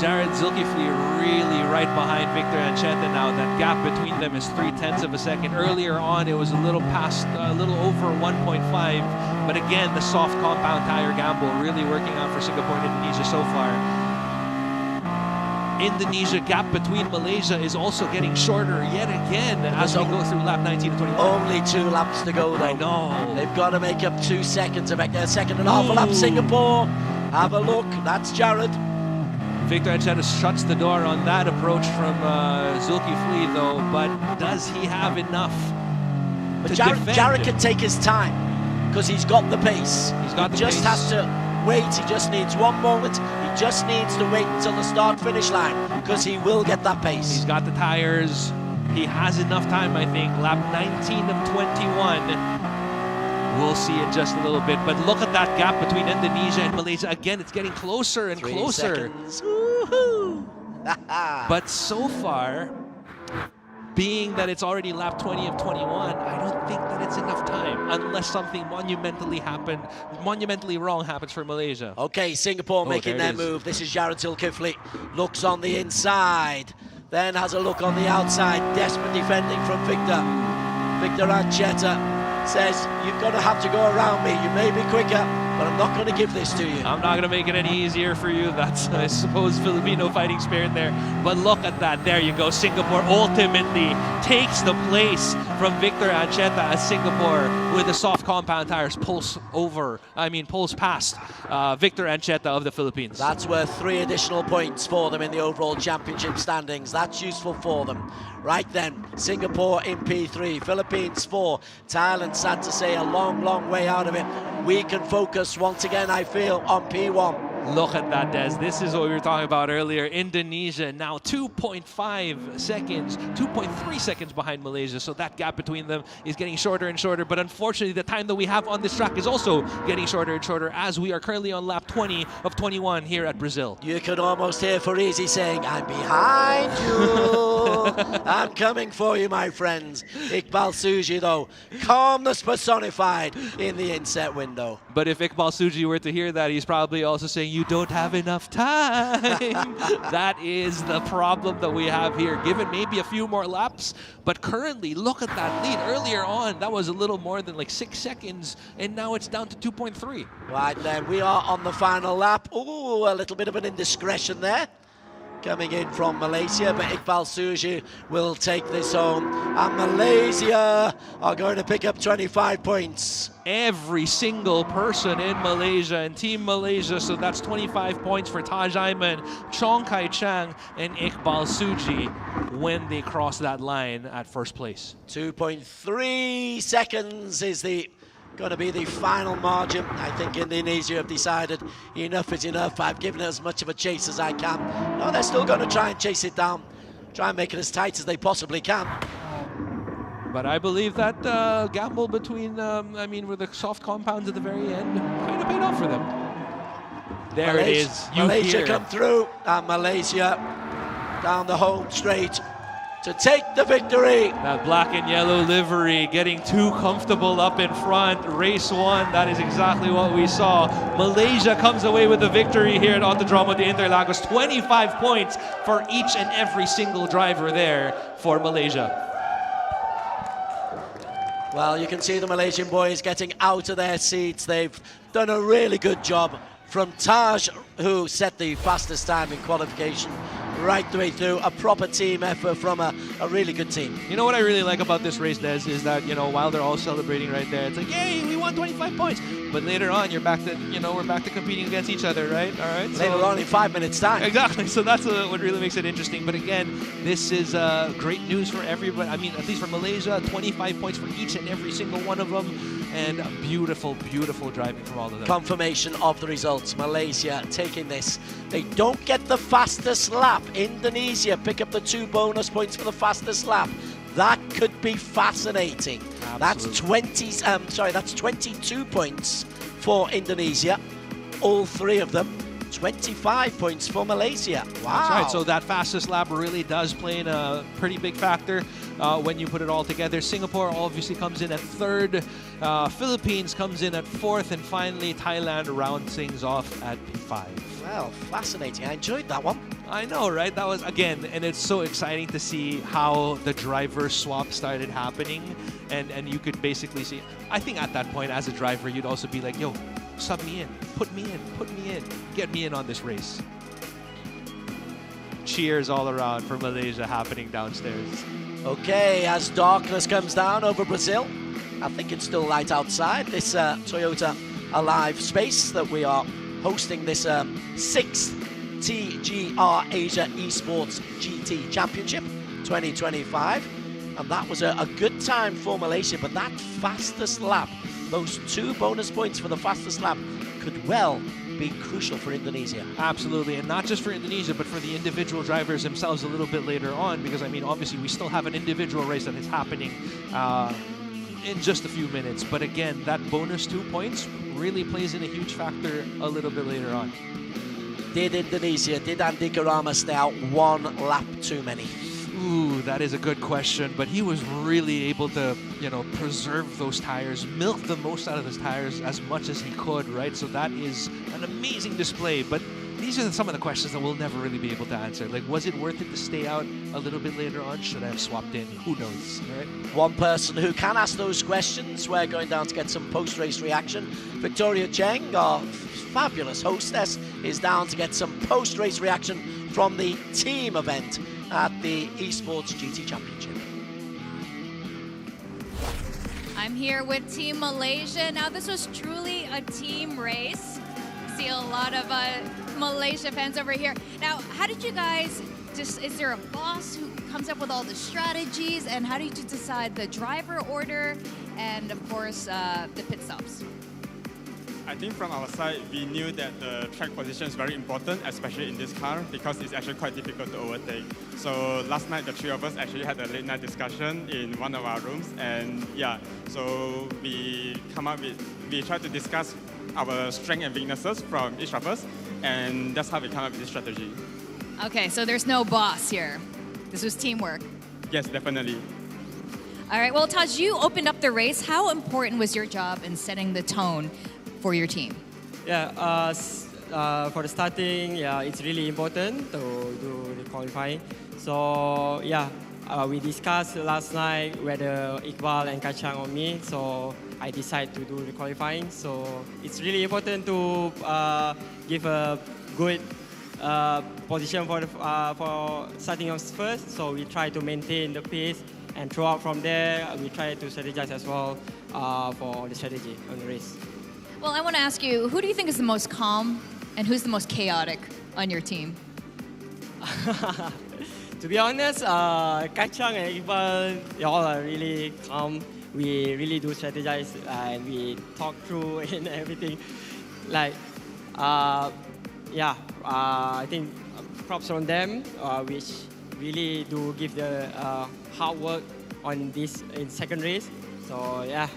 Jared Zulkifli really right behind Victor Ancheta now. That gap between them is 0.3 of a second. Earlier on, it was a little over 1.5. But again, the soft compound tire gamble really working out for Singapore and Indonesia so far. Indonesia gap between Malaysia is also getting shorter yet again as we go through lap 19 to 21. Only 2 laps to go though. I know. They've got to make up 2 seconds, a second and a half a lap. Singapore, have a look. That's Jared. Victor Ancheta shuts the door on that approach from Zulkifli, though, but does he have enough But to Jared, defend? Jared can take his time because he's got the pace. He's got the just pace. has to wait. He just needs one moment. He just needs to wait until the start-finish line because he will get that pace. He's got the tires. He has enough time, I think. Lap 19 of 21. We'll see in just a little bit. But look at that gap between Indonesia and Malaysia. Again, it's getting closer and 3 closer. seconds. Woohoo! But so far, being that it's already lap 20 of 21, I don't think that it's enough time unless something monumentally wrong happens for Malaysia. Okay, Singapore making their move. This is Jared Zulkifli. Looks on the inside, then has a look on the outside. Desperate defending from Victor. Victor Ancheta says, you're going to have to go around me. You may be quicker, but I'm not going to give this to you. I'm not going to make it any easier for you. That's, I suppose, Filipino fighting spirit there. But look at that. There you go. Singapore ultimately takes the place from Victor Ancheta as Singapore, with the soft compound tires, pulls past Victor Ancheta of the Philippines. That's worth 3 additional points for them in the overall championship standings. That's useful for them. Right then, Singapore in P3, Philippines 4, Thailand, sad to say, a long, long way out of it. We can focus once again, I feel, on P1. Look at that, Des. This is what we were talking about earlier. Indonesia now 2.5 seconds, 2.3 seconds behind Malaysia. So that gap between them is getting shorter and shorter. But unfortunately, the time that we have on this track is also getting shorter and shorter, as we are currently on lap 20 of 21 here at Brazil. You can almost hear Farizi saying, I'm behind you. I'm coming for you, my friends. Iqbal Suji, though, calmness personified in the inset window. But if Iqbal Suji were to hear that, he's probably also saying, you don't have enough time. That is the problem that we have here. Given maybe a few more laps, but currently, look at that lead. Earlier on, that was a little more than like 6 seconds, and now it's down to 2.3. Right then, we are on the final lap. Ooh, a little bit of an indiscretion there coming in from Malaysia, but Iqbal Suji will take this home, and Malaysia are going to pick up 25 points. Every single person in Malaysia and Team Malaysia, so that's 25 points for Taj Aiman, Chong Kai Chang, and Iqbal Suji when they cross that line at first place. 2.3 seconds is going to be the final margin. I think Indonesia have decided enough is enough. I've given it as much of a chase as I can. No, they're still going to try and chase it down, try and make it as tight as they possibly can. But I believe that gamble between, with the soft compounds at the very end, kind of paid off for them. There it is. Malaysia come through, and Malaysia down the home straight to take the victory. That black and yellow livery getting too comfortable up in front. Race 1, that is exactly what we saw. Malaysia comes away with the victory here at Autodromo de Interlagos. 25 points for each and every single driver there for Malaysia. Well, you can see the Malaysian boys getting out of their seats. They've done a really good job, from Taj, who set the fastest time in qualification, right the way through. A proper team effort from a really good team. You know what I really like about this race, Des, is that, while they're all celebrating right there, it's like, yay, we won 25 points. But later on, you're back to, we're back to competing against each other, right? All right. Later on in 5 minutes time. Exactly. So that's what really makes it interesting. But again, this is great news for everybody. I mean, at least for Malaysia, 25 points for each and every single one of them. And beautiful, beautiful driving from all of them. Confirmation of the results. Malaysia taking this. They don't get the fastest lap. Indonesia pick up the 2 bonus points for the fastest lap. That could be fascinating. Absolutely. That's 22 points for Indonesia. All 3 of them. 25 points for Malaysia. Wow. That's right. So that fastest lap really does play in a pretty big factor when you put it all together. Singapore obviously comes in at 3rd. Philippines comes in at 4th. And finally, Thailand rounds things off at P5. Well, fascinating. I enjoyed that one. I know, right? That was, again, and it's so exciting to see how the driver swap started happening. And you could basically see, I think at that point, as a driver, you'd also be like, yo, sub me in, put me in, get me in on this race. Cheers all around for Malaysia happening downstairs. Okay, as darkness comes down over Brazil, I think it's still light outside this Toyota Alive space that we are hosting this 6th TGR Asia Esports GT Championship 2025. And that was a good time for Malaysia, but that fastest lap, those 2 bonus points for the fastest lap, could well be crucial for Indonesia. Absolutely, and not just for Indonesia, but for the individual drivers themselves a little bit later on, because I mean, obviously we still have an individual race that is happening in just a few minutes. But again, that bonus 2 points really plays in a huge factor a little bit later on. Did Andy Garama stay out 1 lap too many? Ooh, that is a good question, but he was really able to, preserve those tires, milk the most out of his tires as much as he could, right? So that is an amazing display, but these are some of the questions that we'll never really be able to answer. Like, was it worth it to stay out a little bit later on? Should I have swapped in? Who knows, right? One person who can ask those questions, we're going down to get some post-race reaction. Victoria Cheng, our fabulous hostess, is down to get some post-race reaction from the team event at the Esports GT Championship. I'm here with Team Malaysia. Now, this was truly a team race. See a lot of Malaysia fans over here. Now, how did you guys is there a boss who comes up with all the strategies, and how did you decide the driver order and, of course, the pit stops? I think from our side, we knew that the track position is very important, especially in this car, because it's actually quite difficult to overtake. So last night, the 3 of us actually had a late night discussion in one of our rooms, and yeah, so we tried to discuss our strengths and weaknesses from each of us, and that's how we come up with this strategy. Okay, so there's no boss here. This was teamwork. Yes, definitely. All right, well, Taj, you opened up the race. How important was your job in setting the tone for your team? Yeah, for the starting, yeah, it's really important to do the qualifying. So yeah, we discussed last night whether Iqbal and Kachang on me. So I decided to do the qualifying. So it's really important to give a good position for starting off first. So we try to maintain the pace, and throughout from there, we try to strategize as well for the strategy on the race. Well, I want to ask you, who do you think is the most calm and who's the most chaotic on your team? To be honest, Kachang and Iqbal, they all are really calm. We really do strategize and we talk through and everything. Like, I think props on them, which really do give the hard work on this in second race. So yeah.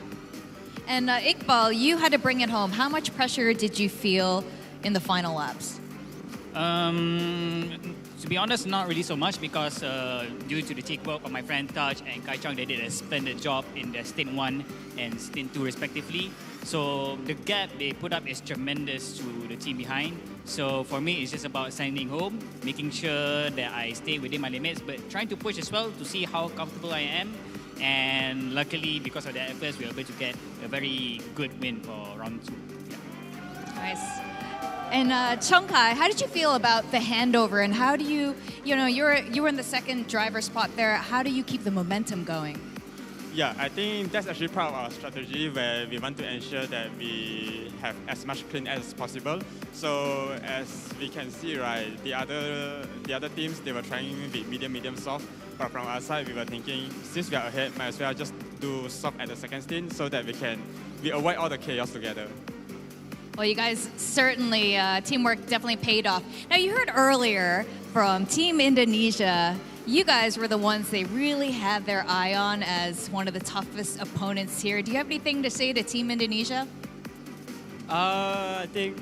And Iqbal, you had to bring it home. How much pressure did you feel in the final laps? To be honest, not really so much, because due to the teamwork of my friend Taj and Kai Chang, they did a splendid job in their stint 1 and stint 2 respectively. So the gap they put up is tremendous to the team behind. So for me, it's just about sending home, making sure that I stay within my limits, but trying to push as well to see how comfortable I am. And luckily, because of their efforts, we were able to get a very good win for round 2. Yeah. Nice. And Chongkai, how did you feel about the handover, and how do you were in the second driver spot there. How do you keep the momentum going? Yeah, I think that's actually part of our strategy, where we want to ensure that we have as much clean air as possible. So as we can see, right, the other teams, they were trying with medium, soft. But from our side, we were thinking, since we are ahead, might as well just do soft at the second stint so that we avoid all the chaos together. Well, you guys certainly, teamwork definitely paid off. Now, you heard earlier from Team Indonesia, you guys were the ones they really had their eye on as one of the toughest opponents here. Do you have anything to say to Team Indonesia? I think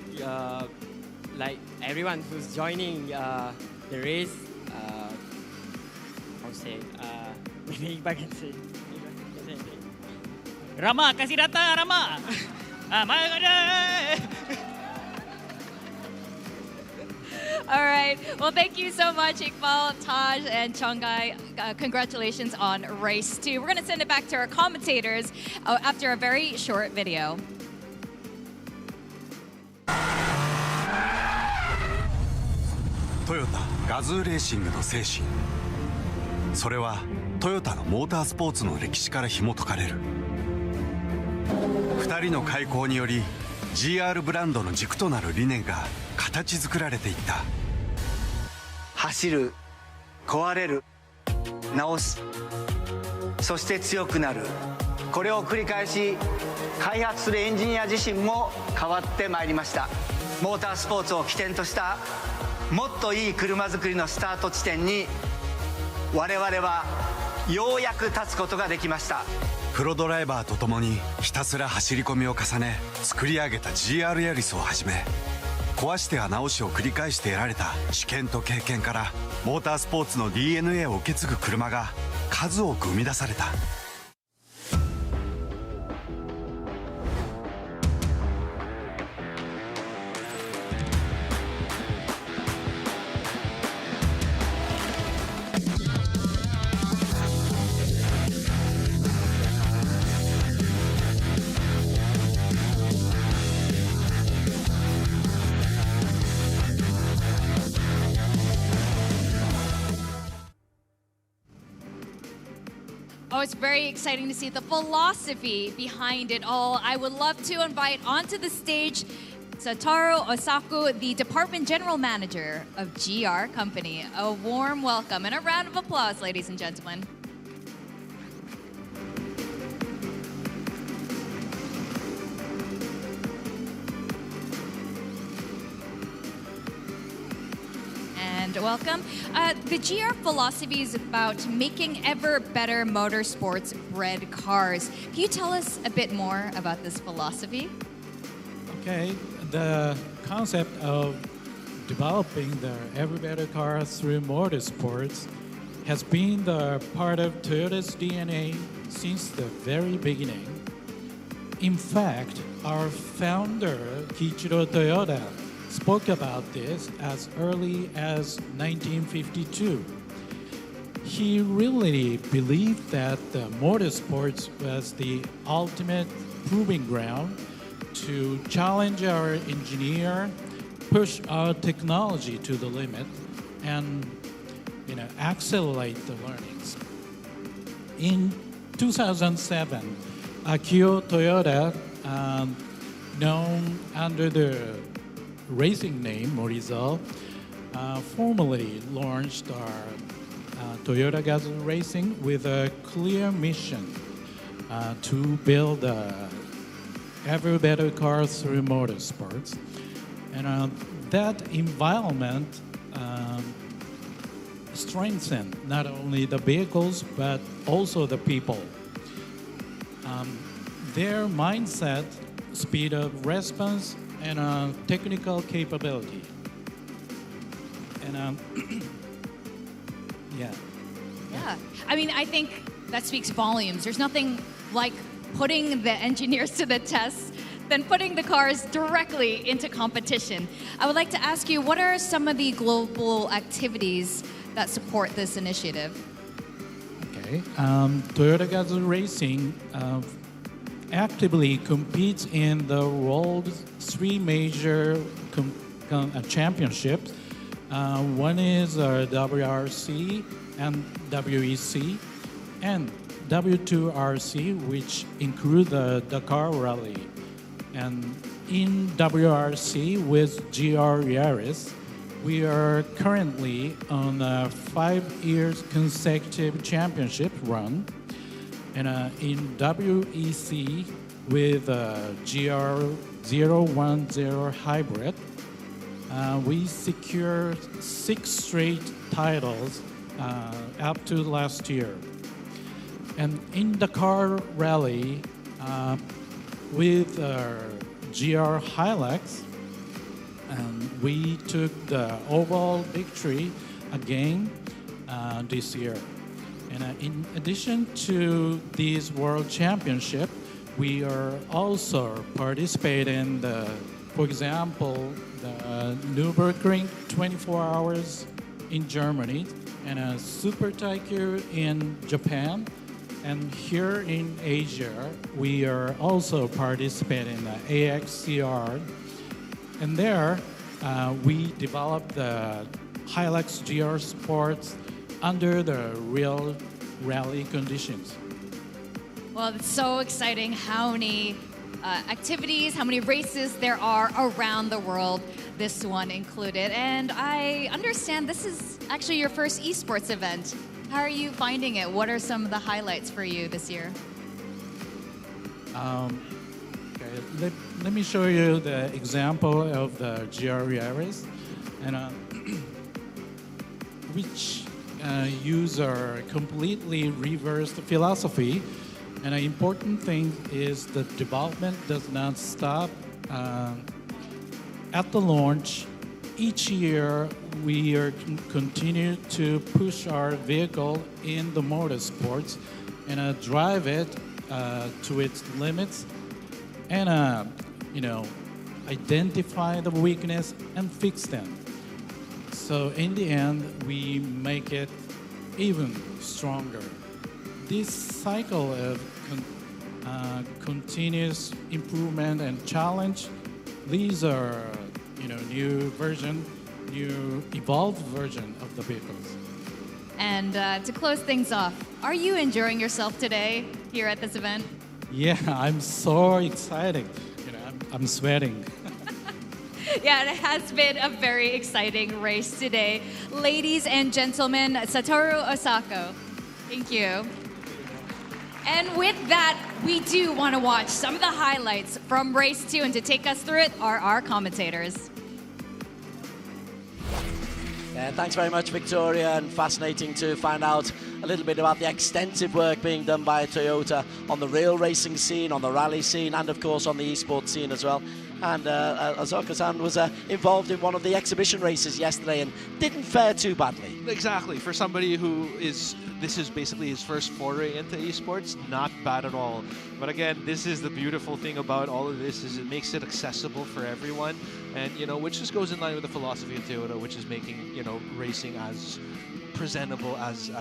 like everyone who's joining the race, maybe I can say. Rama, kasih datang Rama. All right. Well, thank you so much, Iqbal, Taj, and Chongkai. Congratulations on race 2. We're going to send it back to our commentators after a very short video. トヨタガズーレーシングの精神、それはトヨタのモータースポーツの歴史から紐解かれる。2人の開校により GR ブランドの軸となる理念が形作られていった。走る、壊れる、直す、そして強くなる。これを繰り返し開発するエンジニア自身も変わってまいりました。モータースポーツを起点としたもっといい車作りのスタート地点に我々はようやく立つことができました。プロドライバーと共にひたすら走り込みを重ね作り上げた GR ヤリスをはじめ、壊しては直しを繰り返して得られた知見と経験からモータースポーツの DNA を受け継ぐ車が数多く生み出された。Oh, it's very exciting to see the philosophy behind it all. I would love to invite onto the stage Satoru Osaku, the Department General Manager of GR Company. A warm welcome and a round of applause, ladies and gentlemen. And welcome. The GR philosophy is about making ever better motorsports bred cars. Can you tell us a bit more about this philosophy? Okay, the concept of developing the ever better car through motorsports has been the part of Toyota's DNA since the very beginning. In fact, our founder, Kiichiro Toyoda, spoke about this as early as 1952. He really believed that the motorsports was the ultimate proving ground to challenge our engineer, push our technology to the limit, and accelerate the learnings. In 2007, Akio Toyoda, known under the racing name Morizo, formally launched our Toyota GAZOO Racing with a clear mission to build a ever better car through motorsports. And that environment strengthened not only the vehicles but also the people. Their mindset, speed of response, and technical capability. And yeah. Yeah, I mean, I think that speaks volumes. There's nothing like putting the engineers to the test than putting the cars directly into competition. I would like to ask you, what are some of the global activities that support this initiative? Okay, Toyota GAZOO Racing actively competes in the world's three major championships. One is WRC and WEC, and W2RC, which include the Dakar Rally. And in WRC with GR Yaris, we are currently on a 5 years consecutive championship run. And in WEC with GR010 hybrid, we secured 6 straight titles up to last year. And in the car rally with GR Hilux, we took the overall victory again this year. And in addition to these World Championship, we are also participating in the, for example, the Nürburgring 24 hours in Germany, and a Super Taikyu in Japan. And here in Asia, we are also participating in the AXCR. And there, we developed the Hilux GR Sports under the real rally conditions. Well, it's so exciting how many activities, how many races there are around the world, this one included. And I understand this is actually your first esports event. How are you finding it? What are some of the highlights for you this year? Okay, let me show you the example of the GRE Ares, and which use our completely reversed philosophy. And an important thing is the development does not stop at the launch. Each year, we are continue to push our vehicle in the motorsports and drive it to its limits, and identify the weakness and fix them. So in the end, we make it even stronger. This cycle of continuous improvement and challenge, these are new evolved version of the vehicles. And to close things off, are you enjoying yourself today here at this event? Yeah, I'm so excited. I'm sweating. Yeah, it has been a very exciting race today. Ladies and gentlemen, Satoru Osako, thank you. And with that, we do want to watch some of the highlights from race 2, and to take us through it are our commentators. Yeah, thanks very much, Victoria, and fascinating to find out a little bit about the extensive work being done by Toyota on the real racing scene, on the rally scene, and of course on the esports scene as well. And Osaka-san was involved in one of the exhibition races yesterday and didn't fare too badly. Exactly. For somebody this is basically his first foray into esports, not bad at all. But again, this is the beautiful thing about all of this, is it makes it accessible for everyone, and which just goes in line with the philosophy of Toyota, which is making racing as presentable, as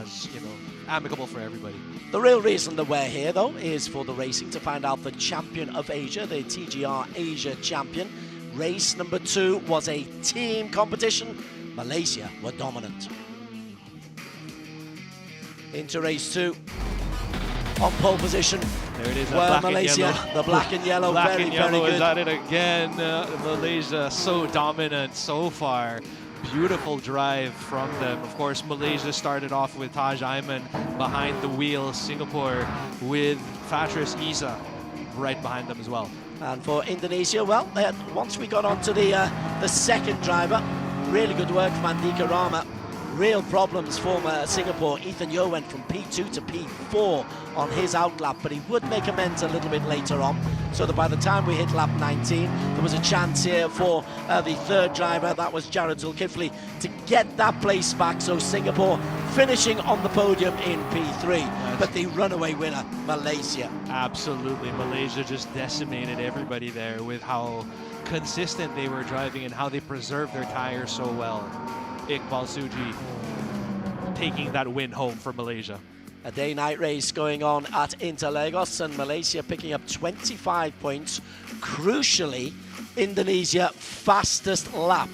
amicable for everybody. The real reason that we're here, though, is for the racing, to find out the champion of Asia, the TGR Asia champion. Race number 2 was a team competition. Malaysia were dominant. Into race 2. On pole position. There it is, were Malaysia, the black and yellow, black very, and yellow very good. is at it again. Malaysia so dominant so far. Beautiful drive from them. Of course, Malaysia started off with Taj Aiman behind the wheel. Singapore with Fatris Isa right behind them as well. And for Indonesia, well, once we got onto the second driver, really good work from Andika Rama. Real problems for Singapore. Ethan Yeo went from P2 to P4 on his outlap, but he would make amends a little bit later on, so that by the time we hit lap 19, there was a chance here for the third driver, that was Jared Zulkifli, to get that place back. So Singapore finishing on the podium in P3, but the runaway winner, Malaysia. Absolutely, Malaysia just decimated everybody there with how consistent they were driving and how they preserved their tires so well. Iqbal Suji taking that win home for Malaysia. A day-night race going on at Interlagos, and Malaysia picking up 25 points. Crucially, Indonesia fastest lap.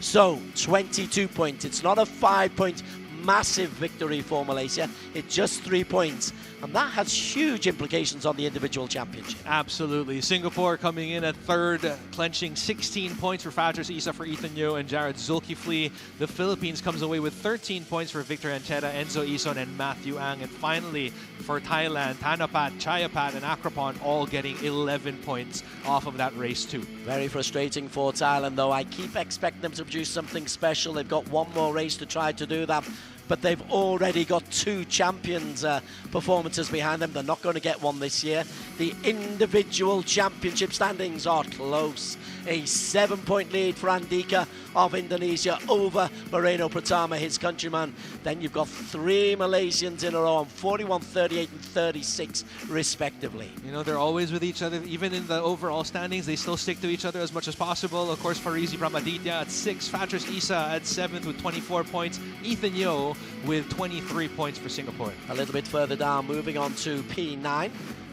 So 22 points. It's not a 5-point massive victory for Malaysia. It's just 3 points. And that has huge implications on the individual championship. Absolutely. Singapore coming in at third, clenching 16 points for Fatris Isa, for Ethan Yeo, and Jared Zulkifli. The Philippines comes away with 13 points for Victor Ancheta, Enzo Ison, and Matthew Ang. And finally, for Thailand, Thanapat, Chayapat, and Akrapon all getting 11 points off of that race too. Very frustrating for Thailand, though. I keep expecting them to produce something special. They've got one more race to try to do that, but they've already got 2 champions performances behind them. They're not going to get one this year. The individual championship standings are close. A 7-point lead for Andika of Indonesia over Moreno Pratama, his countryman. Then you've got 3 Malaysians in a row on 41, 38 and 36 respectively. They're always with each other. Even in the overall standings, they still stick to each other as much as possible. Of course, Farizi Pramaditya at 6, Fatris Isa at 7th with 24 points, Ethan Yeo with 23 points for Singapore. A little bit further down, moving on to P9.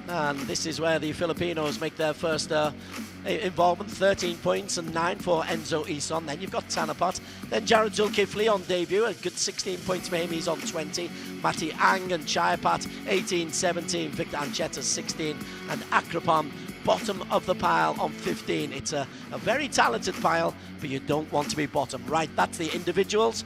And this is where the Filipinos make their first involvement. 13 points and 9 for Enzo Ison. Then you've got Thanapat. Then Jared Zulkifli on debut. A good 16 points for him. He's on 20. Mati Ang and Chayapat 18, 17. Victor Ancheta 16. And Akrapam bottom of the pile on 15. It's a very talented pile, but you don't want to be bottom. Right, that's the individuals.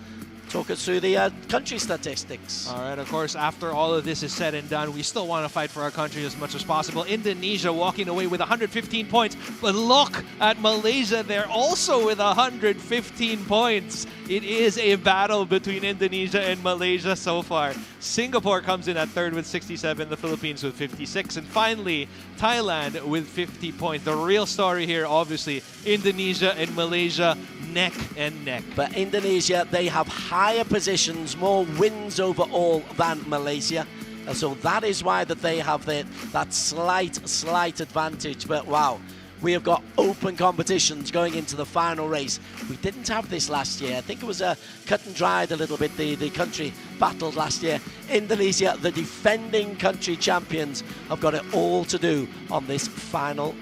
Talk us through the country statistics. All right, of course, after all of this is said and done, we still want to fight for our country as much as possible. Indonesia walking away with 115 points, but look at Malaysia. They're also with 115 points. It is a battle between Indonesia and Malaysia so far. Singapore comes in at third with 67, the Philippines with 56, and finally, Thailand with 50 points. The real story here, obviously, Indonesia and Malaysia neck and neck. But Indonesia, they have higher positions, more wins overall than Malaysia. So that is why that they have that slight advantage. But wow, we have got open competitions going into the final race. We didn't have this last year. I think it was cut and dried a little bit, the country battles last year. Indonesia, the defending country champions, have got it all to do on this final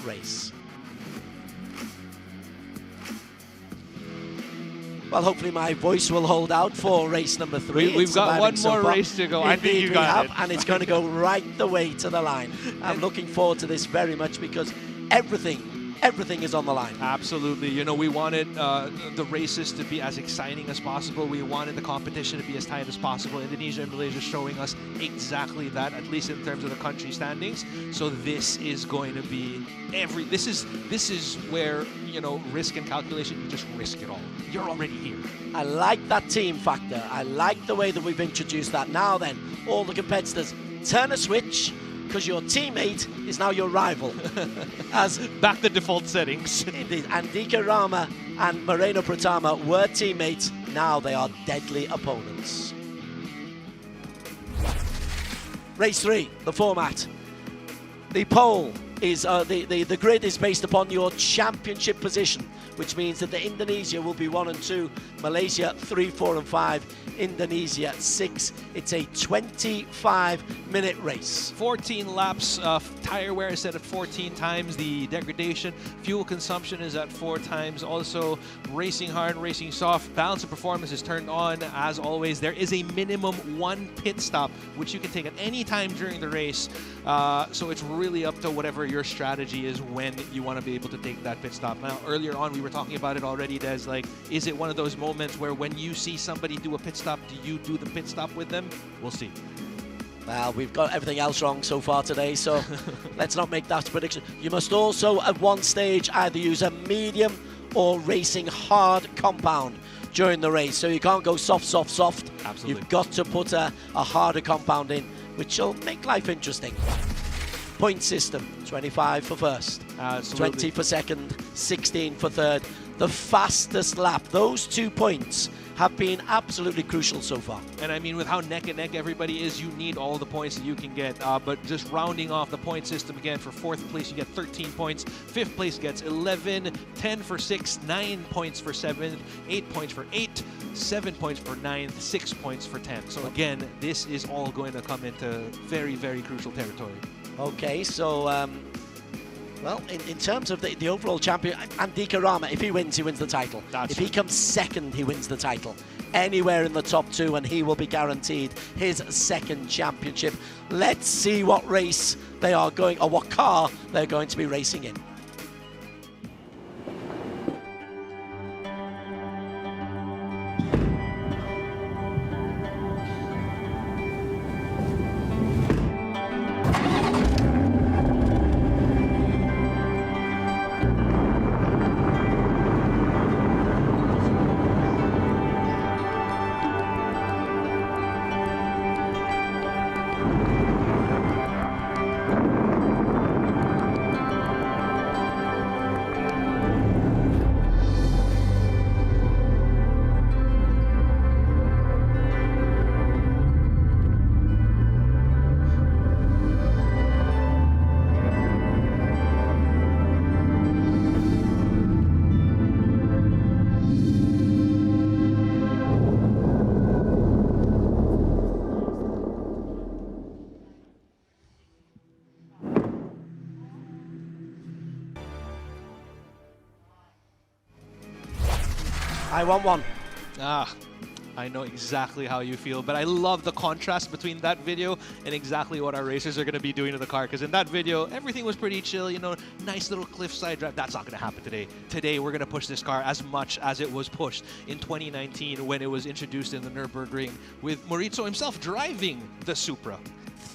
race. Well, hopefully my voice will hold out for race number 3. We've got one more race to go. I think you got it. And it's going to go right the way to the line. I'm looking forward to this very much because everything is on the line. Absolutely. You know, we wanted the races to be as exciting as possible. We wanted the competition to be as tight as possible. Indonesia and Malaysia showing us exactly that, at least in terms of the country standings. So this is going to be this is where, you know, risk and calculation, you just risk it all. You're already here. I like that team factor. I like the way that we've introduced that. Now then, all the competitors, turn a switch, because your teammate is now your rival. As back to default settings. Indeed, Andika Rama and Moreno Pratama were teammates. Now they are deadly opponents. Race 3, the format. The pole is the grid is based upon your championship position, which means that the Indonesia will be 1 and 2, Malaysia 3, 4 and 5, Indonesia 6. It's a 25-minute race. 14 laps of tire wear is set at 14 times. The degradation, fuel consumption is at 4 times. Also, racing hard, racing soft. Balance of performance is turned on as always. There is a minimum 1 pit stop, which you can take at any time during the race. So it's really up to whatever your strategy is when you want to be able to take that pit stop. Now, earlier on, we were talking about it already, Des. Like, is it one of those moments where when you see somebody do a pit stop, do you do the pit stop with them? We'll see. Well, we've got everything else wrong so far today, so let's not make that prediction. You must also, at one stage, either use a medium or racing hard compound during the race. So you can't go soft, soft, soft. Absolutely. You've got to put a harder compound in, which will make life interesting. Point system, 25 for first, 20 for second, 16 for third. The fastest lap, those 2 points have been absolutely crucial so far. And I mean, with how neck and neck everybody is, you need all the points that you can get. But just rounding off the point system again, for 4th place, you get 13 points. 5th place gets 11, 10 for 6, 9 points for 7, 8 points for 8, 7 points for 9, 6 points for 10. So again, this is all going to come into very, very crucial territory. Okay, so, well, in terms of the overall champion, Andika Rama, if he wins the title. If he comes second, he wins the title. Anywhere in the top 2, and he will be guaranteed his 2nd championship. Let's see what race they are going, or what car they're going to be racing in. I want one. I know exactly how you feel, but I love the contrast between that video and exactly what our racers are going to be doing to the car. Because in that video, everything was pretty chill, you know, nice little cliffside drive. That's not going to happen today. Today, we're going to push this car as much as it was pushed in 2019 when it was introduced in the Nürburgring with Maurizio himself driving the Supra.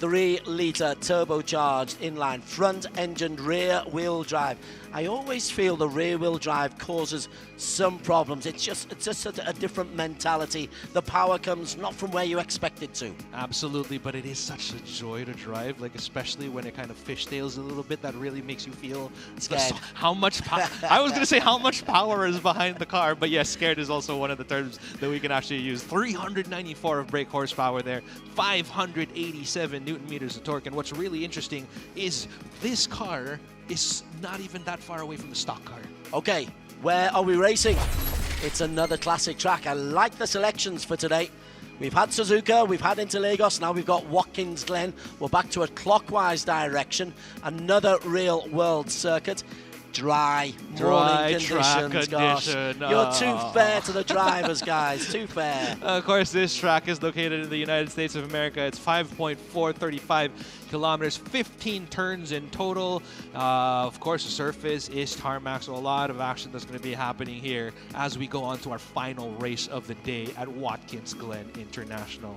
3-litre turbocharged inline front-engined rear-wheel drive. I always feel the rear-wheel drive causes some problems. It's just a different mentality. The power comes not from where you expect it to. Absolutely, but it is such a joy to drive, like especially when it kind of fishtails a little bit. That really makes you feel scared. How much power. I was going to say how much power is behind the car, but yes, scared is also one of the terms that we can actually use. 394 of brake horsepower there, 587 Newton meters of torque. And what's really interesting is this car is not even that far away from the stock car. Okay, where are we racing? It's another classic track. I like the selections for today. We've had Suzuka, we've had Interlagos, now we've got Watkins Glen. We're back to a clockwise direction. Another real world circuit. Dry rolling conditions, gosh. You're too fair to the drivers, guys, too fair. Of course, this track is located in the United States of America. It's 5.435 kilometers, 15 turns in total. Of course, the surface is tarmac, so a lot of action that's going to be happening here as we go on to our final race of the day at Watkins Glen International.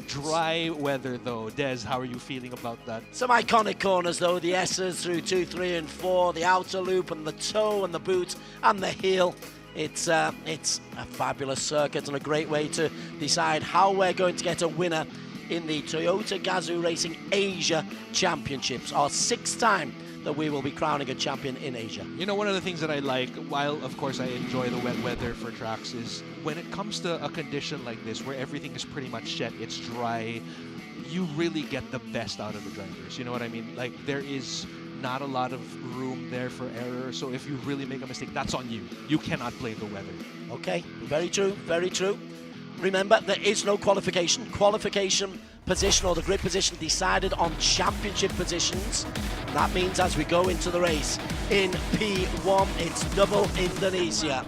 Dry weather though. Des, how are you feeling about that? Some iconic corners though, the S's through 2, 3 and 4, the outer loop and the toe and the boot and the heel. It's a fabulous circuit and a great way to decide how we're going to get a winner in the Toyota GAZOO Racing Asia Championships, our 6th time that we will be crowning a champion in Asia. You know, one of the things that I like, while of course I enjoy the wet weather for tracks, is when it comes to a condition like this where everything is pretty much set, it's dry, you really get the best out of the drivers. You know what I mean? Like, there is not a lot of room there for error, so if you really make a mistake, that's on you. You cannot blame the weather. Okay, very true, very true. Remember, there is no qualification. Qualification position or the grid position decided on championship positions. That means as we go into the race in P1, it's double Indonesia.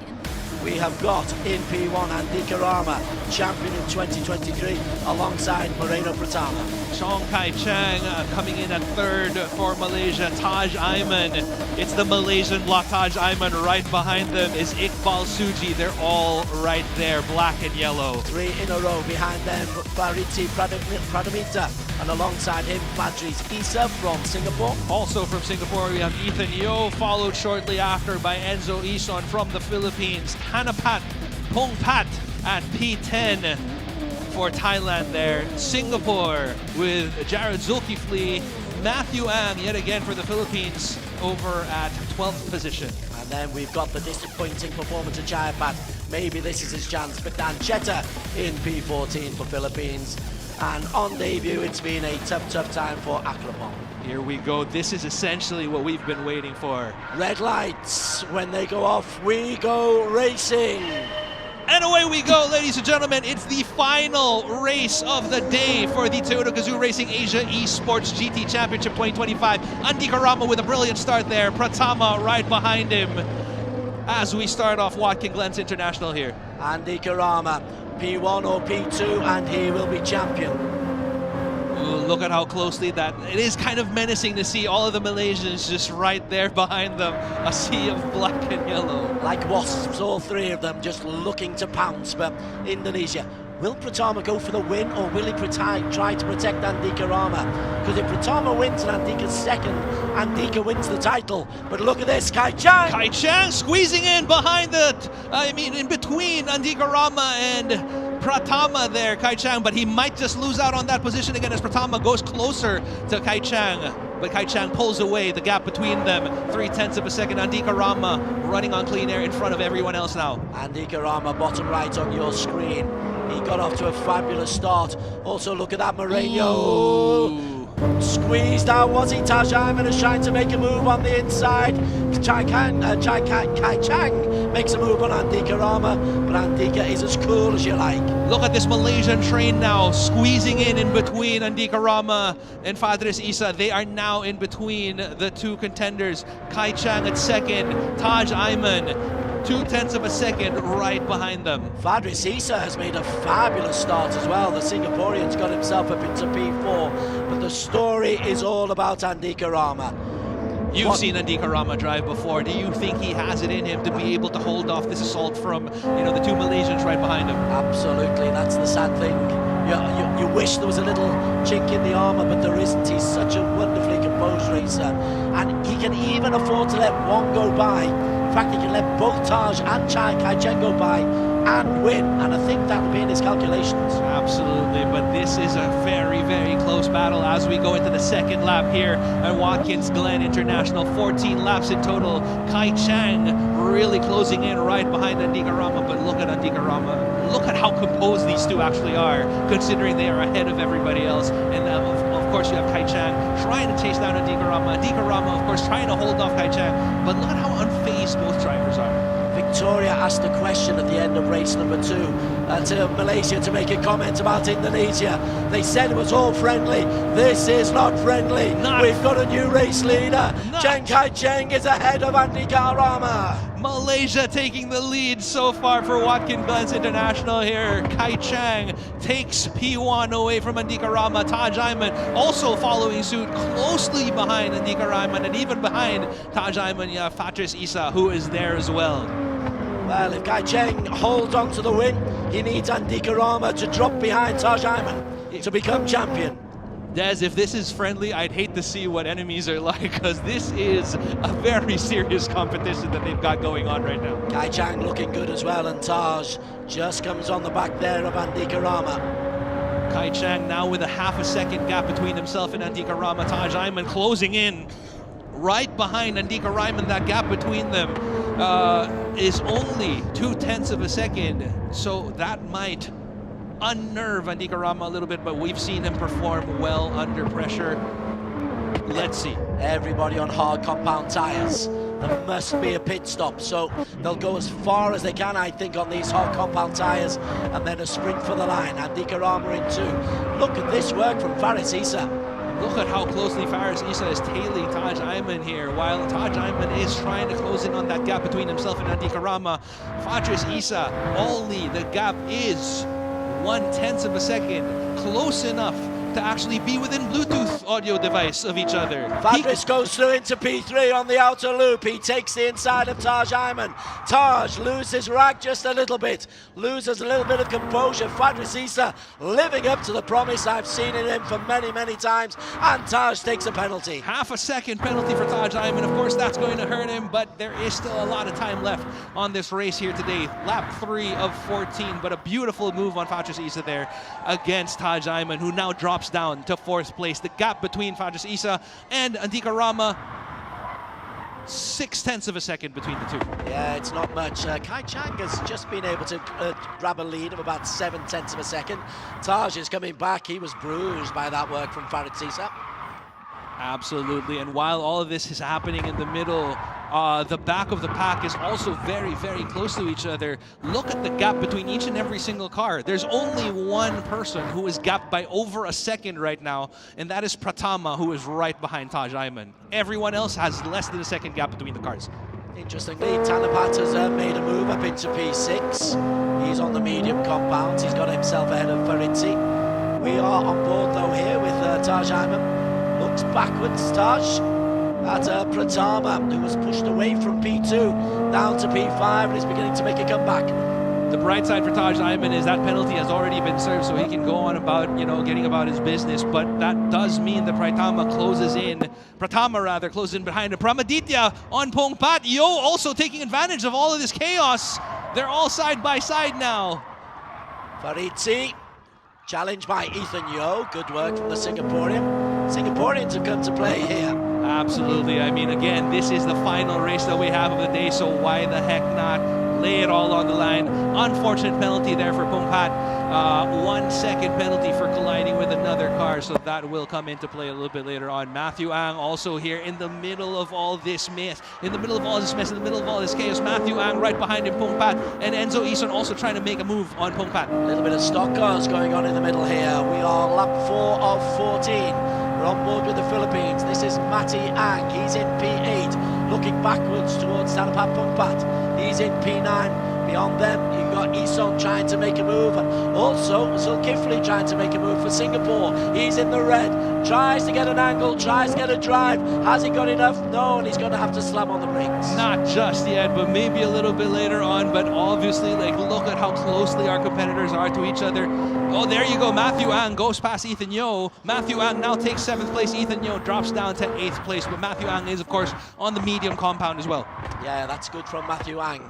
We have got in P1 Andika Rama, champion in 2023, alongside Moreno Pratama. Chong Kai Chang coming in at 3rd for Malaysia. Taj Aiman, it's the Malaysian block. Taj Aiman right behind them is Iqbal Suji. They're all right there, black and yellow. 3 in a row behind them, Fariti Pradamita, and alongside him, Fadris Issa from Singapore. Also from Singapore, we have Ethan Yeo, followed shortly after by Enzo Ison from the Philippines. Hanapat Pongpat at P10 for Thailand there. Singapore with Jared Zulkifli. Matthew Ang, yet again for the Philippines, over at 12th position. And then we've got the disappointing performance of Jayapat. Maybe this is his chance, but Dan Cheta in P14 for Philippines. And on debut, it's been a tough time for Akrapong. Here we go. This is essentially what we've been waiting for. Red lights. When they go off, we go racing. And away we go, ladies and gentlemen. It's the final race of the day for the Toyota GAZOO Racing Asia Esports GT Championship 2025. Andika Rama with a brilliant start there. Pratama right behind him as we start off Watkins Glen International here. Andika Rama, P1 or P2, and he will be champion. Ooh, look at how closely that... It is kind of menacing to see all of the Malaysians just right there behind them. A sea of black and yellow. Like wasps, all 3 of them just looking to pounce. But Indonesia, will Pratama go for the win, or will he try to protect Andika Rama? Because if Pratama wins and Andika's second, Andika wins the title. But look at this, Kai Chang! Kai Chang squeezing in behind in between Andika Rama and Pratama there, Kai Chang, but he might just lose out on that position again as Pratama goes closer to Kai Chang. But Kai Chang pulls away the gap between them. 0.3 of a second. Andika Rama running on clean air in front of everyone else now. Andika Rama, bottom right on your screen. He got off to a fabulous start. Also, look at that Moreno. Squeezed out, was he? Taj Aiman is trying to make a move on the inside. Kai Chang makes a move on Andika Rama, but Andika is as cool as you like. Look at this Malaysian train now, squeezing in between Andika Rama and Fadris Issa. They are now in between the 2 contenders. Kai Chang at 2nd, Taj Aiman 2/10 of a second right behind them. Fabrice Issa has made a fabulous start as well. The Singaporean's got himself up into P4, but the story is all about Andika Rama. You've seen Andika Rama drive before. Do you think he has it in him to be able to hold off this assault from, the two Malaysians right behind him? Absolutely, that's the sad thing. You wish there was a little chink in the armour, but there isn't. He's such a wonderfully composed racer, and he can even afford to let one go by. In fact, he can let both Taj and Kai Chen go by and win, and I think that'll be in his calculations. Absolutely, but this is a very, very close battle as we go into the second lap here at Watkins Glen International. 14 laps in total. Kai Chang really closing in right behind Andika Rama, but look at Andika Rama. Look at how composed these two actually are, considering they are ahead of everybody else. And of course, you have Kai Chang trying to chase down Andika Rama. Andika Rama, of course, trying to hold off Kai Chang. But look at how unfazed both drivers are. Victoria asked a question at the end of race number 2 to Malaysia to make a comment about Indonesia. They said it was all friendly. This is not friendly. We've got a new race leader. Chen Kai Cheng is ahead of Andika Rama. Malaysia taking the lead so far for Watkins Glen International here. Kai Chang takes P1 away from Andika Rama. Taj Ayman also following suit closely behind Andika Rama, and even behind Taj Ayman, you have Fabrice Issa, who is there as well. Well, if Kai Cheng holds on to the win, he needs Andika Rama to drop behind Taj Ayman to become champion. Des, if this is friendly, I'd hate to see what enemies are like, because this is a very serious competition that they've got going on right now. Kai Chang looking good as well, and Taj just comes on the back there of Andika Rama. Kai Chang now with a half a second gap between himself and Andika Rama. Taj Ayman closing in right behind Andika Rama. That gap between them is only 2/10 of a second, so that might unnerve Andika Rama a little bit, but we've seen him perform well under pressure. Let's see. Everybody on hard compound tyres. There must be a pit stop, so they'll go as far as they can, I think, on these hard compound tyres, and then a sprint for the line. Andika Rama in 2. Look at this work from Fabrice Issa. Look at how closely Fabrice Issa is tailing Taj Ayman here, while Taj Ayman is trying to close in on that gap between himself and Andika Rama. Fabrice Issa, only the gap is 1/10 of a second, close enough to actually be within Bluetooth audio device of each other. Fabrice goes through into P3 on the outer loop. He takes the inside of Taj Ayman. Taj loses rag just a little bit, loses a little bit of composure. Fabrice Issa living up to the promise I've seen in him for many, many times, and Taj takes a penalty. Half a second penalty for Taj Ayman. Of course, that's going to hurt him, but there is still a lot of time left on this race here today. Lap 3 of 14, but a beautiful move on Fabrice Issa there against Taj Ayman, who now drops down to 4th place. The gap between Fabrice Issa and Andika Rama, 6/10 of a second between the two. Yeah, it's not much. Kai Chang has just been able to grab a lead of about 7/10 of a second. Taj is coming back. He was bruised by that work from Fabrice Issa. Absolutely, and while all of this is happening in the middle, the back of the pack is also very, very close to each other. Look at the gap between each and every single car. There's only one person who is gapped by over a second right now, and that is Pratama, who is right behind Taj Ayman. Everyone else has less than a second gap between the cars. Interestingly, Tanapat has made a move up into P6. He's on the medium compound. He's got himself ahead of Faridzi. We are on board though here with Taj Ayman. Looks backwards, Taj, at Pratama, who was pushed away from P2 down to P5 and is beginning to make a comeback. The bright side for Taj Ayman is that penalty has already been served, so he can go on about, getting about his business, but that does mean that Pratama closes in behind him. Pramaditya on Pongpat. Yo also taking advantage of all of this chaos. They're all side by side now. Faridzi, challenged by Ethan Yo. Good work from the Singaporean. Singaporeans have come to play here. Absolutely. I mean, again, this is the final race that we have of the day, so why the heck not lay it all on the line? Unfortunate penalty there for Pongpat. 1 second penalty for colliding with another car, so that will come into play a little bit later on. Matthew Ang also here in the middle of all this mess, in the middle of all this chaos. Matthew Ang right behind him, Pongpat, and Enzo Ison also trying to make a move on Pongpat. A little bit of stock cars going on in the middle here. We are lap 4 of 14. We're on board with the Philippines. This is Matty Ang. He's in P8. looking backwards towards Tanapat Pungpat. He's in P9. Beyond them, you've got Ison trying to make a move, and also Zulkifli trying to make a move for Singapore. He's in the red, tries to get an angle, tries to get a drive. Has he got enough? No, and he's going to have to slam on the brakes. Not just yet, but maybe a little bit later on. But obviously, like, look at how closely our competitors are to each other. Oh, there you go. Matthew Ang goes past Ethan Yeo. Matthew Ang now takes 7th place. Ethan Yeo drops down to 8th place. But Matthew Ang is, of course, on the medium compound as well. Yeah, that's good from Matthew Ang.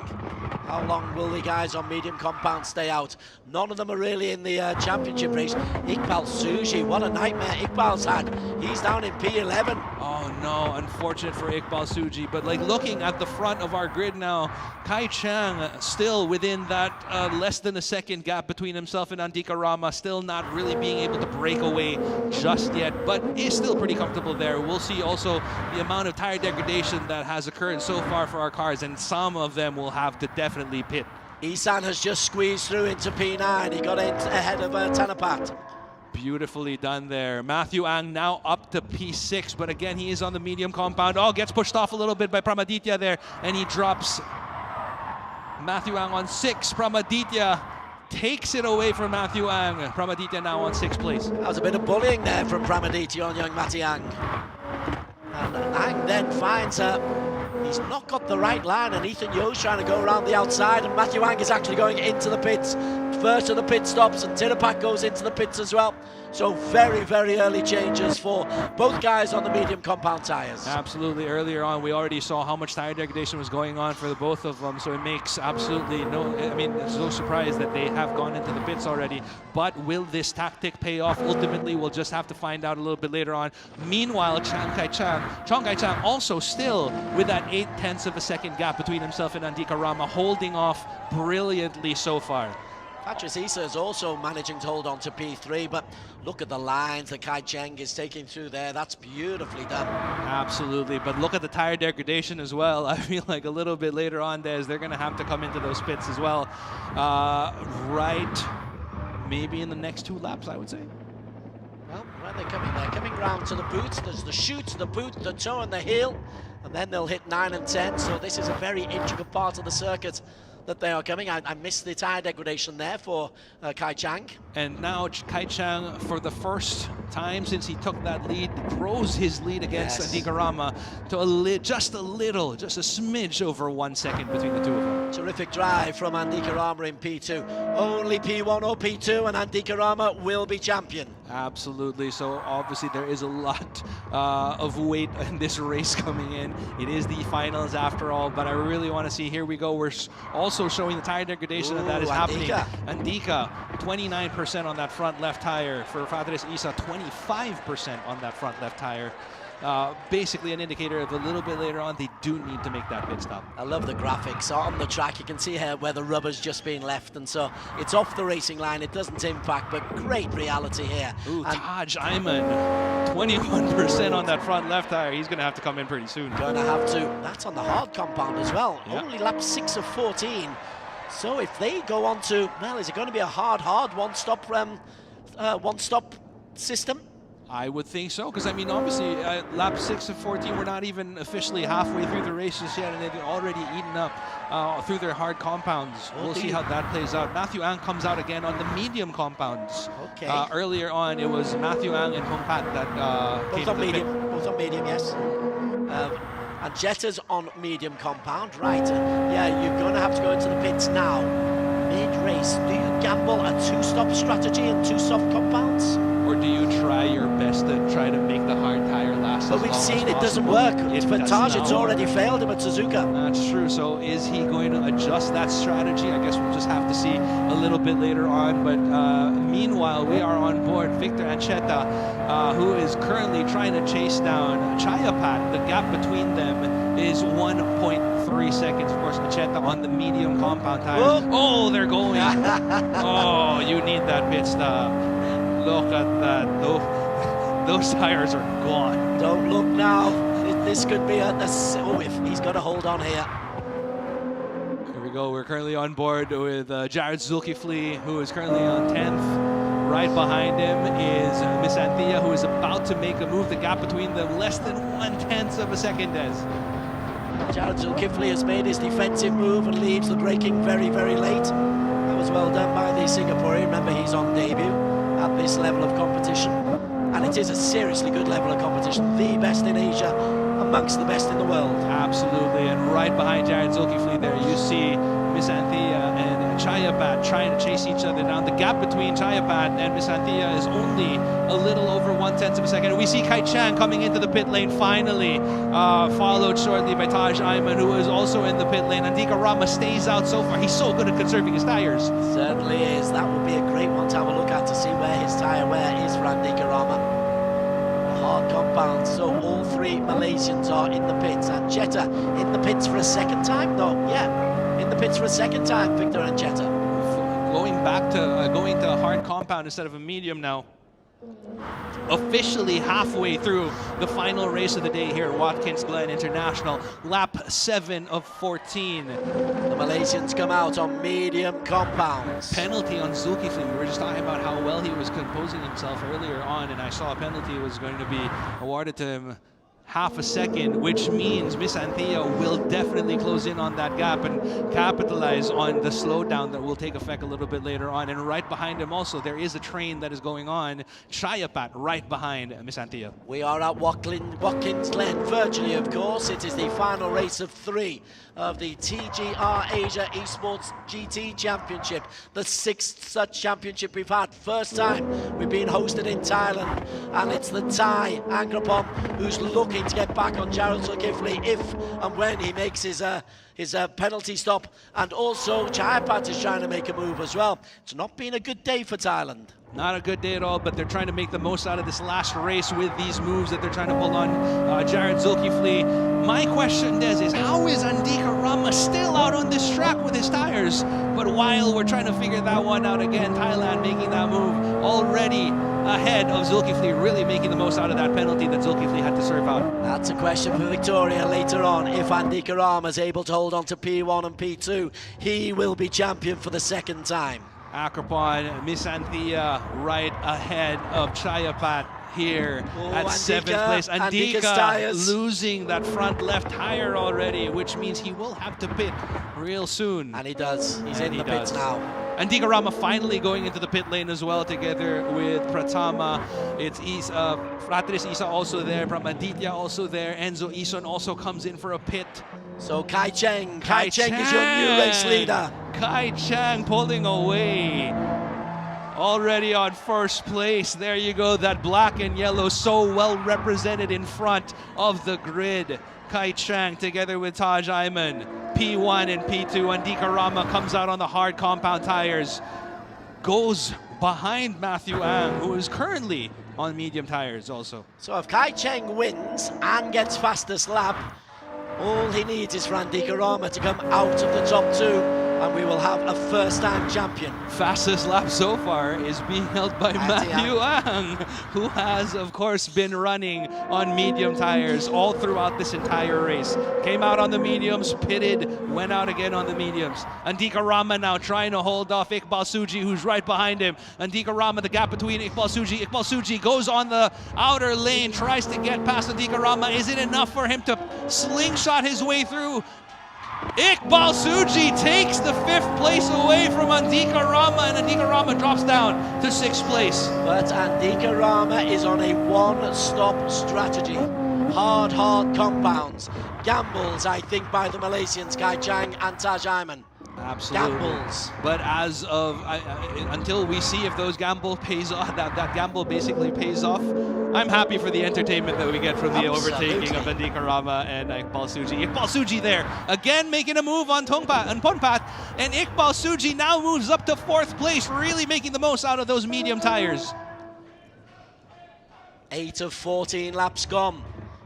How long will the guys on medium compound stay out? None of them are really in the championship race. Iqbal Suji, what a nightmare Iqbal's had. He's down in P11. Oh no, unfortunate for Iqbal Suji. But like looking at the front of our grid now, Kai Chang still within that less than a second gap between himself and Andika Rama, still not really being able to break away just yet, but is still pretty comfortable there. We'll see also the amount of tire degradation that has occurred so far for our cars, and some of them will have to definitely pit. Isan has just squeezed through into P9. He got in ahead of Tanapat. Beautifully done there. Matthew Ang now up to P6, but again, he is on the medium compound. Oh, gets pushed off a little bit by Pramaditya there, and he drops Matthew Ang on 6. Pramaditya takes it away from Matthew Ang. Pramaditya now on 6th place. That was a bit of bullying there from Pramaditya on young Matty Ang. And Ang then finds he's not got the right line, and Ethan Yeo's trying to go around the outside, and Matthew Ang is actually going into the pits. First of the pit stops, and Tirapak goes into the pits as well. So very, very early changes for both guys on the medium compound tyres. Absolutely. Earlier on, we already saw how much tire degradation was going on for the both of them, so it makes absolutely no, I mean, there's no surprise that they have gone into the pits already. But will this tactic pay off? Ultimately, we'll just have to find out a little bit later on. Meanwhile, Chong Kai Chang also still with that 0.8 of a second gap between himself and Andika Rama, holding off brilliantly so far. Patrice Issa is also managing to hold on to P3, but look at the lines that Kai Cheng is taking through there. That's beautifully done. Absolutely, but look at the tire degradation as well. I feel like a little bit later on, they're going to have to come into those pits as well. Right, maybe in the next 2 laps, I would say. Well, where are they coming? They're coming round to the boots. There's the chute, the boot, the toe and the heel, and then they'll hit 9 and 10. So this is a very intricate part of the circuit that they are coming. I missed the tire degradation there for Kai Chang. And now Kai Chang, for the first time since he took that lead, grows his lead against Andika Rama to just a smidge over 1 second between the two of them. Terrific drive from Andika Rama in P2. Only P1 or P2 and Andika Rama will be champion. Absolutely. So obviously there is a lot of weight in this race coming in. It is the finals after all, but I really want to see, here we go. We're also showing the tire degradation, and that is happening. Andika, 29% on that front left tire. For Fatres Isa, 25% on that front left tire. Basically an indicator of a little bit later on, they do need to make that pit stop. I love the graphics on the track. You can see here where the rubber's just been left, and so it's off the racing line. It doesn't impact, but great reality here. Ooh, Taj Ayman, 21% on that front left tire. He's going to have to come in pretty soon. Going to have to. That's on the hard compound as well. Yeah. Only lap 6 of 14. So if they go on to, well, is it going to be a hard one-stop system? I would think so, because I mean, obviously, lap 6 of 14, we're not even officially halfway through the races yet, and they've already eaten up through their hard compounds. We'll see how that plays out. Matthew Ang comes out again on the medium compounds. Okay. Earlier on, it was Matthew Ang and Hong Pat that came both on to the medium. pit. Both on medium, yes. And Jetta's on medium compound, right? Yeah, you're going to have to go into the pits now. Mid-race, do you gamble a 2-stop strategy and 2 soft compounds? Or do you try your best to try to make the hard tire last But as we've long seen as it doesn't possible? work. It For does Taj, not it's work. already failed him at Suzuka. That's true. So is he going to adjust that strategy? I guess we'll just have to see a little bit later on. But meanwhile, we are on board Victor Ancheta, who is currently trying to chase down Chayapat. The gap between them is 1.3 seconds. Of course, Ancheta on the medium compound tires. Oh, they're going. Oh, you need that pit stop. Look at that. Those tires are gone. Don't look now. This could be if he's got to hold on here. Here we go. We're currently on board with Jared Zulkifli, who is currently on 10th. Right behind him is Miss Anthea, who is about to make a move. The gap between them less than 1/10 of a second, Des. Jared Zulkifli has made his defensive move and leaves the braking very, very late. That was well done by the Singaporean. Remember, he's on debut at this level of competition. And it is a seriously good level of competition. The best in Asia, amongst the best in the world. Absolutely, and right behind Jared Zulkifli there, you see Miss Anthea and Chayapat trying to chase each other down. The gap between Chayapat and Miss Anthea is only a little over 1/10 of a second. And we see Kai Chang coming into the pit lane finally, followed shortly by Taj Ayman, who is also in the pit lane. Andika Rama stays out so far. He's so good at conserving his tires. Certainly is. That would be a great one to have a look at to see where his tyre wear is for Andika Rama. Hard compound, so all three Malaysians are in the pits. And Jetta in the pits for a second time, though. Yeah, in the pits for a second time, Victor and Jetta. Going back to going to a hard compound instead of a medium now. Officially halfway through the final race of the day here at Watkins Glen International, lap 7 of 14. The Malaysians come out on medium compounds. Penalty on Zulkifli. We were just talking about how well he was composing himself earlier on, and I saw a penalty was going to be awarded to him. Half a second, which means Miss Anthea will definitely close in on that gap and capitalize on the slowdown that will take effect a little bit later on. And right behind him also, there is a train that is going on. Chayapat right behind Miss Anthea. We are at Watkins Glen, virtually of course. It is the final race of 3 of the TGR Asia Esports GT Championship. The 6th such championship we've had. First time we've been hosted in Thailand. And it's the Thai Angrapom who's looking to get back on Jared Zulkifli if and when he makes his penalty stop. And also Chayapat is trying to make a move as well. It's not been a good day for Thailand. Not a good day at all, but they're trying to make the most out of this last race with these moves that they're trying to pull on Jared Zulkifli. My question, Des, is how is Andika Rama still out on this track with his tires? But while we're trying to figure that one out again, Thailand making that move already ahead of Zulkifli, really making the most out of that penalty that Zulkifli had to serve out. That's a question for Victoria later on. If Andika Rama is able to hold on to P1 and P2, he will be champion for the 2nd time. Akrapon, Miss Anthea right ahead of Chayapat here at 7th place. Andika losing that front left tire already, which means he will have to pit real soon. And he does. He's in the pits now. Andika Rama finally going into the pit lane as well, together with Pratama. It's Fratris Isa also there, Pramaditya also there, Enzo Ison also comes in for a pit. So Kai Cheng is your new race leader. Kai Cheng pulling away. Already on first place. There you go, that black and yellow so well represented in front of the grid. Kai Cheng together with Taj Ayman. P1 and P2. Andika Rama comes out on the hard compound tires. Goes behind Matthew Ang, who is currently on medium tires also. So if Kai Cheng wins and gets fastest lap, all he needs is for Andika Rama to come out of the top 2, and we will have a first-time champion. Fastest lap so far is being held by Matthew Ang, who has, of course, been running on medium tires all throughout this entire race. Came out on the mediums, pitted, went out again on the mediums. Andika Rama now trying to hold off Iqbal Suji, who's right behind him. Andika Rama, the gap between Iqbal Suji. Iqbal Suji goes on the outer lane, tries to get past Andika Rama. Is it enough for him to slingshot his way through? Iqbal Suji takes the 5th place away from Andika Rama, and Andika Rama drops down to 6th place. But Andika Rama is on a one-stop strategy. Hard compounds. Gambles, I think, by the Malaysians, Kai Chang and Taj Ayman. Absolutely. Gambles. But as of, until we see if those gamble pays off, that gamble basically pays off, I'm happy for the entertainment that we get from the overtaking of Andika Rama and Iqbal Suji. Iqbal Suji there, again making a move on Ponpat, and Iqbal Suji now moves up to 4th place, really making the most out of those medium tires. 8 of 14 laps gone.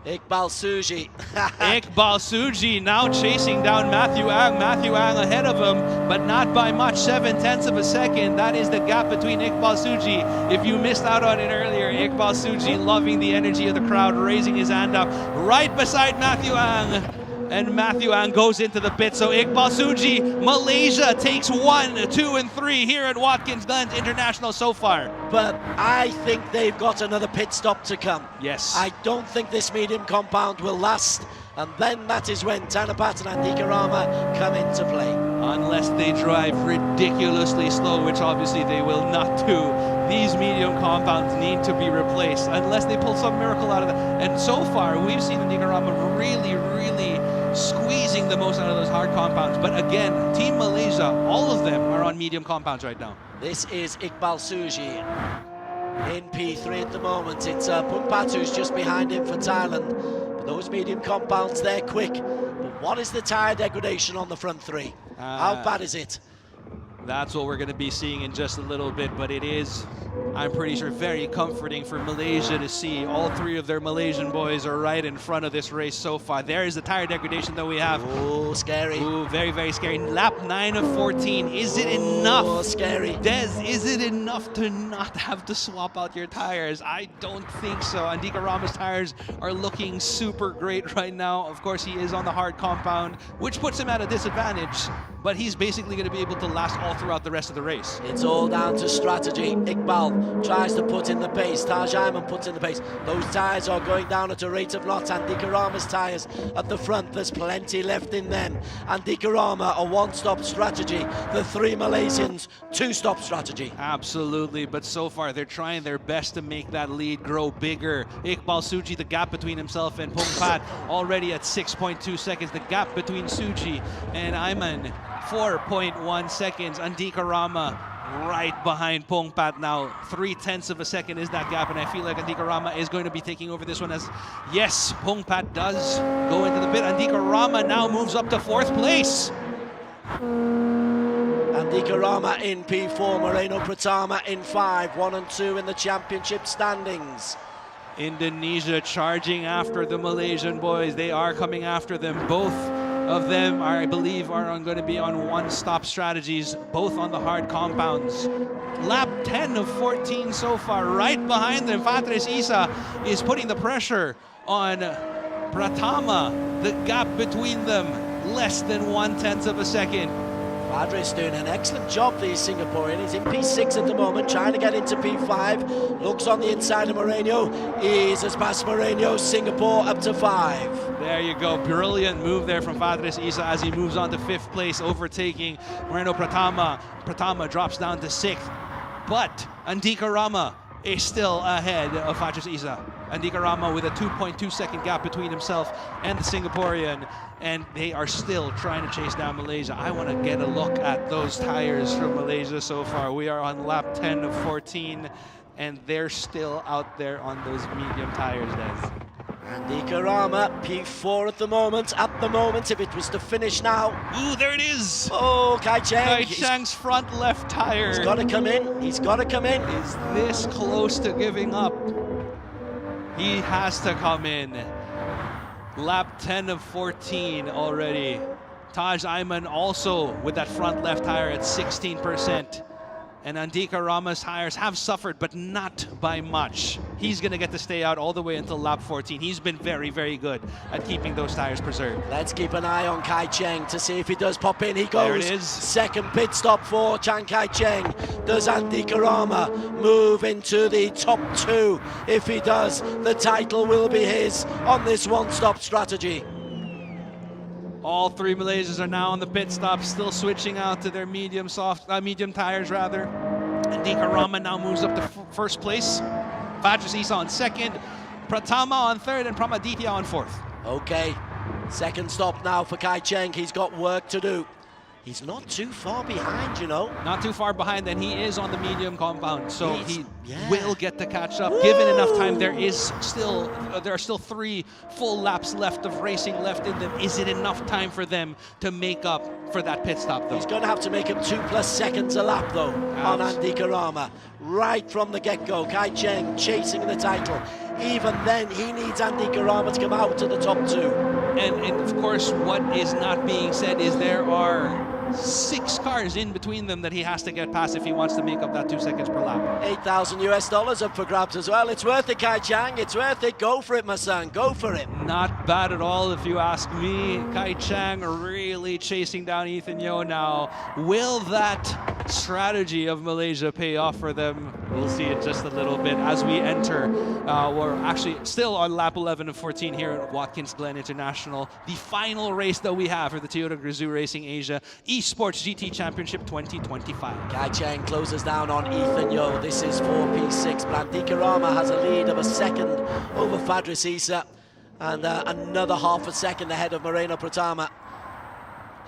Iqbal Suji. Iqbal Suji now chasing down Matthew Ang. Matthew Ang ahead of him, but not by much, 7/10 of a second. That is the gap between Iqbal Suji. If you missed out on it earlier, Iqbal Suji loving the energy of the crowd, raising his hand up right beside Matthew Ang. And Matthew Ang goes into the pit. So Iqbal Suji, Malaysia takes 1, 2, and 3 here at Watkins Glen International so far. But I think they've got another pit stop to come. Yes. I don't think this medium compound will last and then that is when Tanapat and Andika Rama come into play. Unless they drive ridiculously slow, which obviously they will not do. These medium compounds need to be replaced unless they pull some miracle out of that. And so far, we've seen Andika Rama really squeezing the most out of those hard compounds. But again, Team Malaysia, all of them are on medium compounds right now. This is Iqbal Suji in P3 at the moment. It's Pungpat who's just behind him for Thailand. But those medium compounds, they're quick. But what is the tyre degradation on the front three? How bad is it? That's what we're going to be seeing in just a little bit, but it is, I'm pretty sure, very comforting for Malaysia to see all three of their Malaysian boys are right in front of this race so far. There is the tire degradation that we have. Oh, scary. Ooh, very scary. Lap 9 of 14. Is it enough? Oh, scary. Des, is it enough to not have to swap out your tires? I don't think so. Andika Rama's tires are looking super great right now. Of course, he is on the hard compound, which puts him at a disadvantage, but he's basically going to be able to last all throughout the rest of the race. It's all down to strategy. Iqbal tries to put in the pace. Taj Ayman puts in the pace. Those tyres are going down at a rate of knots. Andika Rama's tyres at the front, there's plenty left in them. Andika Rama, a one-stop strategy. The three Malaysians, two-stop strategy. Absolutely, but so far they're trying their best to make that lead grow bigger. Iqbal Suji, the gap between himself and Pungpat already at 6.2 seconds. The gap between Suji and Ayman, 4.1 seconds. Andika Rama right behind Pungpat now. 0.3 of a second is that gap, and I feel like Andika Rama is going to be taking over this one as, yes, Pungpat does go into the pit. Andika Rama now moves up to 4th place. Andika Rama in P4, Moreno Pratama in 5, 1 and 2 in the championship standings. Indonesia charging after the Malaysian boys. They are coming after them. Both of them, I believe, going to be on one-stop strategies, both on the hard compounds. Lap 10 of 14 so far. Right behind them, Fatres Isa is putting the pressure on Pratama. The gap between them, less than 1/10 of a second. Fadris doing an excellent job, the Singaporean. He's in P6 at the moment, trying to get into P5. Looks on the inside of Moreno. He's as past Moreno, Singapore up to 5. There you go. Brilliant move there from Fatres Isa as he moves on to 5th place, overtaking Moreno Pratama. Pratama drops down to 6th. But Andika Rama is still ahead of Fatres Isa. Andika Rama with a 2.2 second gap between himself and the Singaporean, and they are still trying to chase down Malaysia. I want to get a look at those tires from Malaysia so far. We are on lap 10 of 14, and they're still out there on those medium tires, Des. Andika Rama, P4 at the moment. At the moment, if it was to finish now. Ooh, there it is! Oh, Kai Cheng. Kai Cheng's front left tire. He's got to come in. He's got to come in. Is this close to giving up? He has to come in. Lap 10 of 14 already. Taj Ayman also with that front left tire at 16%. And Andika Rama's tires have suffered, but not by much. He's going to get to stay out all the way until lap 14. He's been very good at keeping those tires preserved. Let's keep an eye on Kai Cheng to see if he does pop in. He goes. There it is. Second pit stop for Chiang Kai Cheng. Does Andika Rama move into the top 2? If he does, the title will be his on this one-stop strategy. All three Malaysians are now on the pit stop, still switching out to their medium tires rather. Andika Rama now moves up to 1st place. Fatres Isa on 2nd, Pratama on 3rd, and Pramaditya on 4th. Okay, second stop now for Kai Cheng. He's got work to do. He's not too far behind, you know. Not too far behind, and he is on the medium compound, so he will get to catch up. Given enough time, there are still 3 full laps left of racing left in them. Is it enough time for them to make up for that pit stop, though? He's going to have to make up 2+ seconds a lap, though, on Andika Rama. Right from the get-go, Kai Cheng chasing the title. Even then, he needs Andika Rama to come out to the top 2. And of course, what is not being said is there are 6 cars in between them that he has to get past if he wants to make up that 2 seconds per lap. $8,000 up for grabs as well. It's worth it, Kai Cheng. It's worth it. Go for it, my son. Go for it. Not bad at all, if you ask me. Kai Cheng really chasing down Ethan Yeo now. Will that strategy of Malaysia pay off for them. We'll see in just a little bit as we enter. We're actually still on lap 11 of 14 here at Watkins Glen International. The final race that we have for the Toyota GAZOO Racing Asia Esports GT Championship 2025. Kai Cheng closes down on Ethan Yo. This is 4P6. Blandika Rama has a lead of a second over Fadris Issa and another half a second ahead of Moreno Pratama.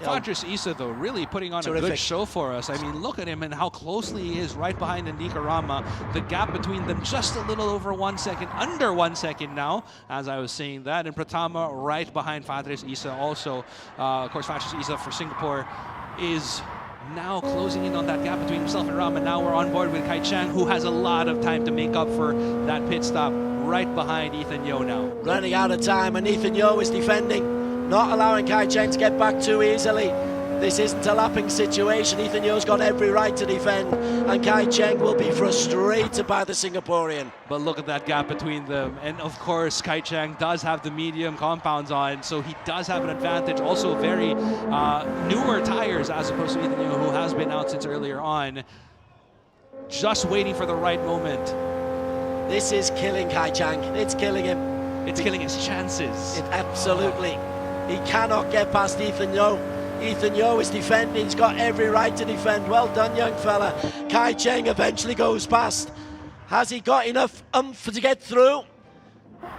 Fadris Issa, though, really putting on terrific. a good show for us. I mean, look at him and how closely he is right behind Andika Rama. The gap between them just a little over 1 second, under 1 second now, as I was saying that. And Pratama right behind Fadris Issa also. Of course, Fadris Issa for Singapore is now closing in on that gap between himself and Rama. Now we're on board with Kai Chang, who has a lot of time to make up for that pit stop right behind Ethan Yo now. Running out of time, and Ethan Yo is defending, not allowing Kai Cheng to get back too easily. This isn't a lapping situation. Ethan Yo's got every right to defend, and Kai Cheng will be frustrated by the Singaporean. But look at that gap between them. And of course, Kai Cheng does have the medium compounds on, so he does have an advantage. Also very newer tires as opposed to Ethan Yo, who has been out since earlier on. Just waiting for the right moment. This is killing Kai Cheng. It's killing him. It's killing his chances. Absolutely. He cannot get past Ethan Yo. Ethan Yo is defending. He's got every right to defend. Well done, young fella. Kai Cheng eventually goes past. Has he got enough oomph to get through?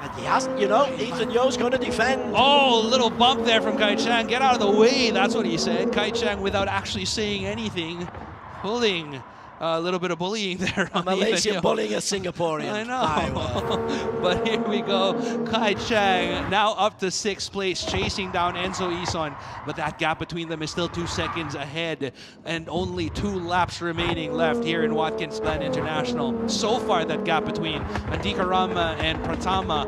And he hasn't, you know. Ethan Yo's going to defend. Oh, a little bump there from Kai Cheng. Get out of the way. That's what he said. Kai Cheng, without actually saying anything, pulling a little bit of bullying there on Malaysia bullying a Singaporean. I know. But here we go. Kai Cheng now up to 6th place, chasing down Enzo Ison. But that gap between them is still 2 seconds ahead, and only 2 laps remaining left here in Watkins Glen International. So far, that gap between Andika Rama and Pratama.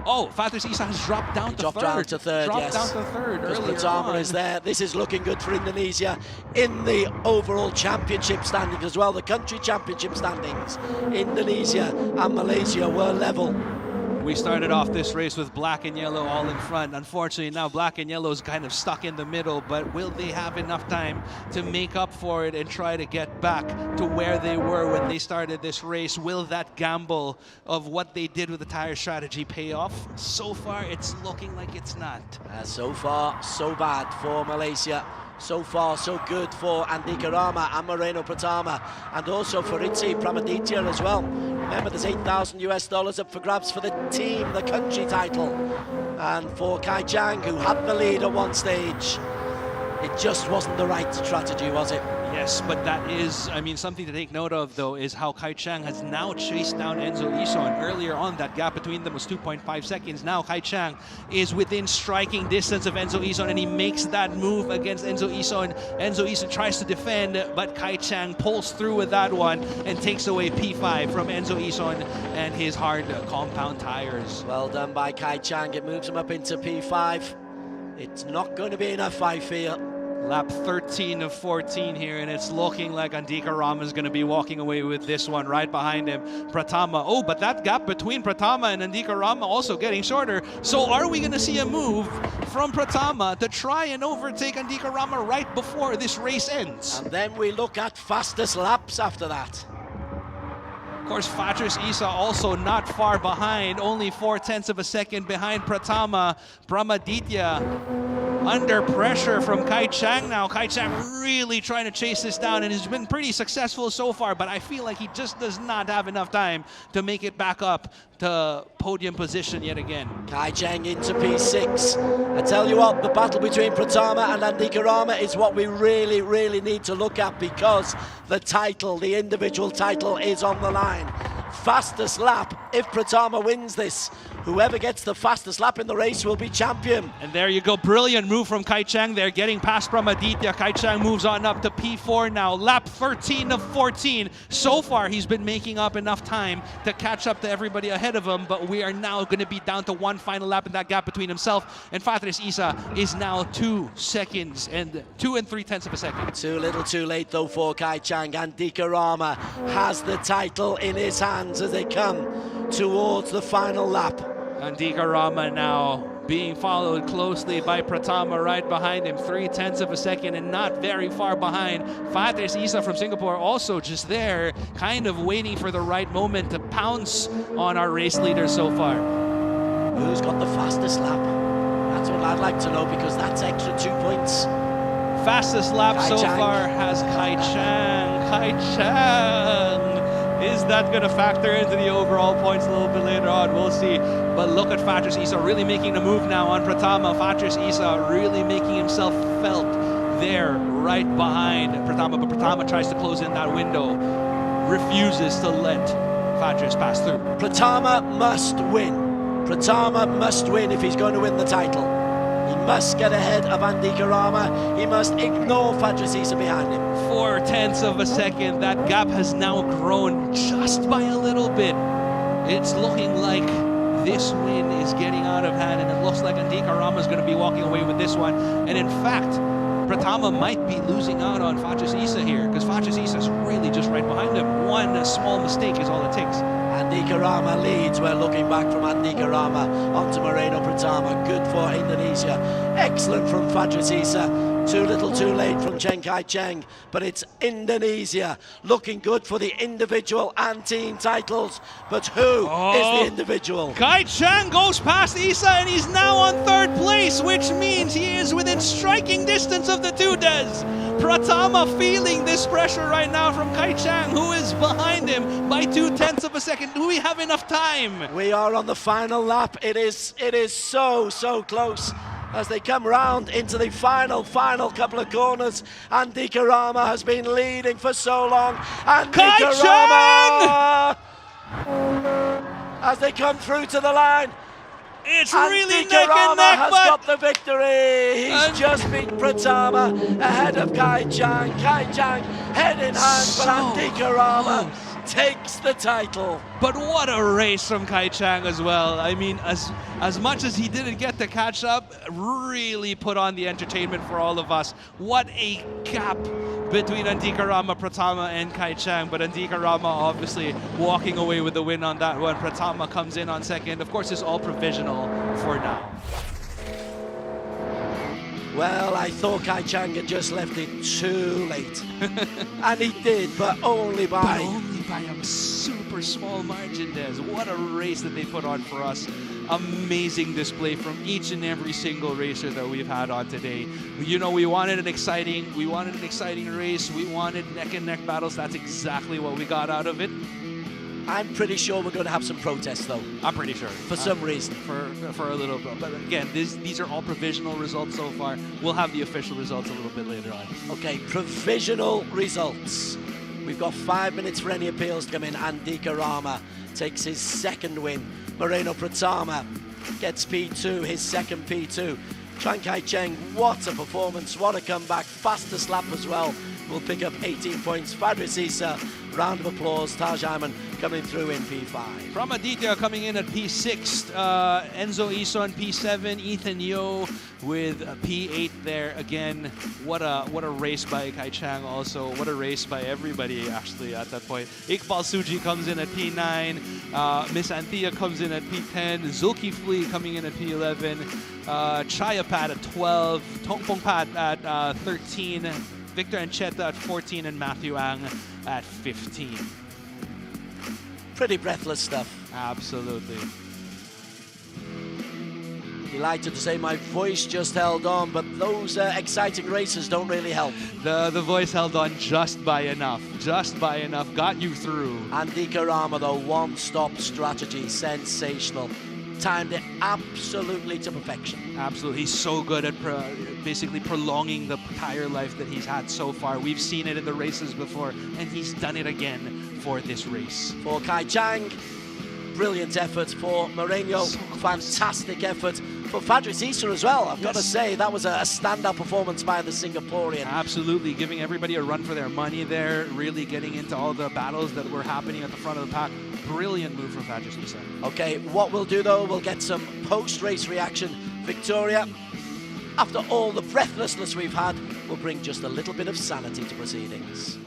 Oh, Fadris Issa has dropped down to third. Down to third, dropped yes. down to third earlier Pratama on. is there. This is looking good for Indonesia in the overall championship standings as well, the country championship standings. Indonesia and Malaysia were level. We started off this race with black and yellow all in front. Unfortunately, now black and yellow is kind of stuck in the middle, but will they have enough time to make up for it and try to get back to where they were when they started this race? Will that gamble of what they did with the tire strategy pay off? So far, it's looking like it's not. So far, so bad for Malaysia. So far, so good for Andika Rama and Moreno Pratama, and also for Itzi Pramaditya as well. Remember, there's $8,000 up for grabs for the team, the country title. And for Kai Cheng, who had the lead at one stage, it just wasn't the right strategy, was it? Yes, but that is, I mean, something to take note of, though, is how Kai Cheng has now chased down Enzo Ison. Earlier on, that gap between them was 2.5 seconds. Now Kai Cheng is within striking distance of Enzo Ison, and he makes that move against Enzo Ison. Enzo Ison tries to defend, but Kai Cheng pulls through with that one and takes away P5 from Enzo Ison and his hard compound tires. Well done by Kai Cheng. It moves him up into P5. It's not going to be enough, I fear. Lap 13 of 14 here, and it's looking like Andika Rama is going to be walking away with this one right behind him. Pratama. Oh, but that gap between Pratama and Andika Rama also getting shorter. So are we going to see a move from Pratama to try and overtake Andika Rama right before this race ends? And then we look at fastest laps after that. Of course, Fadris Issa also not far behind, only 0.4 of a second behind Pratama. Pramaditya under pressure from Kai Cheng now. Kai Cheng really trying to chase this down, and he's been pretty successful so far, but I feel like he just does not have enough time to make it back up to podium position yet again. Kai Cheng into P6. I tell you what, the battle between Pratama and Andika Rama is what we really, really need to look at, because the title, the individual title, is on the line. Fastest lap, if Pratama wins this, whoever gets the fastest lap in the race will be champion. And there you go, brilliant move from Kai Cheng there, getting past Pramaditya. Kai Cheng moves on up to P4 now, lap 13 of 14. So far, he's been making up enough time to catch up to everybody ahead of him, but we are now going to be down to one final lap, and that gap between himself and Fadris Issa is now 2 seconds and 2 3/10 of a second. Too little too late though for Kai Cheng. Andika Rama has the title in his hands as they come towards the final lap. Andika Rama now being followed closely by Pratama right behind him, 0.3 of a second, and not very far behind. Fatres Isa from Singapore also just there, kind of waiting for the right moment to pounce on our race leader so far. Who's got the fastest lap? That's what I'd like to know, because that's extra 2 points. Fastest lap Kai so Chang. far has Kai Chang. Kai Chang. Is that going to factor into the overall points a little bit later on? We'll see. But look at Fatres Isa really making the move now on Pratama. Fatres Isa really making himself felt there right behind Pratama. But Pratama tries to close in that window. Refuses to let Fatres pass through. Pratama must win. Pratama must win if he's going to win the title. He must get ahead of Andika Rama. He must ignore Fatres Isa behind him. 0.4 of a second. That gap has now grown just by a little bit. It's looking like this win is getting out of hand, and it looks like Andika Rama is going to be walking away with this one. And in fact, Pratama might be losing out on Fatres Isa here, because Fatres Isa is really just right behind him. One small mistake is all it takes. Andika Rama leads. We're looking back from Andika Rama onto Moreno Pratama. Good for Indonesia. Excellent from Fatres Isa. Too little too late from Chen Kai-cheng, but it's Indonesia looking good for the individual and team titles. But who is the individual? Kai-cheng goes past Isa, and he's now on 3rd place, which means he is within striking distance of the two Des. Pratama feeling this pressure right now from Kai-cheng, who is behind him by 0.2 of a second. Do we have enough time? We are on the final lap. It is so close. As they come round into the final couple of corners. Andika Rama has been leading for so long. Andika Rama! As they come through to the line. It's Andika really neck Rama and neck, has got the victory. He's just beat Pratama ahead of Kai-cheng. Kai-cheng head in hand, but Andika Rama takes the title. But what a race from Kai-cheng as well. I mean, as much as he didn't get to catch up, really put on the entertainment for all of us. What a gap between Andika Rama, Pratama, and Kai-cheng. But Andika Rama obviously walking away with the win on that one. Pratama comes in on 2nd. Of course, it's all provisional for now. Well, I thought Kai-cheng had just left it too late. And he did, but only by a super small margin, Des. What a race that they put on for us. Amazing display from each and every single racer that we've had on today. You know, we wanted an exciting race. We wanted neck and neck battles. That's exactly what we got out of it. I'm pretty sure we're going to have some protests, though. I'm pretty sure. For some reason. For a little bit. But again, these are all provisional results so far. We'll have the official results a little bit later on. Okay, provisional results. We've got 5 minutes for any appeals to come in. Andika Rama takes his 2nd win. Moreno Pratama gets P2, his 2nd P2. Chen Kai-cheng, what a performance, what a comeback. Fastest lap as well. Will pick up 18 points. Fatres Isa, round of applause. Taj Ayman coming through in P5. From Aditya coming in at P6, Enzo Ison P7, Ethan Yo with P8 there again. What a race by Kai-cheng also. What a race by everybody actually at that point. Iqbal Suji comes in at P9, Miss Anthea comes in at P10, Zulkifli coming in at P11, Chayapat at 12, Tongpongpat at 13, Victor Ancheta at 14, and Matthew Ang at 15. Pretty breathless stuff. Absolutely. Delighted to say my voice just held on, but those exciting races don't really help. The voice held on just by enough. Just by enough. Got you through. Andika Rama, though, one-stop strategy. Sensational. Timed it absolutely to perfection. Absolutely. He's so good at basically prolonging the tire life that he's had so far. We've seen it in the races before, and he's done it again for this race. For Kai-cheng, brilliant effort. For Moreno, fantastic effort. For Fatres Isa as well, I've got to say, that was a standout performance by the Singaporean. Absolutely, giving everybody a run for their money there, really getting into all the battles that were happening at the front of the pack. Brilliant move from Fatres Isa. Okay, what we'll do though, we'll get some post-race reaction. Victoria, after all the breathlessness we've had, we'll bring just a little bit of sanity to proceedings.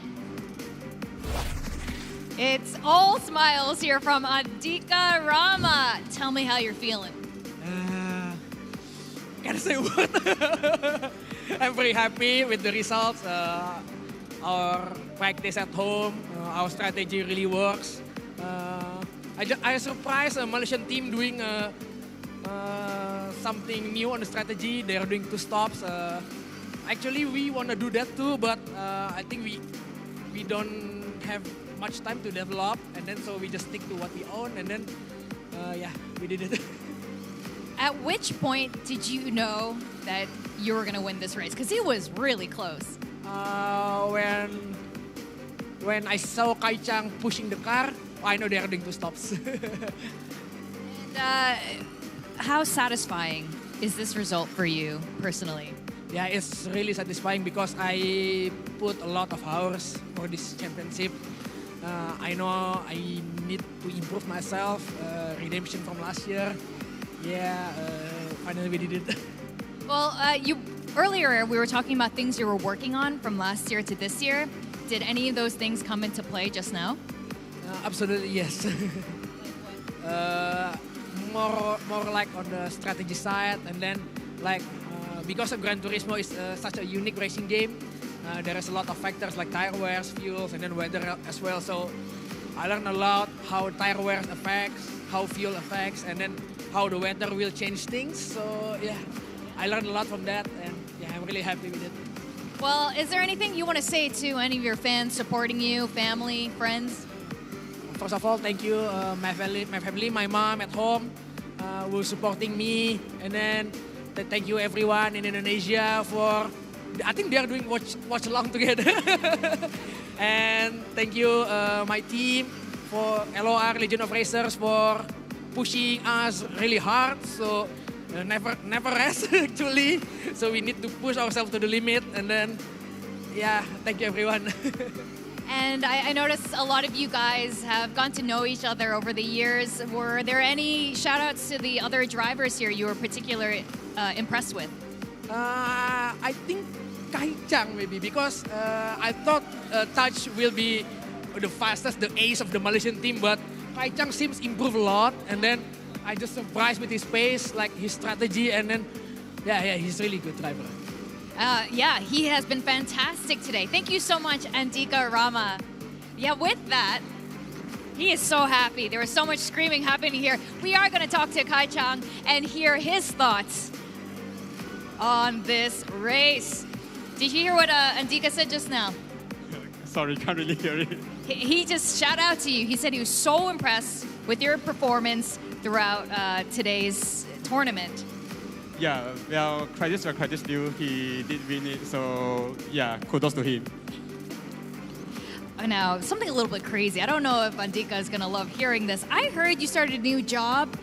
It's all smiles here from Andika Rama. Tell me how you're feeling. can I say a word? I'm very happy with the results. Our practice at home, our strategy really works. I surprised a Malaysian team doing something new on the strategy. They are doing 2 stops. Actually, we want to do that too, but I think we don't have much time to develop, and then so we just stick to what we own, and then yeah, we did it. At which point did you know that you were going to win this race? Because it was really close. When I saw Kai Chang pushing the car, I know they are doing 2 stops. And how satisfying is this result for you personally? Yeah, it's really satisfying because I put a lot of hours for this championship. I know I need to improve myself, redemption from last year. Yeah, finally we did it. Well, earlier we were talking about things you were working on from last year to this year. Did any of those things come into play just now? Absolutely, yes. More like on the strategy side, and then like because of Gran Turismo is such a unique racing game, there is a lot of factors like tire wears, fuels, and then weather as well. So I learned a lot how tire wears affects, how fuel affects, and then how the weather will change things. So yeah, I learned a lot from that, and yeah, I'm really happy with it. Well, is there anything you want to say to any of your fans supporting you, family, friends? First of all, thank you, my family, my mom at home, who's supporting me, and then thank you everyone in Indonesia for. I think they are doing watch along together. And thank you my team for LOR Legion of Racers for pushing us really hard. So never rest actually. So we need to push ourselves to the limit, and then yeah, thank you everyone. And I noticed a lot of you guys have gotten to know each other over the years. Were there any shout outs to the other drivers here you were particularly impressed with? I think Kai Chang maybe, because I thought Touch will be the fastest, the ace of the Malaysian team, but Kai Chang seems improved a lot, and then I just surprised with his pace, like his strategy, and then yeah, he's really good driver. Yeah, he has been fantastic today. Thank you so much, Andika Rama. Yeah, with that, he is so happy. There was so much screaming happening here. We are going to talk to Kai Chang and hear his thoughts on this race. Did you hear what Andika said just now? Sorry, can't really hear it. He just shout out to you. He said he was so impressed with your performance throughout today's tournament. Yeah, well, credits where credits due. He did win it, so yeah, kudos to him. Now, something a little bit crazy. I don't know if Andika is going to love hearing this. I heard you started a new job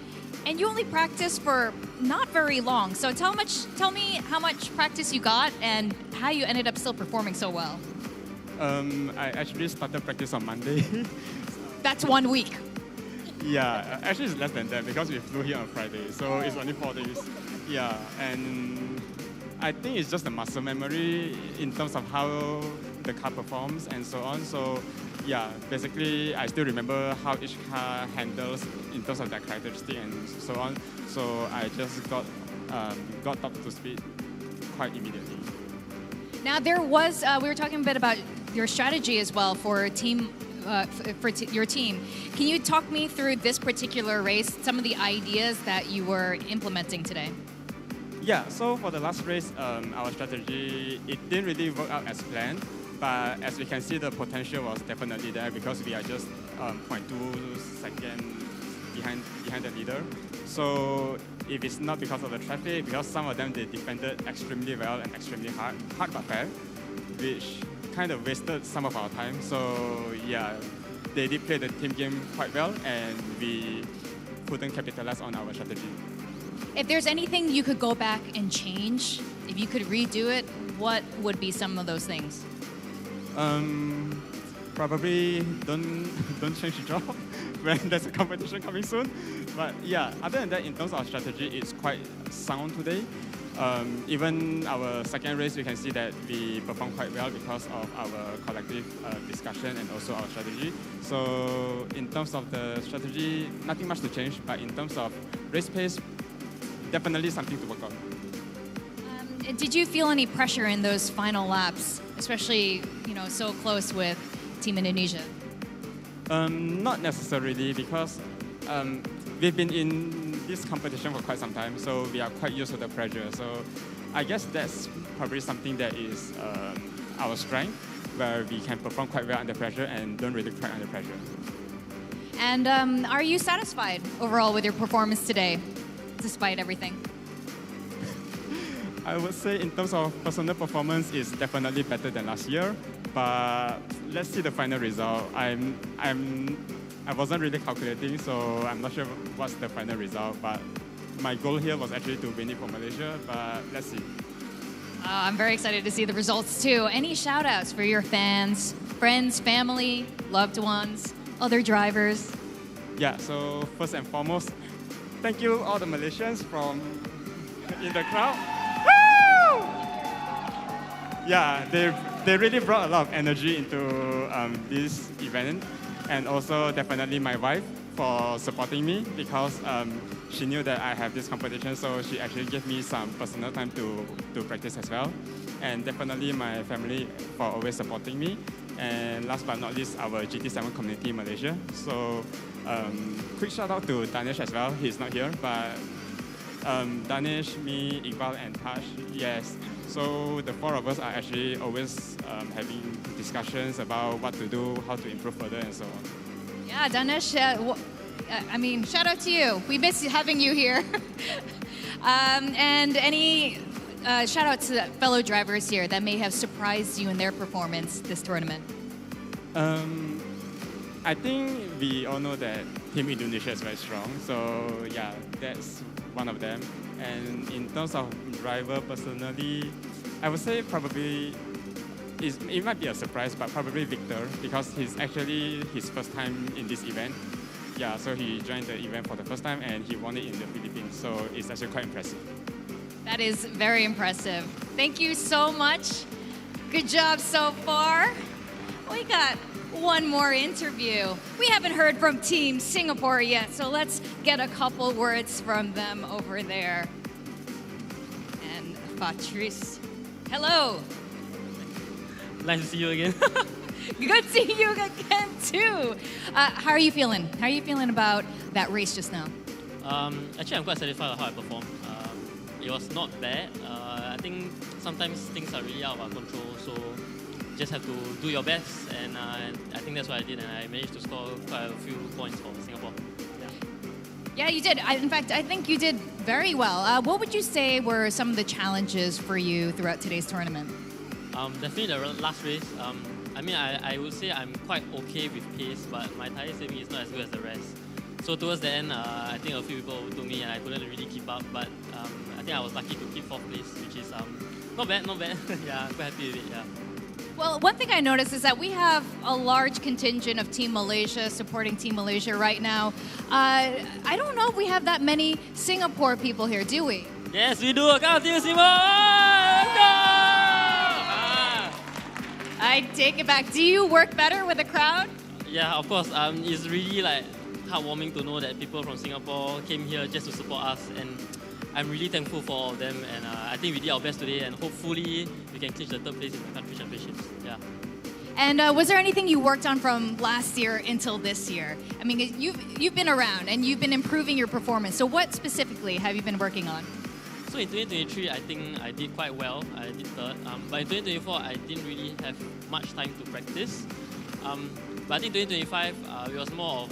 and you only practiced for not very long. So tell me how much practice you got and how you ended up still performing so well. I actually started practice on Monday. That's 1 week. Yeah, actually it's less than that because we flew here on Friday, so it's only 4 days. Yeah, and I think it's just the muscle memory in terms of how the car performs and so on. So yeah, basically I still remember how each car handles in terms of their characteristic and so on. So I just got up to speed quite immediately. Now there was, we were talking a bit about your strategy as well for team. Your team. Can you talk me through this particular race, some of the ideas that you were implementing today? Yeah, so for the last race, our strategy, it didn't really work out as planned, but as we can see, the potential was definitely there because we are just 0.2 seconds behind the leader. So if it's not because of the traffic, because some of them, they defended extremely well and extremely hard but fair, which kind of wasted some of our time. So yeah, they did play the team game quite well, and we couldn't capitalize on our strategy. If there's anything you could go back and change, if you could redo it, what would be some of those things? Probably don't change the job when there's a competition coming soon. But yeah, other than that, in terms of strategy, it's quite sound today. Even our second race, we can see that we performed quite well because of our collective discussion and also our strategy. So in terms of the strategy, nothing much to change, but in terms of race pace, definitely something to work on. Did you feel any pressure in those final laps, especially, so close with Team Indonesia? Not necessarily, because we've been in this competition for quite some time, so we are quite used to the pressure. So I guess that's probably something that is our strength, where we can perform quite well under pressure and don't really crack under pressure. And are you satisfied overall with your performance today, despite everything? I would say in terms of personal performance, it's definitely better than last year. But let's see the final result. I wasn't really calculating, so I'm not sure what's the final result. But my goal here was actually to win it for Malaysia. But let's see. I'm very excited to see the results too. Any shout outs for your fans, friends, family, loved ones, other drivers? Yeah, so first and foremost, thank you all the Malaysians from in the crowd. Woo! Yeah, they really brought a lot of energy into this event, and also definitely my wife for supporting me, because she knew that I have this competition, so she actually gave me some personal time to practice as well. And definitely my family for always supporting me. And last but not least, our GT7 community in Malaysia. So quick shout out to Danish as well. He's not here, but Danish, me, Iqbal, and Tash, yes. So the four of us are actually always having discussions about what to do, how to improve further, and so on. Yeah, Danish, shout out to you. We miss having you here. And any shout out to fellow drivers here that may have surprised you in their performance this tournament? I think we all know that Team Indonesia is very strong. So yeah, that's one of them. And in terms of driver personally, I would say probably it might be a surprise, but probably Victor, because he's actually his first time in this event. Yeah, so he joined the event for the first time and he won it in the Philippines. So it's actually quite impressive. That is very impressive. Thank you so much. Good job so far. We got one more interview. We haven't heard from Team Singapore yet, so let's get a couple words from them over there. And Patrice, hello. Nice to see you again. Good seeing you again too. How are you feeling? How are you feeling about that race just now? Actually, I'm quite satisfied with how I performed. It was not bad. I think sometimes things are really out of our control, so just have to do your best, and I think that's what I did, and I managed to score quite a few points for Singapore. Yeah, you did. In fact, I think you did very well. What would you say were some of the challenges for you throughout today's tournament? Definitely the last race. I would say I'm quite okay with pace, but my tire saving is not as good as the rest. So towards the end, I think a few people overtook me and I couldn't really keep up, but I think I was lucky to keep 4th place, which is not bad. Yeah, I'm quite happy with it, yeah. Well, one thing I noticed is that we have a large contingent of Team Malaysia supporting Team Malaysia right now. I don't know if we have that many Singapore people here, do we? Yes, we do. Come Team Singapore! Let's go! I take it back. Do you work better with the crowd? Yeah, of course. It's really heartwarming to know that people from Singapore came here just to support us, and I'm really thankful for all of them, and I think we did our best today, and hopefully we can clinch the 3rd place in the country championships. Yeah. And was there anything you worked on from last year until this year? I mean, you've been around and you've been improving your performance. So what specifically have you been working on? So in 2023, I think I did quite well. I did 3rd. But in 2024, I didn't really have much time to practice. But I think 2025, it was more of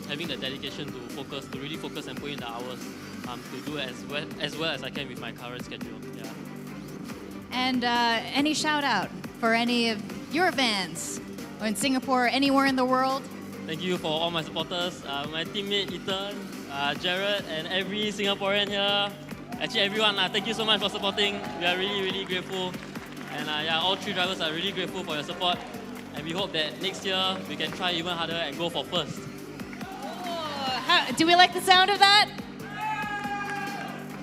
having the dedication to really focus and put in the hours to do as well as I can with my current schedule. Yeah. And any shout out for any of your fans in Singapore, anywhere in the world? Thank you for all my supporters, my teammate Ethan, Jared, and every Singaporean here. Actually, everyone, thank you so much for supporting. We are really, really grateful. And all 3 drivers are really grateful for your support. And we hope that next year we can try even harder and go for 1st. Do we like the sound of that?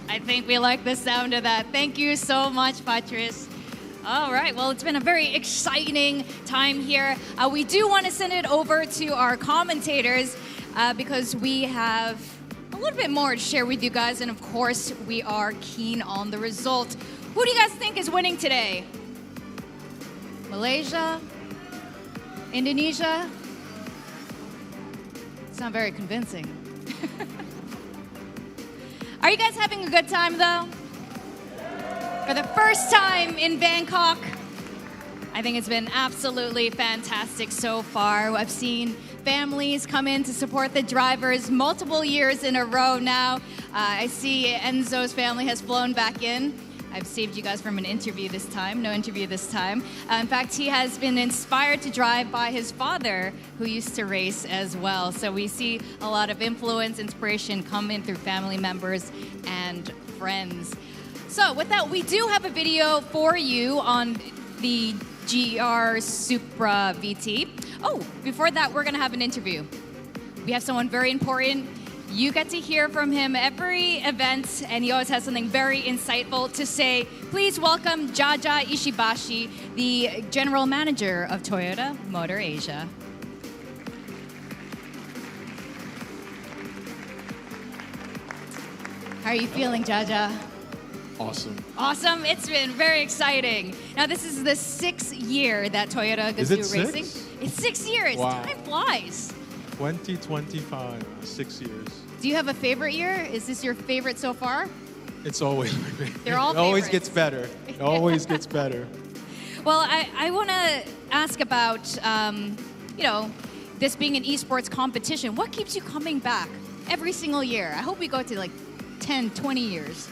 I think we like the sound of that. Thank you so much, Patrice. All right, well, it's been a very exciting time here. We do want to send it over to our commentators because we have a little bit more to share with you guys. And of course, we are keen on the result. Who do you guys think is winning today? Malaysia? Indonesia? It's not very convincing. Are you guys having a good time though? For the first time in Bangkok, I think it's been absolutely fantastic so far. I've seen families come in to support the drivers multiple years in a row now. I see Enzo's family has flown back in. I've saved you guys from an interview this time. No interview this time. In fact, he has been inspired to drive by his father, who used to race as well. So we see a lot of influence, inspiration come in through family members and friends. So with that, we do have a video for you on the GR Supra VT. Oh, before that, we're gonna have an interview. We have someone very important. You get to hear from him every event, and he always has something very insightful to say. Please welcome Jaja Ishibashi, the General Manager of Toyota Motor Asia. How are you feeling, Jaja? Awesome. Awesome. It's been very exciting. Now, this is the 6th year that Toyota GAZOO Racing. It's 6 years. Wow. Time flies. 2025, 6 years. Do you have a favorite year? Is this your favorite so far? It's always my favorite. They're all It always favorites. gets better. It always gets better. Well, I want to ask about, this being an esports competition. What keeps you coming back every single year? I hope we go to like 10, 20 years.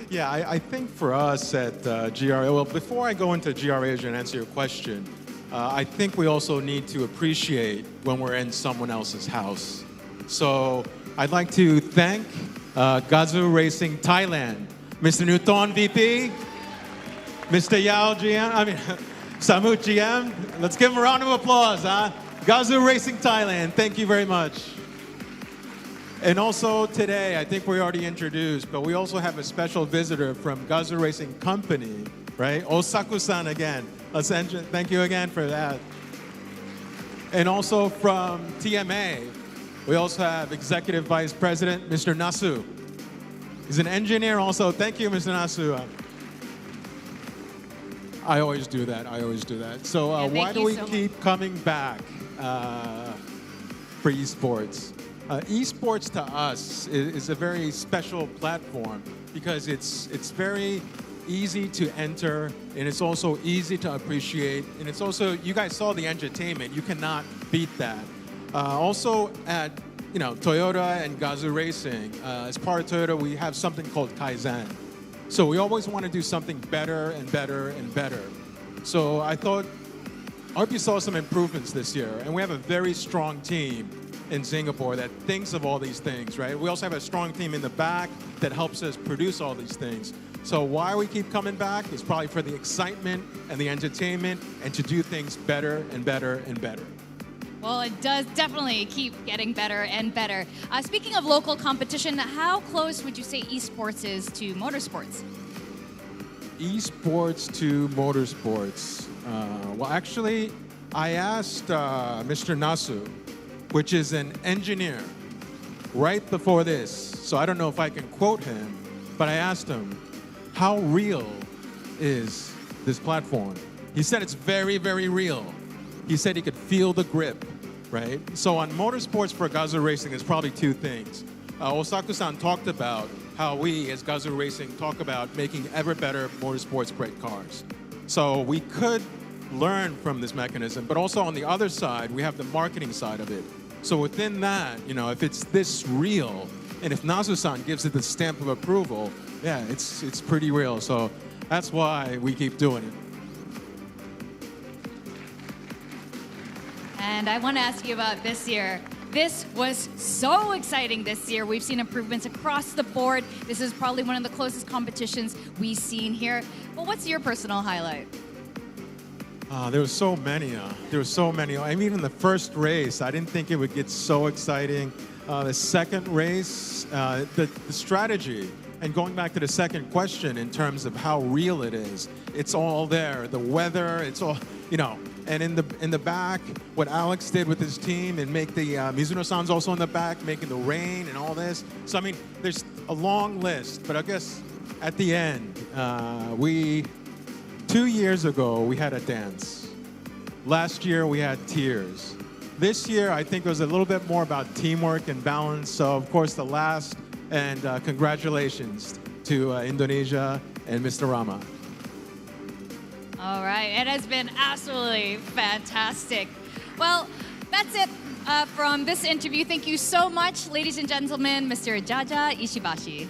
Yeah, I think for us at GR, well, before I go into GR Asia and answer your question, I think we also need to appreciate when we're in someone else's house. So I'd like to thank GAZOO Racing Thailand, Mr. Newton VP, Mr. Yao GM, Samut GM. Let's give him a round of applause, huh? GAZOO Racing Thailand, thank you very much. And also today, I think we already introduced, but we also have a special visitor from GAZOO Racing Company, right? Osaku-san again. Thank you again for that. And also from TMA, we also have Executive Vice President, Mr. Nasu. He's an engineer also. Thank you, Mr. Nasu. I always do that. So why do we keep coming back for esports? Esports to us is a very special platform because it's very easy to enter, and it's also easy to appreciate, and it's also, you guys saw the entertainment. You cannot beat that. Also at Toyota and GAZOO Racing, as part of Toyota, we have something called Kaizen. So we always want to do something better and better and better. So I hope you saw some improvements this year, and we have a very strong team in Singapore that thinks of all these things, right? We also have a strong team in the back that helps us produce all these things. So why we keep coming back is probably for the excitement and the entertainment and to do things better and better and better. Well, it does definitely keep getting better and better. Speaking of local competition, how close would you say esports is to motorsports? Esports to motorsports. Well, actually, I asked Mr. Nasu, which is an engineer, right before this. So I don't know if I can quote him, but I asked him, how real is this platform? He said it's very, very real. He said he could feel the grip, right? So on motorsports for GAZOO Racing, there's probably two things. Osaku-san talked about how we, as GAZOO Racing, talk about making ever better motorsports great cars. So we could learn from this mechanism, but also on the other side, we have the marketing side of it. So within that, if it's this real, and if Nasu-san gives it the stamp of approval, yeah, it's pretty real. So that's why we keep doing it. And I want to ask you about this year. This was so exciting this year. We've seen improvements across the board. This is probably one of the closest competitions we've seen here. But what's your personal highlight? There were so many. I mean, in the first race, I didn't think it would get so exciting. The second race, the strategy, and going back to the second question in terms of how real it is, it's all there. The weather, it's all, and in the back, what Alex did with his team and make the, Mizuno-san's also in the back, making the rain and all this. So, I mean, there's a long list, but I guess at the end, 2 years ago, we had a dance. Last year, we had tears. This year, I think it was a little bit more about teamwork and balance. So, of course, the last, and congratulations to Indonesia and Mr. Rama. All right, it has been absolutely fantastic. Well, that's it from this interview. Thank you so much, ladies and gentlemen, Mr. Jaja Ishibashi.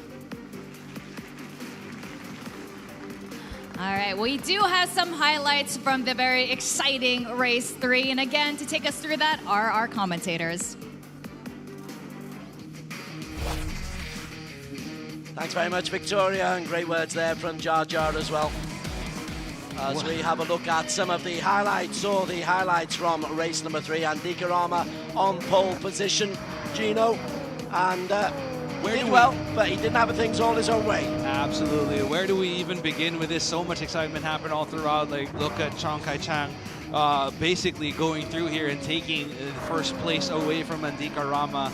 All right, we do have some highlights from the very exciting race 3. And again, to take us through that are our commentators. Thanks very much, Victoria, and great words there from Jar Jar as well. As we have a look at some of the highlights, or the highlights from race number 3, Andika Rama on pole position, Gino, and did well, but he didn't have things all his own way. Absolutely. Where do we even begin with this? So much excitement happened all throughout. Like, look at Chong Kai-Chang basically going through here and taking first place away from Andika Rama.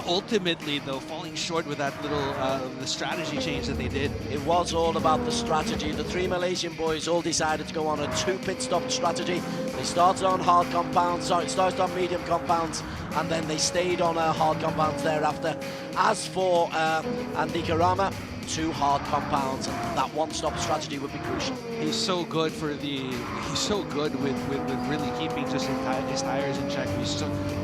Ultimately, though, falling short with that little the strategy change that they did. It was all about the strategy. The 3 Malaysian boys all decided to go on a 2 pit stop strategy. They started on hard compounds, started on medium compounds, and then they stayed on hard compounds thereafter. As for Andika Rama, 2 hard compounds, and that one-stop strategy would be crucial. He's so good he's so good with really keeping just his tires in check.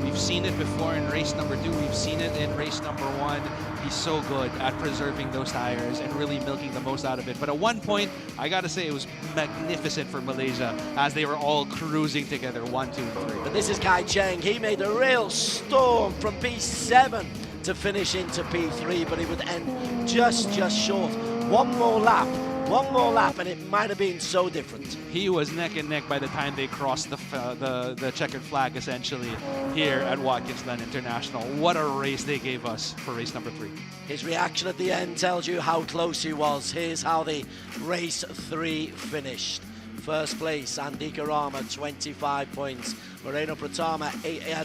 We've seen it before in race number 2. We've seen it in race number 1. He's so good at preserving those tires and really milking the most out of it. But at one point, I gotta say, it was magnificent for Malaysia as they were all cruising together, 1, 2, 3. But this is Kai Cheng. He made a real storm from P7 to finish into P3, but he would end just short. One more lap, and it might have been so different. He was neck and neck by the time they crossed the checkered flag, essentially, here at Watkins Glen International. What a race they gave us for race number 3. His reaction at the end tells you how close he was. Here's how the race 3 finished. First place, Andika Rama, 25 points. Moreno Pratama,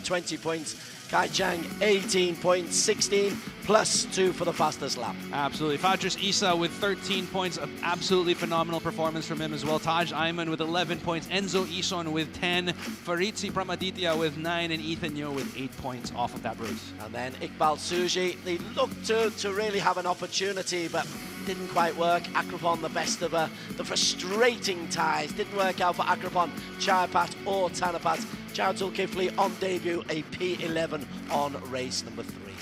20 points. Kai Chang, 18 points, 16 plus 2 for the fastest lap. Absolutely. Fadris Isa with 13 points, an absolutely phenomenal performance from him as well. Taj Ayman with 11 points, Enzo Ison with 10, Faritzi Pramaditya with 9, and Ethan Yo with 8 points off of that race. And then Iqbal Suji, they looked to really have an opportunity, but didn't quite work. Akrapon, the best of the frustrating ties. Didn't work out for Akrapon, Chayapat or Tanapat. Jared Zulkifli on debut, a P11 on race number 3.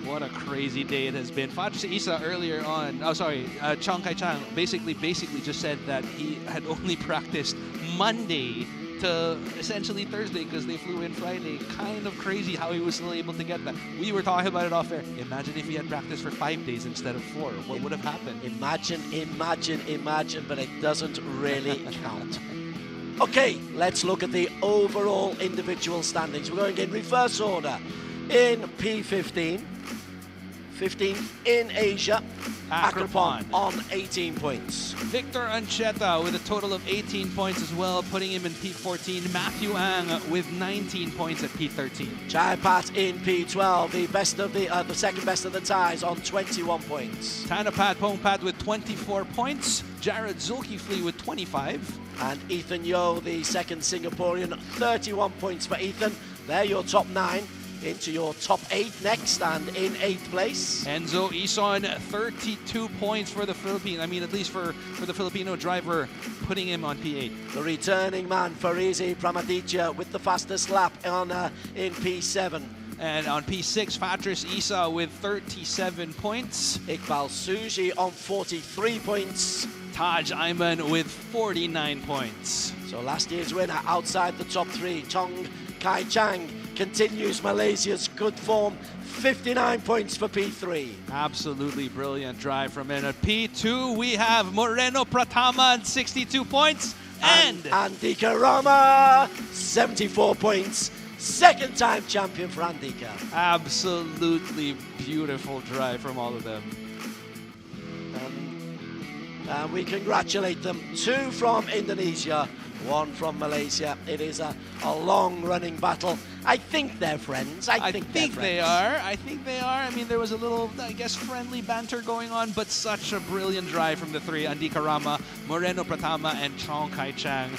What a crazy day it has been. Fadris Isa earlier on, Chong Kai-Chang basically just said that he had only practiced Monday to essentially Thursday because they flew in Friday. Kind of crazy how he was still able to get that. We were talking about it off air. Imagine if he had practiced for 5 days instead of 4. What would have happened? Imagine, but it doesn't really count. Okay, let's look at the overall individual standings. We're going in reverse order. In P15, 15th in Asia, Akrapon on 18 points. Victor Ancheta with a total of 18 points as well, putting him in P14. Matthew Ang with 19 points at P13. Chayapat in P12, the second best of the ties on 21 points. Tanapat Pongpat with 24 points. Jared Zulkifli with 25. And Ethan Yo, the second Singaporean, 31 points for Ethan. They're your top 9. Into your top 8 next, and in 8th place. Enzo Ison, 32 points for the Philippines. I mean, at least for the Filipino driver, putting him on P8. The returning man, Farizi Pramaditya, with the fastest lap in P7. And on P6, Fadris Isa with 37 points. Iqbal Suji on 43 points. Taj Ayman with 49 points. So last year's winner outside the top 3, Chong Kai Chang, continues Malaysia's good form, 59 points for P3. Absolutely brilliant drive from him. At P2, we have Moreno Pratama at 62 points. And Andika Rama, 74 points. Second time champion for Andika. Absolutely beautiful drive from all of them. And we congratulate them. 2 from Indonesia, one from Malaysia. It is a long-running battle. I think they're friends. I think they are. I think they are. I mean, there was a little, I guess, friendly banter going on, but such a brilliant drive from the three. Andika Rama, Moreno Pratama, and Chong Kai Chang,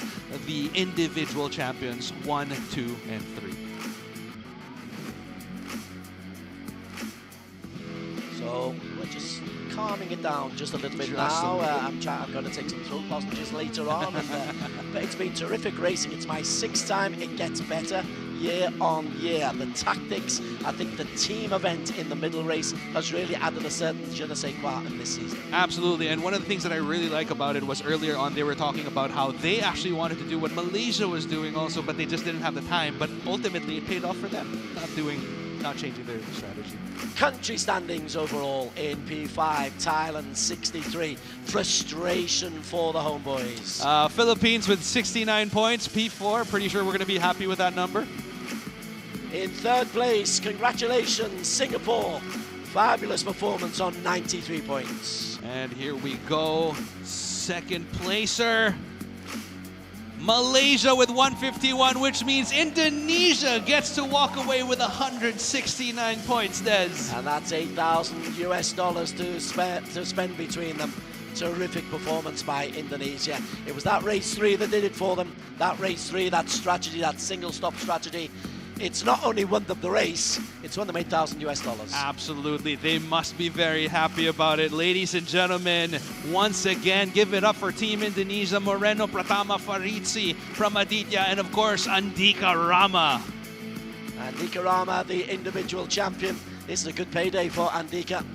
the individual champions, 1, 2, and 3. So we're just calming it down just a little bit now. I'm going to take some throat lozenges later on. But it's been terrific racing. It's my 6th time. It gets better year on year. The tactics, I think the team event in the middle race has really added a certain je ne sais quoi in this season. Absolutely, and one of the things that I really like about it was earlier on they were talking about how they actually wanted to do what Malaysia was doing also, but they just didn't have the time. But ultimately it paid off for them, not changing their strategy. Country standings overall in P5, Thailand 63. Frustration for the homeboys. Philippines with 69 points, P4. Pretty sure we're going to be happy with that number. In 3rd place, congratulations, Singapore. Fabulous performance on 93 points. And here we go, 2nd placer. Malaysia with 151, which means Indonesia gets to walk away with 169 points, Des. And that's $8,000 to spend between them. Terrific performance by Indonesia. It was that race 3 that did it for them. That race 3, that strategy, that single stop strategy. It's not only won them the race, it's won them $8,000. Absolutely. They must be very happy about it. Ladies and gentlemen, once again, give it up for Team Indonesia. Moreno Pratama Faritsi from Aditya, and of course, Andika Rama. Andika Rama, the individual champion. This is a good payday for Andika.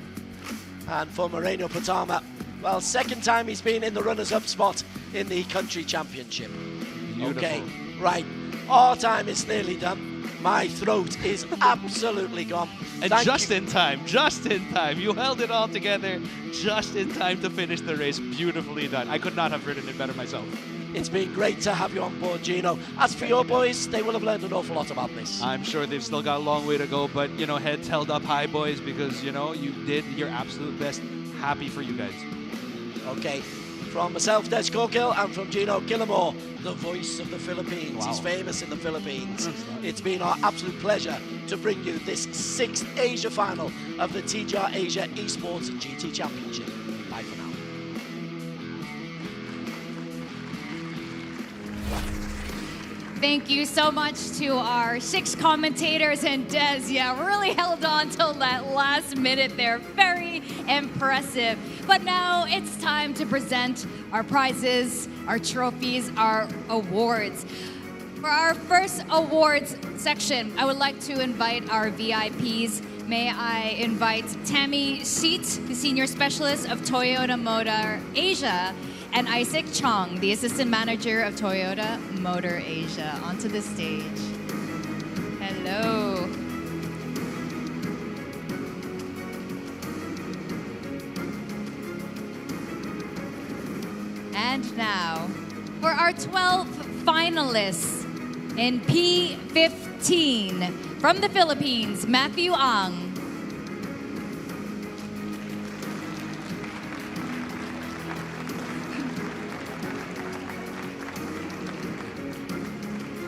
And for Moreno Pratama, well, 2nd time he's been in the runners-up spot in the country championship. Beautiful. Okay, right. Our time is nearly done. My throat is absolutely gone. And just in time. You held it all together just in time to finish the race. Beautifully done. I could not have written it better myself. It's been great to have you on board, Gino. As for your boys, they will have learned an awful lot about this. I'm sure they've still got a long way to go, but, heads held up high, boys, because, you did your absolute best. Happy for you guys. Okay. From myself, Des Corkill, and from Gino Killamore, the voice of the Philippines. Wow. He's famous in the Philippines. It's been our absolute pleasure to bring you this 6th Asia final of the TGR Asia Esports GT Championship. Bye for now. Thank you so much to our 6 commentators, and Des, really held on till that last minute there. Very impressive. But now it's time to present our prizes, our trophies, our awards. For our first awards section, I would like to invite our VIPs. May I invite Tammy Sheet, the Senior Specialist of Toyota Motor Asia, and Isaac Chong, the Assistant Manager of Toyota Motor Asia, onto the stage. Hello. And now, for our 12 finalists in P15, from the Philippines, Matthew Ang.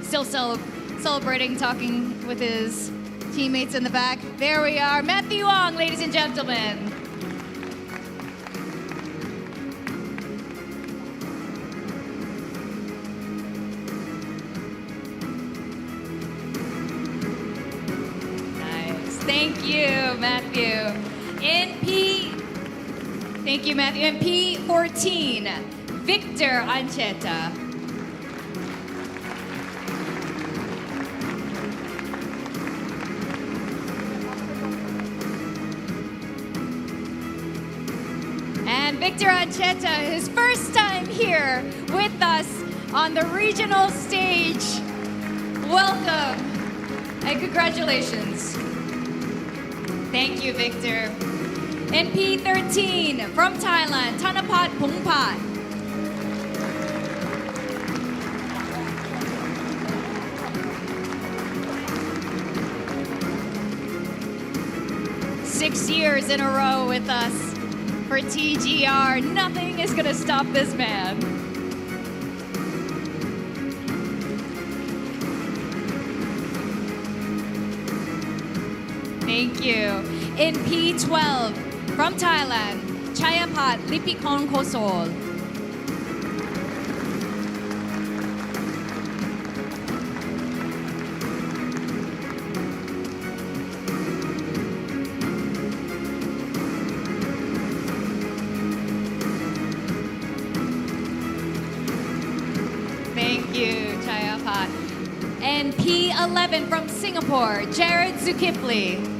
Still celebrating, talking with his teammates in the back. There we are, Matthew Ang, ladies and gentlemen. Nice, thank you, Matthew. Thank you, Matthew. In P14, Victor Ancheta. And Victor Ancheta, his first time here with us on the regional stage. Welcome and congratulations. Thank you, Victor. In P13, from Thailand, Thanapat Pungpat. Six years in a row with us for TGR. Nothing is gonna stop this man. Thank you. In P12, from Thailand, Chayapat Lipikon Kosol. Thank you, Chayapat. And P11 from Singapore, Jared Zulkifli.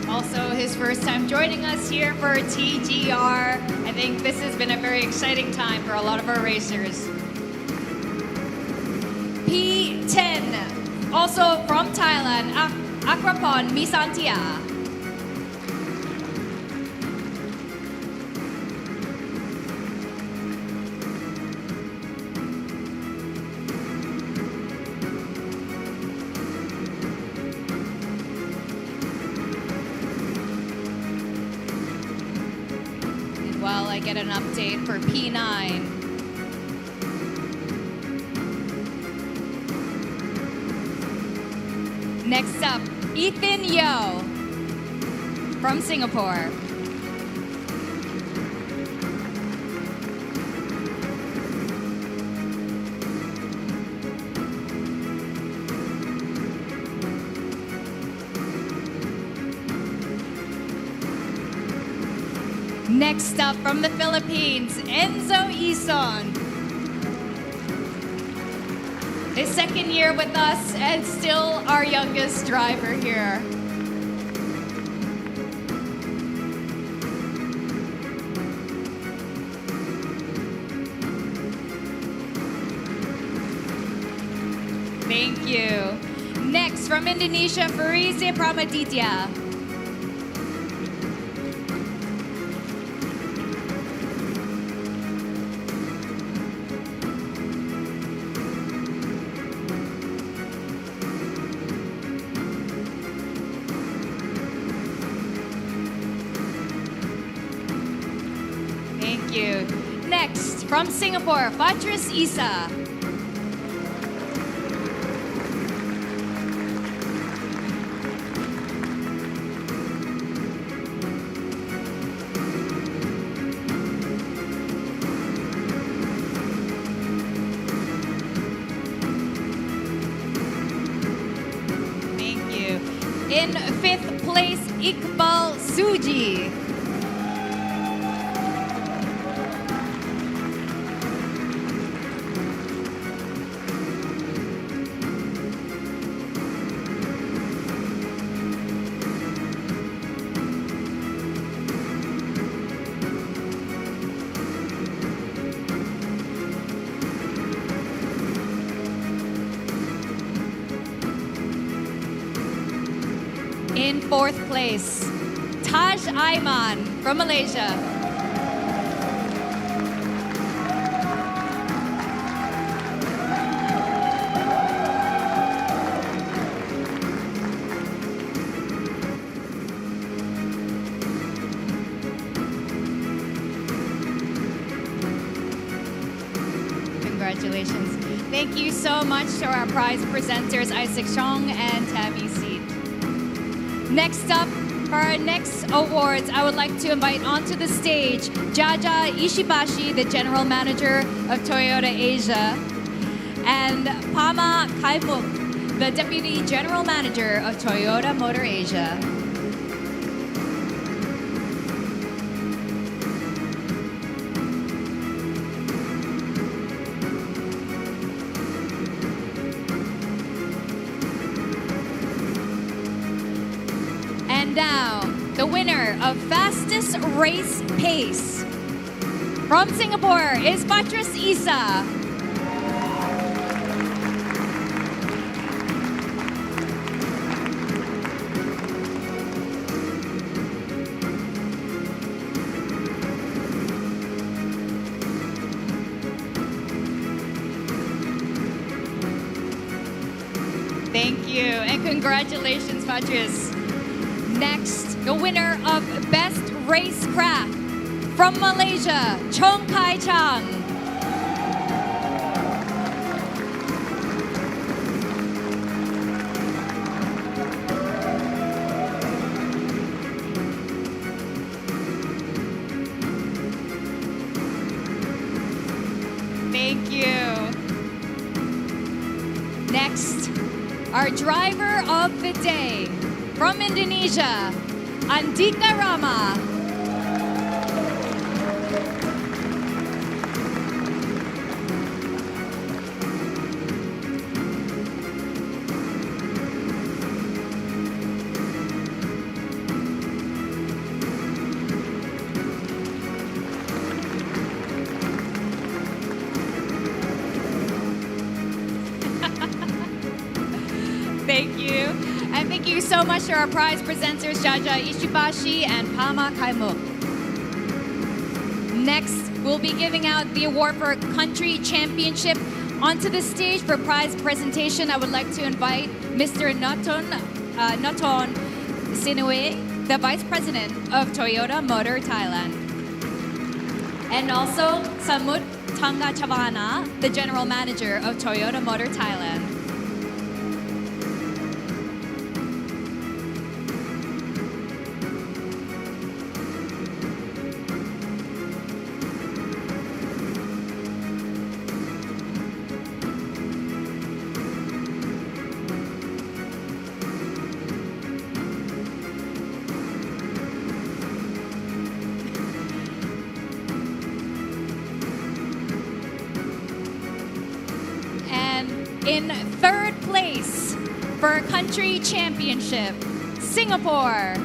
Also his first time joining us here for TGR. I think this has been a very exciting time for a lot of our racers. P10, also from Thailand, Akrapon Misantia. And while I get an update for P9, next up, Ethan Yo from Singapore. Next up from the Philippines, Enzo Ison. His second year with us and still our youngest driver here. Thank you. Next from Indonesia, Farize Pramaditya. Thank you. Next, from Singapore, Fatris Isa. Thank you. In fifth place, Iqbal Suji. In fourth place, Taj Aiman from Malaysia. Congratulations. Thank you so much to our prize presenters, Isaac Chong and Tammy Seed. Next up, for our next awards, I would like to invite onto the stage Jaja Ishibashi, the General Manager of Toyota Asia, and Pama Kaimuk, the Deputy General Manager of Toyota Motor Asia. And now, the winner of fastest race pace from Singapore is Fatris Isa. Thank you, and congratulations, Fatris. Next, the winner of Best Racecraft From Malaysia, Chong Kai Chang. Thank you. Next, our driver of the day from Indonesia, Andika Rama. Thank you. And thank you so much to our prize presenters, Jaja Ishibashi and Pama Kaimuk. Next, we'll be giving out the award for country championship. Onto the stage for prize presentation, I would like to invite Mr. Naton Sinue, the Vice President of Toyota Motor Thailand. And also Samut Tanga Chavana, the General Manager of Toyota Motor Thailand. In third place for country championship, Singapore.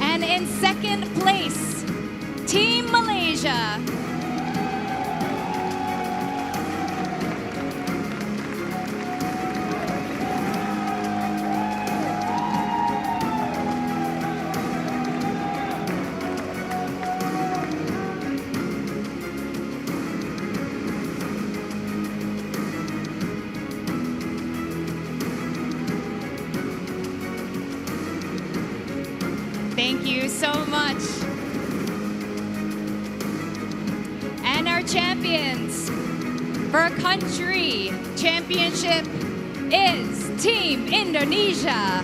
And in second place, Team Malaysia. Thank you so much. And our champions for country championship is Team Indonesia.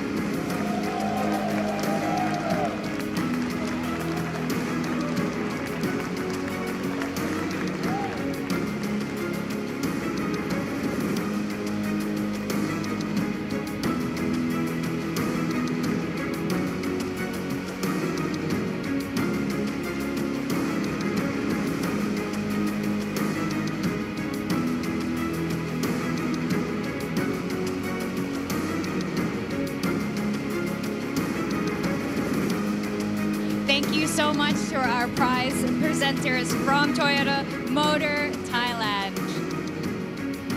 Thank you so much to our prize presenters from Toyota Motor Thailand.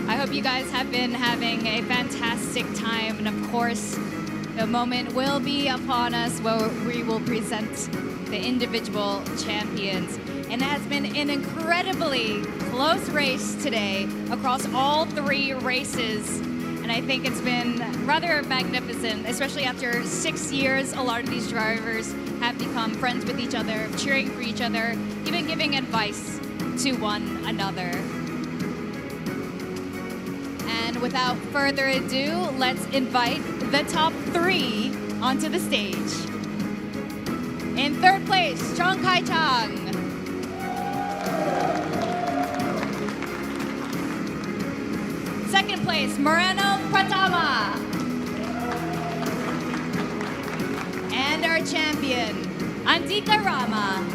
I hope you guys have been having a fantastic time, and of course, the moment will be upon us where we will present the individual champions. And it has been an incredibly close race today across all three races. And I think it's been rather magnificent, especially after 6 years. A lot of these drivers have become friends with each other, cheering for each other, even giving advice to one another. And without further ado, let's invite the top three onto the stage. In third place, Chong Kai Chang. Second place, Moreno Pratama. And our champion, Andika Rama.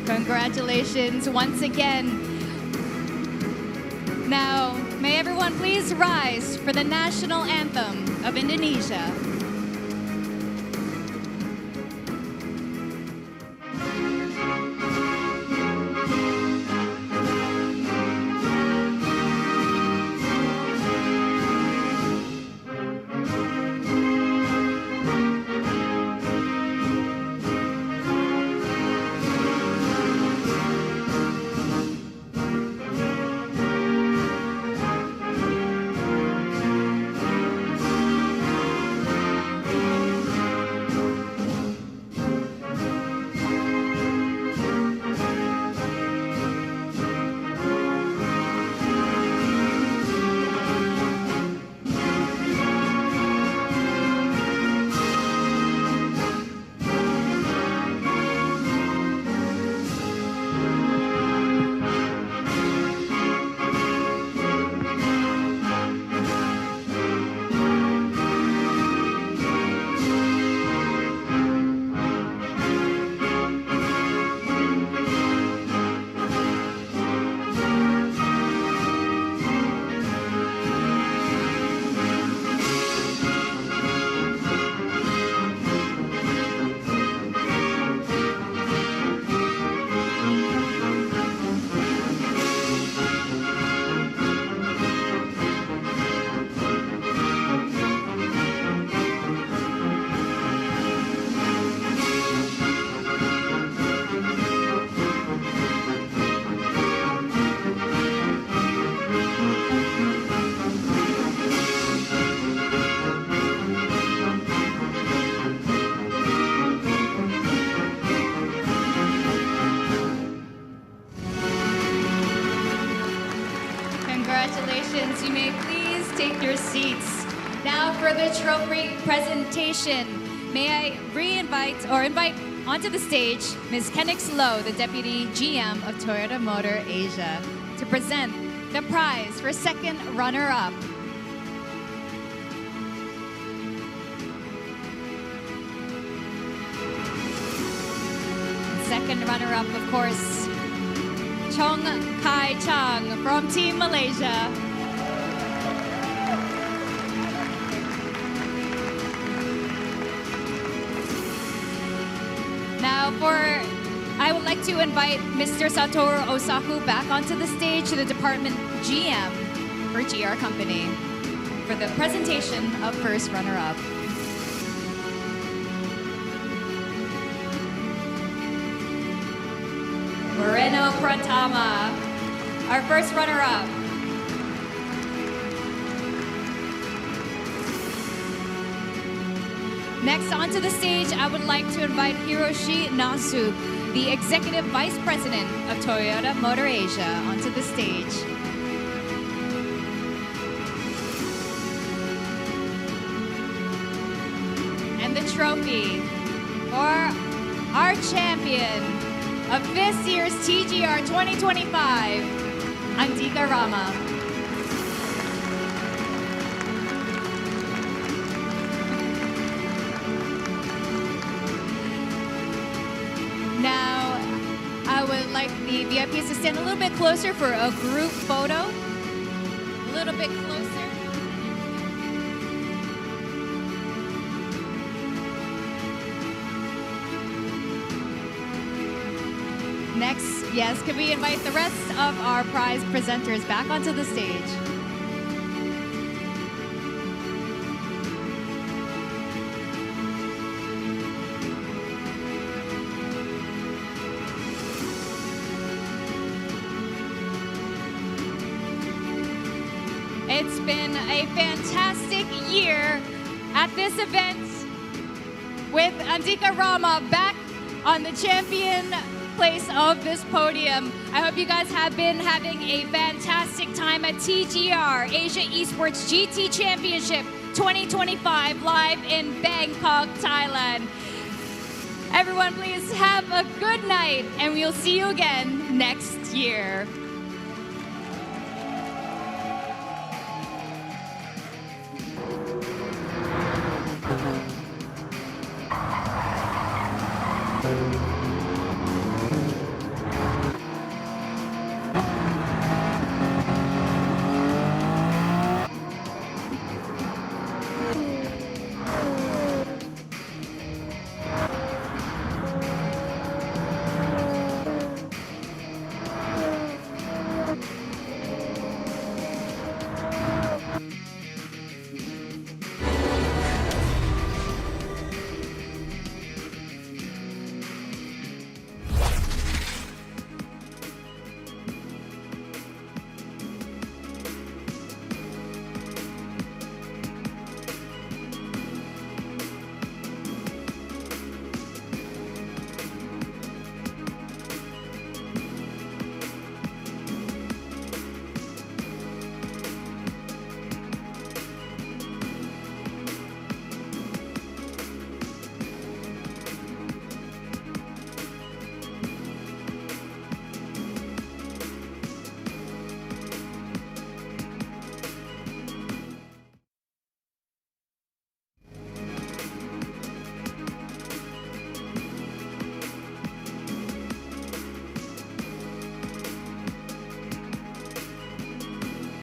Congratulations once again. Now, may everyone please rise for the national anthem of Indonesia. Congratulations. You may please take your seats. Now for the trophy presentation, may I re-invite or invite onto the stage Ms. Kenix Low, the Deputy GM of Toyota Motor Asia, to present the prize for second runner-up. Second runner-up, of course, Chong Kai Chang from Team Malaysia. Now I would like to invite Mr. Satoru Osaku back onto the stage to the department GM for GR Company for the presentation of first runner-up. Moreno Pratama, our first runner-up. Next onto the stage, I would like to invite Hiroshi Nasu, the Executive Vice President of Toyota Motor Asia, onto the stage. And the trophy for our champion of this year's TGR 2025, Andika Rama. Now, I would like the VIPs to stand a little bit closer for a group photo. A little bit closer. Next, yes, could we invite the rest of our prize presenters back onto the stage? It's been a fantastic year at this event with Andika Rama back on the champion place of this podium. I hope you guys have been having a fantastic time at TGR Asia Esports GT Championship 2025 live in Bangkok, Thailand. Everyone, please have a good night and we'll see you again next year.